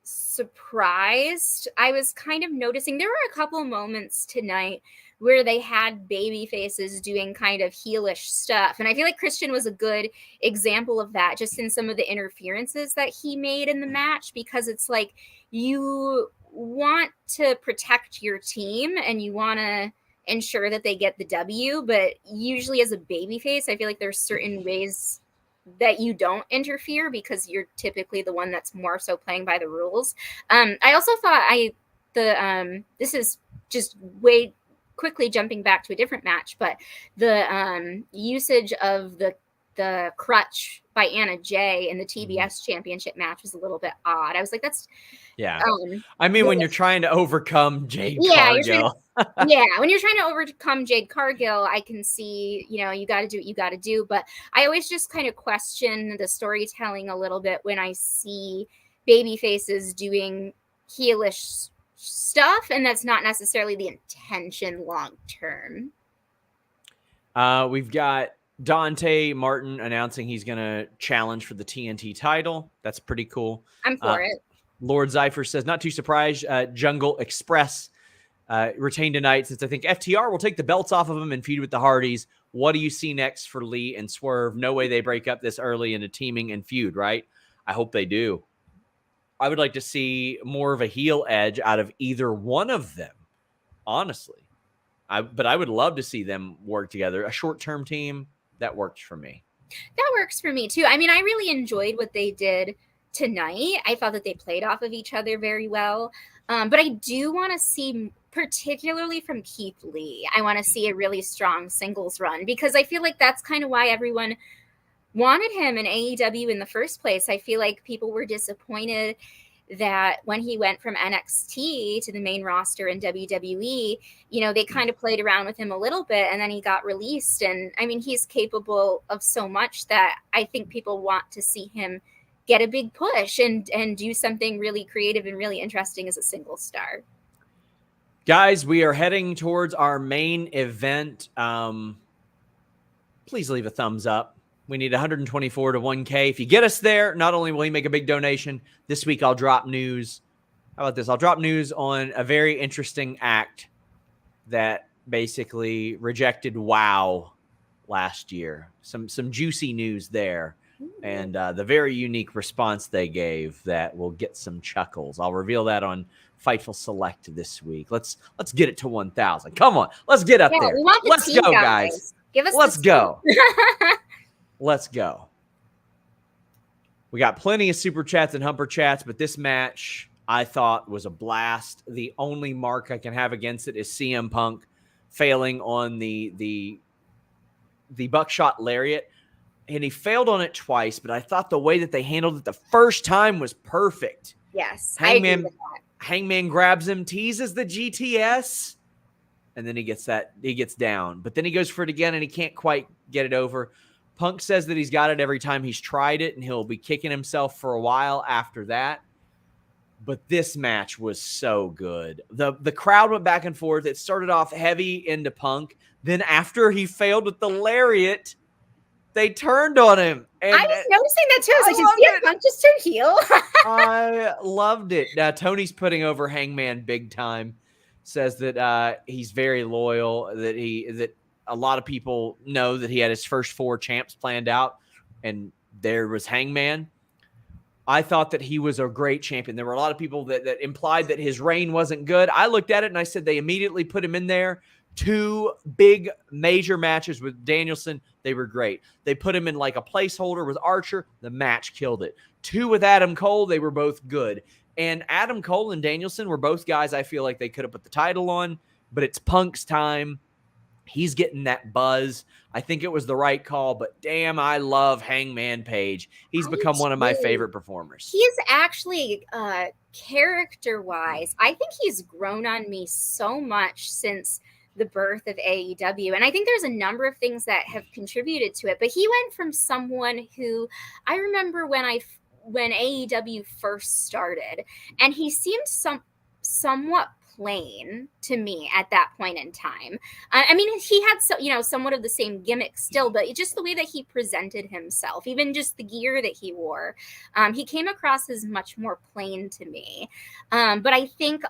surprised. I was kind of noticing there were a couple of moments tonight where they had baby faces doing kind of heelish stuff. And I feel like Christian was a good example of that, just in some of the interferences that he made in the match, because it's like you want to protect your team and you want to ensure that they get the W. But usually as a baby face, I feel like there's certain ways that you don't interfere because you're typically the one that's more so playing by the rules. I also thought this is just way quickly jumping back to a different match, but the usage of the crutch by Anna Jay in the TBS championship match was a little bit odd. I was like, that's I mean, when you're trying to overcome Jade Cargill. When you're trying to overcome Jade Cargill, I can see, you got to do what you got to do. But I always just kind of question the storytelling a little bit when I see baby faces doing heelish stuff, and that's not necessarily the intention long term. We've got Dante Martin announcing he's going to challenge for the TNT title. That's pretty cool. I'm for it. Lord Zypher says, not too surprised. Jungle Express retained tonight since I think FTR will take the belts off of them and feud with the Hardys. What do you see next for Lee and Swerve? No way they break up this early in a teaming and feud, right? I hope they do. I would like to see more of a heel edge out of either one of them, honestly. But I would love to see them work together. A short-term team, that works for me. That works for me, too. I mean, I really enjoyed what they did tonight. I thought that they played off of each other very well. But I do want to see, particularly from Keith Lee, I want to see a really strong singles run, because I feel like that's kind of why everyone wanted him in AEW in the first place. I feel like people were disappointed that when he went from NXT to the main roster in WWE, they kind of played around with him a little bit, and then he got released. And I mean, he's capable of so much that I think people want to see him get a big push and do something really creative and really interesting as a single star. Guys, we are heading towards our main event. Please leave a thumbs up. We need 124 to 1K. If you get us there, not only will you make a big donation, this week I'll drop news. How about this? I'll drop news on a very interesting act that basically rejected WoW last year. Some juicy news there. And the very unique response they gave that will get some chuckles. I'll reveal that on Fightful Select this week. Let's get it to 1,000. Come on, let's get up there. We want the let's team, go, guys. Give us. Let's go. Let's go. We got plenty of super chats and humper chats, but this match I thought was a blast. The only mark I can have against it is CM Punk failing on the buckshot lariat. And he failed on it twice, but I thought the way that they handled it the first time was perfect. Yes, Hangman, I agree with that. Hangman grabs him, teases the GTS, and then he gets down. But then he goes for it again, and he can't quite get it over. Punk says that he's got it every time he's tried it, and he'll be kicking himself for a while after that. But this match was so good. The crowd went back and forth. It started off heavy into Punk. Then after he failed with the lariat, they turned on him. And I was noticing that too. I was like, did Punk just turn heel? I loved it. Tony's putting over Hangman big time. Says that he's very loyal, that a lot of people know that he had his first 4 champs planned out, and there was Hangman. I thought that he was a great champion. There were a lot of people that implied that his reign wasn't good. I looked at it and I said they immediately put him in there. 2 big major matches with Danielson, they were great. They put him in like a placeholder with Archer. The match killed it. 2 with Adam Cole, they were both good. And Adam Cole and Danielson were both guys I feel like they could have put the title on, but it's Punk's time. He's getting that buzz. I think it was the right call, but damn, I love Hangman Page. He's become one of my favorite performers. He's actually, character-wise, I think he's grown on me so much since the birth of AEW. And I think there's a number of things that have contributed to it. But he went from someone who, I remember when I when AEW first started, and he seemed somewhat plain to me at that point in time. I mean, he had somewhat of the same gimmick still, but just the way that he presented himself, even just the gear that he wore, he came across as much more plain to me. But I think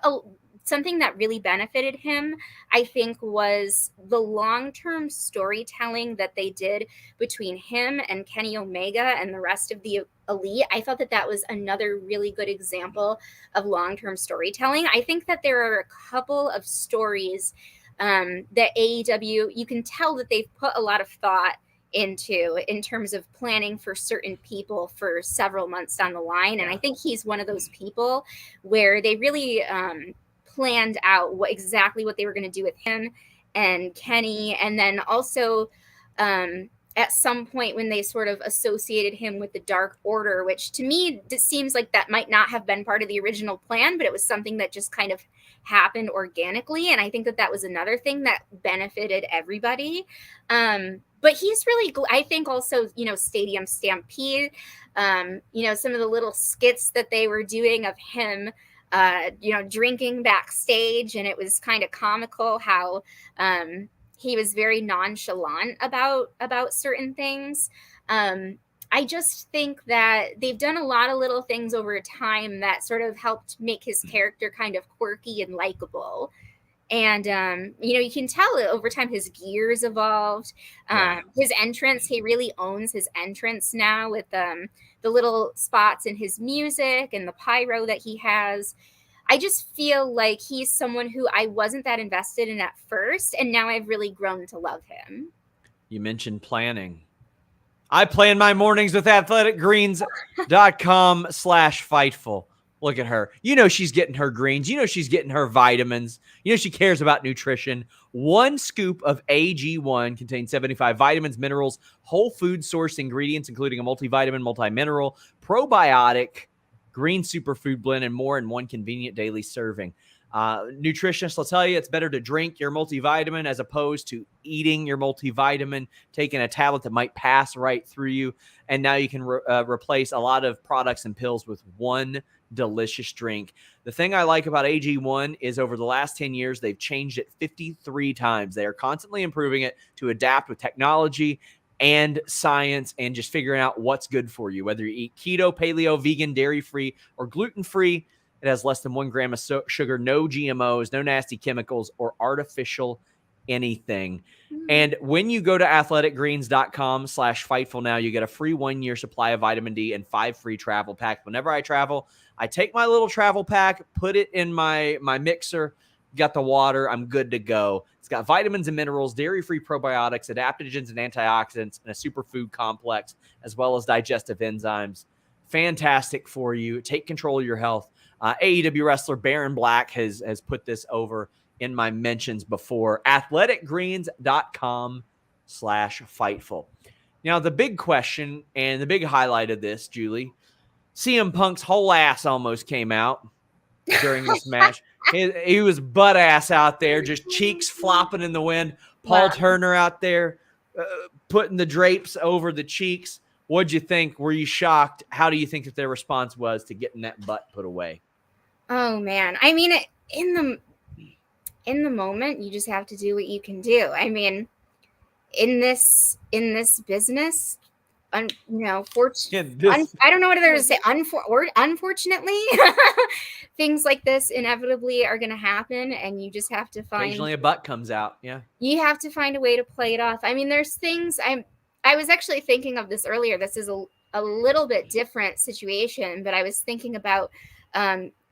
something that really benefited him, I think, was the long-term storytelling that they did between him and Kenny Omega and the rest of the Elite. I thought that was another really good example of long-term storytelling. I think that there are a couple of stories that AEW, you can tell that they've put a lot of thought into in terms of planning for certain people for several months down the line. And I think he's one of those people where they really planned out exactly what they were going to do with him and Kenny. And then also at some point when they sort of associated him with the Dark Order, which to me it seems like that might not have been part of the original plan, but it was something that just kind of happened organically. And I think that was another thing that benefited everybody. But he's really, I think also, Stadium Stampede, some of the little skits that they were doing of him, drinking backstage, and it was kind of comical how he was very nonchalant about certain things. I just think that they've done a lot of little things over time that sort of helped make his character kind of quirky and likable. And, you can tell over time his gears evolved. His entrance, he really owns his entrance now with the little spots in his music and the pyro that he has. I just feel like he's someone who I wasn't that invested in at first, and now I've really grown to love him. You mentioned planning. I plan my mornings with athleticgreens.com/Fightful. Look at her. She's getting her greens. She's getting her vitamins. She cares about nutrition. One scoop of AG1 contains 75 vitamins, minerals, whole food source ingredients, including a multivitamin, multimineral, probiotic, green superfood blend, and more in one convenient daily serving. Nutritionists will tell you it's better to drink your multivitamin as opposed to eating your multivitamin, taking a tablet that might pass right through you. And now you can replace a lot of products and pills with one delicious drink. The thing I like about AG1 is over the last 10 years, they've changed it 53 times. They are constantly improving it to adapt with technology and science and just figuring out what's good for you. Whether you eat keto, paleo, vegan, dairy-free, or gluten-free, it has less than 1 gram of sugar, no GMOs, no nasty chemicals, or artificial anything. And when you go to athleticgreens.com/Fightful now, you get a free 1-year supply of vitamin D and 5 free travel packs. Whenever I travel, I take my little travel pack, put it in my mixer, got the water, I'm good to go. It's got vitamins and minerals, dairy-free probiotics, adaptogens and antioxidants, and a superfood complex, as well as digestive enzymes. Fantastic for you. Take control of your health. AEW wrestler Baron Black has put this over in my mentions before. athleticgreens.com/Fightful. Now, the big question and the big highlight of this, Julie, CM Punk's whole ass almost came out during this match. He was butt ass out there, just cheeks flopping in the wind. Paul Turner out there putting the drapes over the cheeks. What'd you think? Were you shocked? How do you think that their response was to getting that butt put away? Oh man, I mean, in the moment, you just have to do what you can do. I mean, in this business, I don't know what other to say. Unfortunately, things like this inevitably are going to happen, and you just have to find. Occasionally, a butt comes out. Yeah, you have to find a way to play it off. I mean, there's things I was actually thinking of this earlier. This is a little bit different situation, but I was thinking about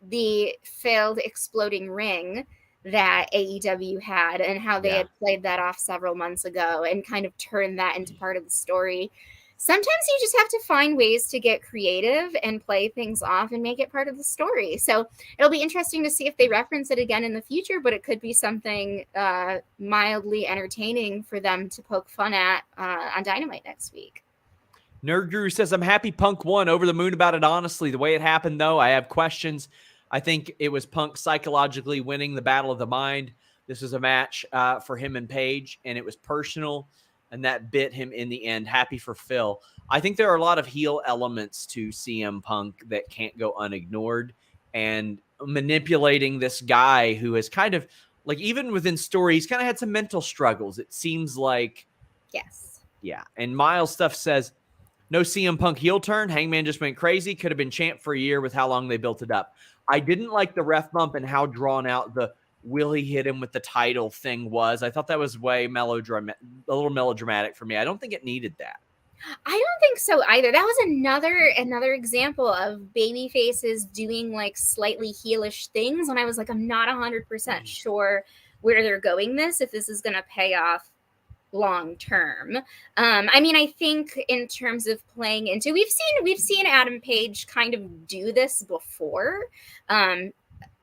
the failed exploding ring that AEW had and how they had played that off several months ago and kind of turned that into part of the story. Sometimes you just have to find ways to get creative and play things off and make it part of the story. So it'll be interesting to see if they reference it again in the future, but it could be something mildly entertaining for them to poke fun at on Dynamite next week. Nerd Guru says, I'm happy Punk won. Over the moon about it, honestly. The way it happened, though, I have questions. I think it was Punk psychologically winning the battle of the mind. This was a match for him and Paige, and it was personal. and that bit him in the end. Happy for Phil. I think there are a lot of heel elements to CM Punk that can't go unignored, and manipulating this guy who has kind of, like, even within story, he's kind of had some mental struggles. It seems like. Yes. Yeah. And Miles Stuff says, no CM Punk heel turn. Hangman just went crazy. Could have been champ for a year with how long they built it up. I didn't like the ref bump and how drawn out the will he hit him with the title thing was. I thought that was way a little melodramatic for me. I don't think it needed that. I don't think so either. That was another example of baby faces doing like slightly heelish things when I was like, I'm not 100% sure where they're going if this is going to pay off long term. I mean, I think in terms of playing into, we've seen Adam Page kind of do this before.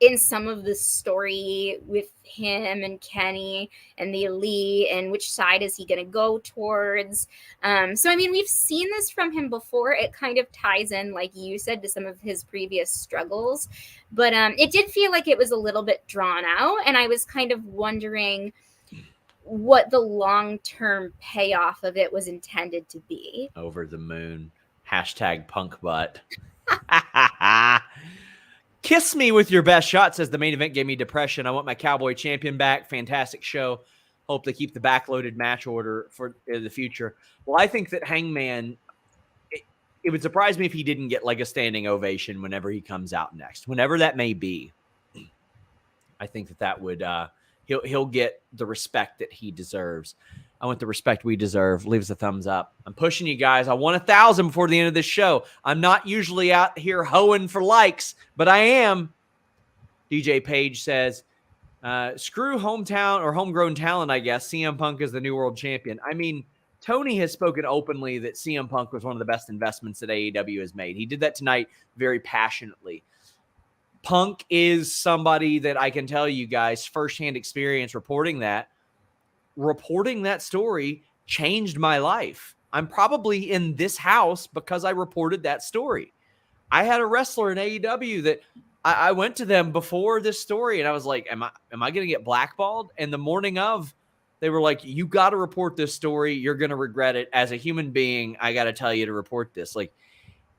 In some of the story with him and Kenny and the Elite, and which side is he going to go towards. So, I mean, we've seen this from him before. It kind of ties in, like you said, to some of his previous struggles. But it did feel like it was a little bit drawn out. And I was kind of wondering what the long-term payoff of it was intended to be. Over the moon. Hashtag punk butt. Kiss me with your best shot, says the main event gave me depression. I want my Cowboy champion back. Fantastic show. Hope they keep the backloaded match order for the future. Well, I think that Hangman, it would surprise me if he didn't get like a standing ovation whenever he comes out next, whenever that may be. I think that would, he'll get the respect that he deserves. I want the respect we deserve. Leaves a thumbs up. I'm pushing you guys. I want 1,000 before the end of this show. I'm not usually out here hoeing for likes, but I am. DJ Page says, screw hometown or homegrown talent, I guess. CM Punk is the new world champion. I mean, Tony has spoken openly that CM Punk was one of the best investments that AEW has made. He did that tonight very passionately. Punk is somebody that I can tell you guys, firsthand experience reporting that story changed my life. I'm probably in this house because I reported that story. I had a wrestler in AEW that I went to them before this story and I was like, am I going to get blackballed? And the morning of, they were like, you got to report this story. You're going to regret it. As a human being, I got to tell you to report this. Like,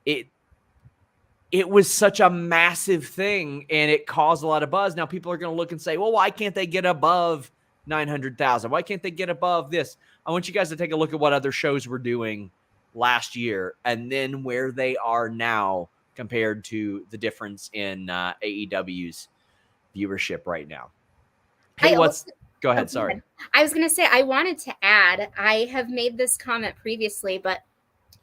it was such a massive thing and it caused a lot of buzz. Now people are going to look and say, well, why can't they get above 900,000? Why can't they get above this? I want you guys to take a look at what other shows were doing last year and then where they are now compared to the difference in AEW's viewership right now. Hey, go ahead. Sorry. I was going to say, I wanted to add, I have made this comment previously, but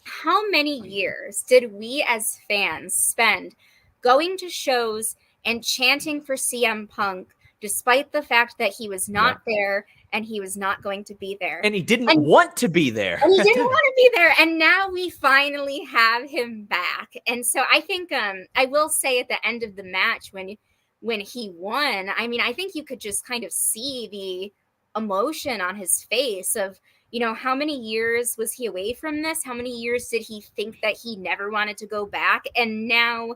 how many years did we as fans spend going to shows and chanting for CM Punk despite the fact that he was not there and he was not going to be there. And he didn't want to be there. And he didn't want to be there. And now we finally have him back. And so I think I will say at the end of the match when he won, I mean, I think you could just kind of see the emotion on his face of, you know, how many years was he away from this? How many years did he think that he never wanted to go back? And now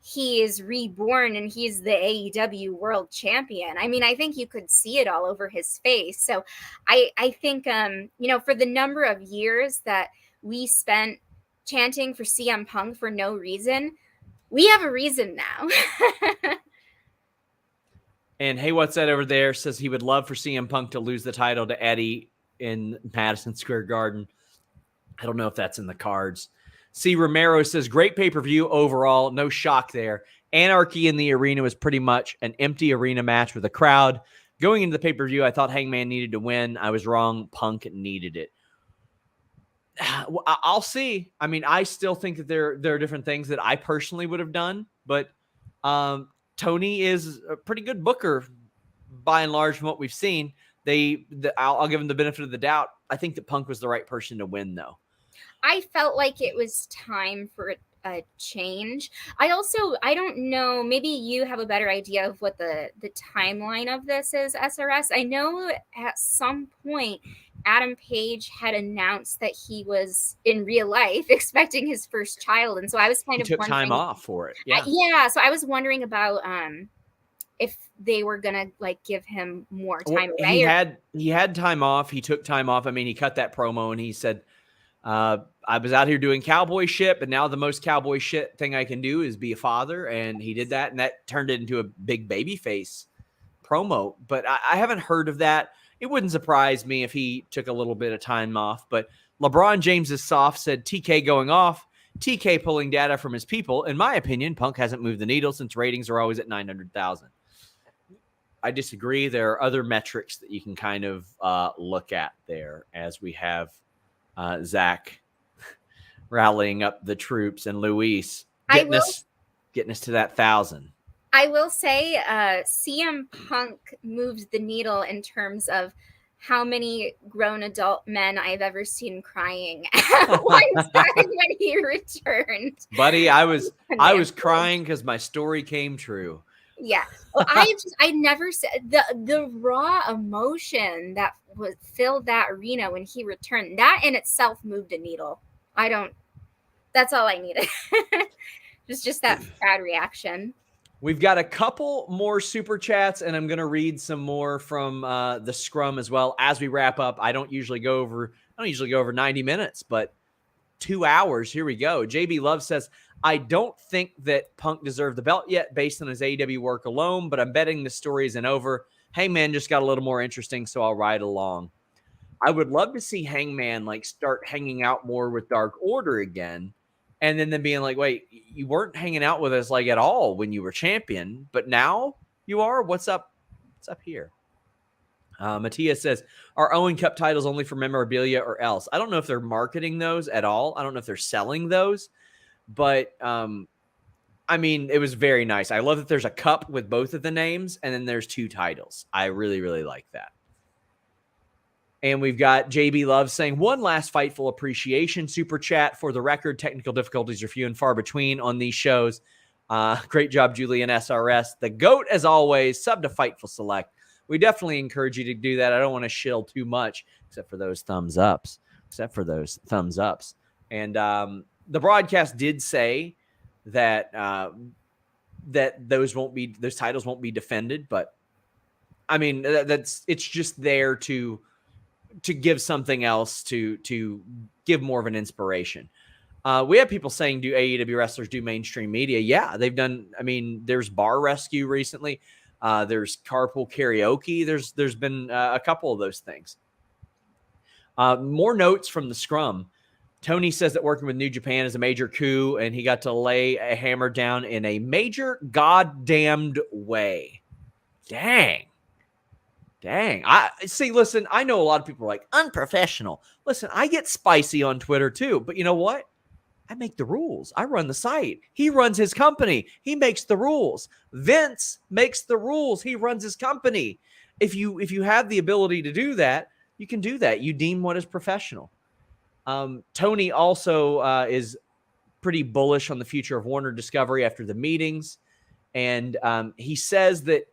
he is reborn and he's the AEW world champion. I mean, I think you could see it all over his face. So I think, you know, for the number of years that we spent chanting for CM Punk for no reason, we have a reason now. And Hey, What's That over there says he would love for CM Punk to lose the title to Eddie in Madison Square Garden. I don't know if that's in the cards. C. Romero says, great pay-per-view overall. No shock there. Anarchy in the arena was pretty much an empty arena match with a crowd. Going into the pay-per-view, I thought Hangman needed to win. I was wrong. Punk needed it. I'll see. I mean, I still think that there are different things that I personally would have done, but Tony is a pretty good booker by and large from what we've seen. I'll give him the benefit of the doubt. I think that Punk was the right person to win, though. I felt like it was time for a change. I don't know, maybe you have a better idea of what the timeline of this is, SRS. I know at some point Adam Page had announced that he was in real life expecting his first child. And so I was kind of took wondering, time off for it. Yeah. So I was wondering about if they were gonna like give him more time Well, away. he had time off. He took time off. I mean, he cut that promo and he said, I was out here doing cowboy shit, but now the most cowboy shit thing I can do is be a father. And he did that, and that turned it into a big baby face promo. But I haven't heard of that. It wouldn't surprise me if he took a little bit of time off. But LeBron James's soft said TK going off, TK pulling data from his people. In my opinion, Punk hasn't moved the needle since ratings are always at 900,000. I disagree. There are other metrics that you can kind of look at there, as we have Zach rallying up the troops and Luis getting us to that 1,000. I will say CM Punk moved the needle in terms of how many grown adult men I've ever seen crying at one time when he returned. Buddy, I was crying because my story came true. Yeah. Well, I never said the raw emotion that filled that arena when he returned. That in itself moved a needle. That's all I needed. just that crowd reaction. We've got a couple more super chats, and I'm going to read some more from the scrum as well as we wrap up. I don't usually go over 90 minutes, but 2 hours. Here we go. JB Love says, I don't think that Punk deserved the belt yet based on his AEW work alone, but I'm betting the story isn't over. Hangman just got a little more interesting, so I'll ride along. I would love to see Hangman like start hanging out more with Dark Order again. And then them being like, wait, you weren't hanging out with us like at all when you were champion, but now you are? What's up? What's up here? Matthias says, are Owen Cup titles only for memorabilia or else? I don't know if they're marketing those at all. I don't know if they're selling those, but I mean, it was very nice. I love that there's a cup with both of the names and then there's 2 titles. I really, really like that. And we've got JB Love saying, one last Fightful appreciation super chat. For the record, technical difficulties are few and far between on these shows. Great job, Julie and SRS. The GOAT, as always, sub to Fightful Select. We definitely encourage you to do that. I don't want to shill too much, except for those thumbs ups. And the broadcast did say that that those titles won't be defended. But I mean, it's just there to give something else, to give more of an inspiration. We have people saying, do AEW wrestlers do mainstream media? Yeah, they've done. I mean, there's Bar Rescue recently. There's Carpool Karaoke. There's been a couple of those things. More notes from the scrum. Tony says that working with New Japan is a major coup, and he got to lay a hammer down in a major goddamned way. Dang. Listen, I know a lot of people are like, unprofessional. Listen, I get spicy on Twitter too, but you know what? I make the rules. I run the site. He runs his company. He makes the rules. Vince makes the rules. He runs his company. If you have the ability to do that, you can do that. You deem what is professional. Tony also is pretty bullish on the future of Warner Discovery after the meetings. And he says that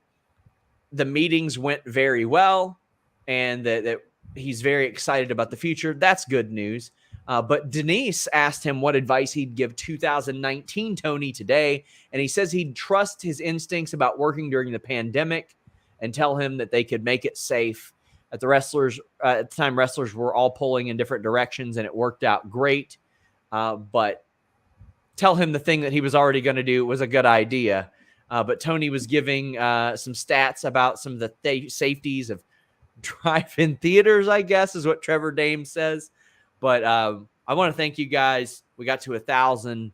the meetings went very well and that he's very excited about the future. That's good news. But Denise asked him what advice he'd give 2019 Tony today. And he says he'd trust his instincts about working during the pandemic and tell him that they could make it safe. At the time, wrestlers were all pulling in different directions and it worked out great. But tell him the thing that he was already going to do was a good idea. But Tony was giving some stats about some of the safeties of drive-in theaters, I guess, is what Trevor Dame says. But I want to thank you guys. We got to 1,000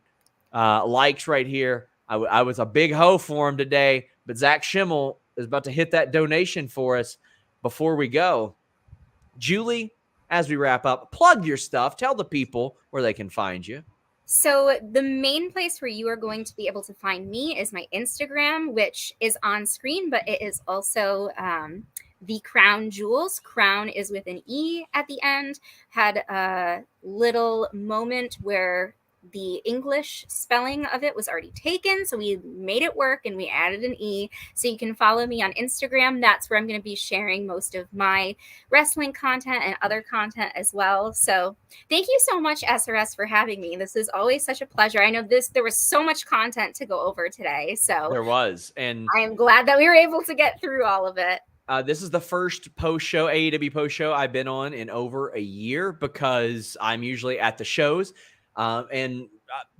likes right here. I was a big hoe for him today, but Zach Schimmel is about to hit that donation for us before we go. Julie, as we wrap up, plug your stuff. Tell the people where they can find you. So the main place where you are going to be able to find me is my Instagram, which is on screen, but it is also the Crown Jewels. Crown is with an E at the end. Had a little moment where the English spelling of it was already taken, so we made it work and we added an E. So you can follow me on Instagram. That's where I'm going to be sharing most of my wrestling content and other content as well. So thank you so much, SRS, for having me. This is always such a pleasure. I know there was so much content to go over today, so There was, and I am glad that we were able to get through all of it. This is the first post-show, AEW post-show I've been on in over a year because I'm usually at the shows. And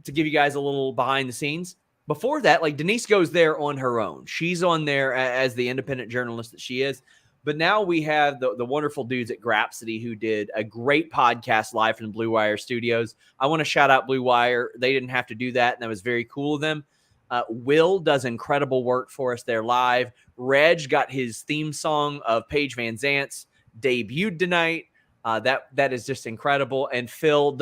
to give you guys a little behind the scenes, before that, like Denise goes there on her own. She's on there as the independent journalist that she is. But now we have the wonderful dudes at Grapsity who did a great podcast live from the Blue Wire studios. I want to shout out Blue Wire. They didn't have to do that, and that was very cool of them. Will does incredible work for us there live. Reg got his theme song of Paige Vanzant's debuted tonight. That is just incredible. And Phil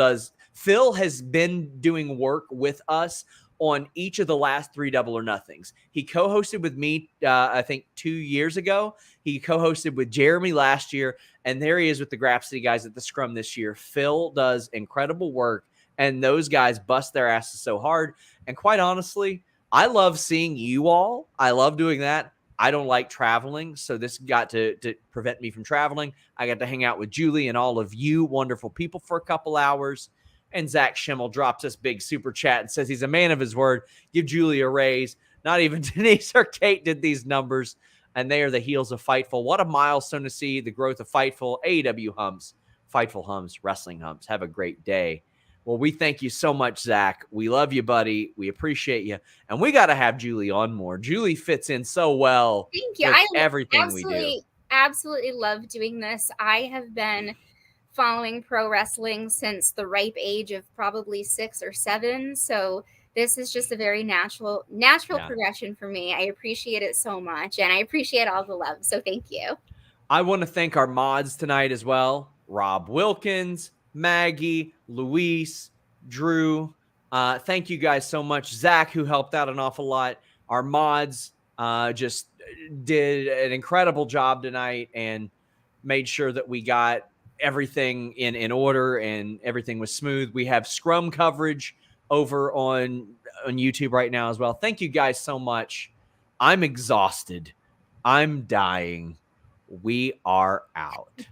has been doing work with us on each of the last 3 Double or Nothings. He co-hosted with me, I think 2 years ago. He co-hosted with Jeremy last year, and there he is with the Grapsity guys at the Scrum this year. Phil does incredible work, and those guys bust their asses so hard. And quite honestly, I love seeing you all. I love doing that. I don't like traveling, so this got to prevent me from traveling. I got to hang out with Julie and all of you wonderful people for a couple hours. And Zach Schimmel drops us big super chat and says he's a man of his word. Give Julie a raise. Not even Denise or Kate did these numbers, and they are the heels of Fightful. What a milestone to see the growth of Fightful. AEW hums, Fightful hums, wrestling hums. Have a great day. Well, we thank you so much, Zach. We love you, buddy. We appreciate you. And we got to have Julie on more. Julie fits in so well Thank you. with everything we do. Absolutely love doing this. I have been following pro wrestling since the ripe age of probably 6 or 7. So this is just a very natural progression for me. I appreciate it so much, and I appreciate all the love. So thank you. I want to thank our mods tonight as well. Rob Wilkins, Maggie, Luis, Drew. Thank you guys so much. Zach, who helped out an awful lot. Our mods just did an incredible job tonight and made sure that we got everything in order and everything was smooth. We have Scrum coverage over on YouTube right now as well. Thank you guys so much. I'm exhausted. I'm dying. We are out.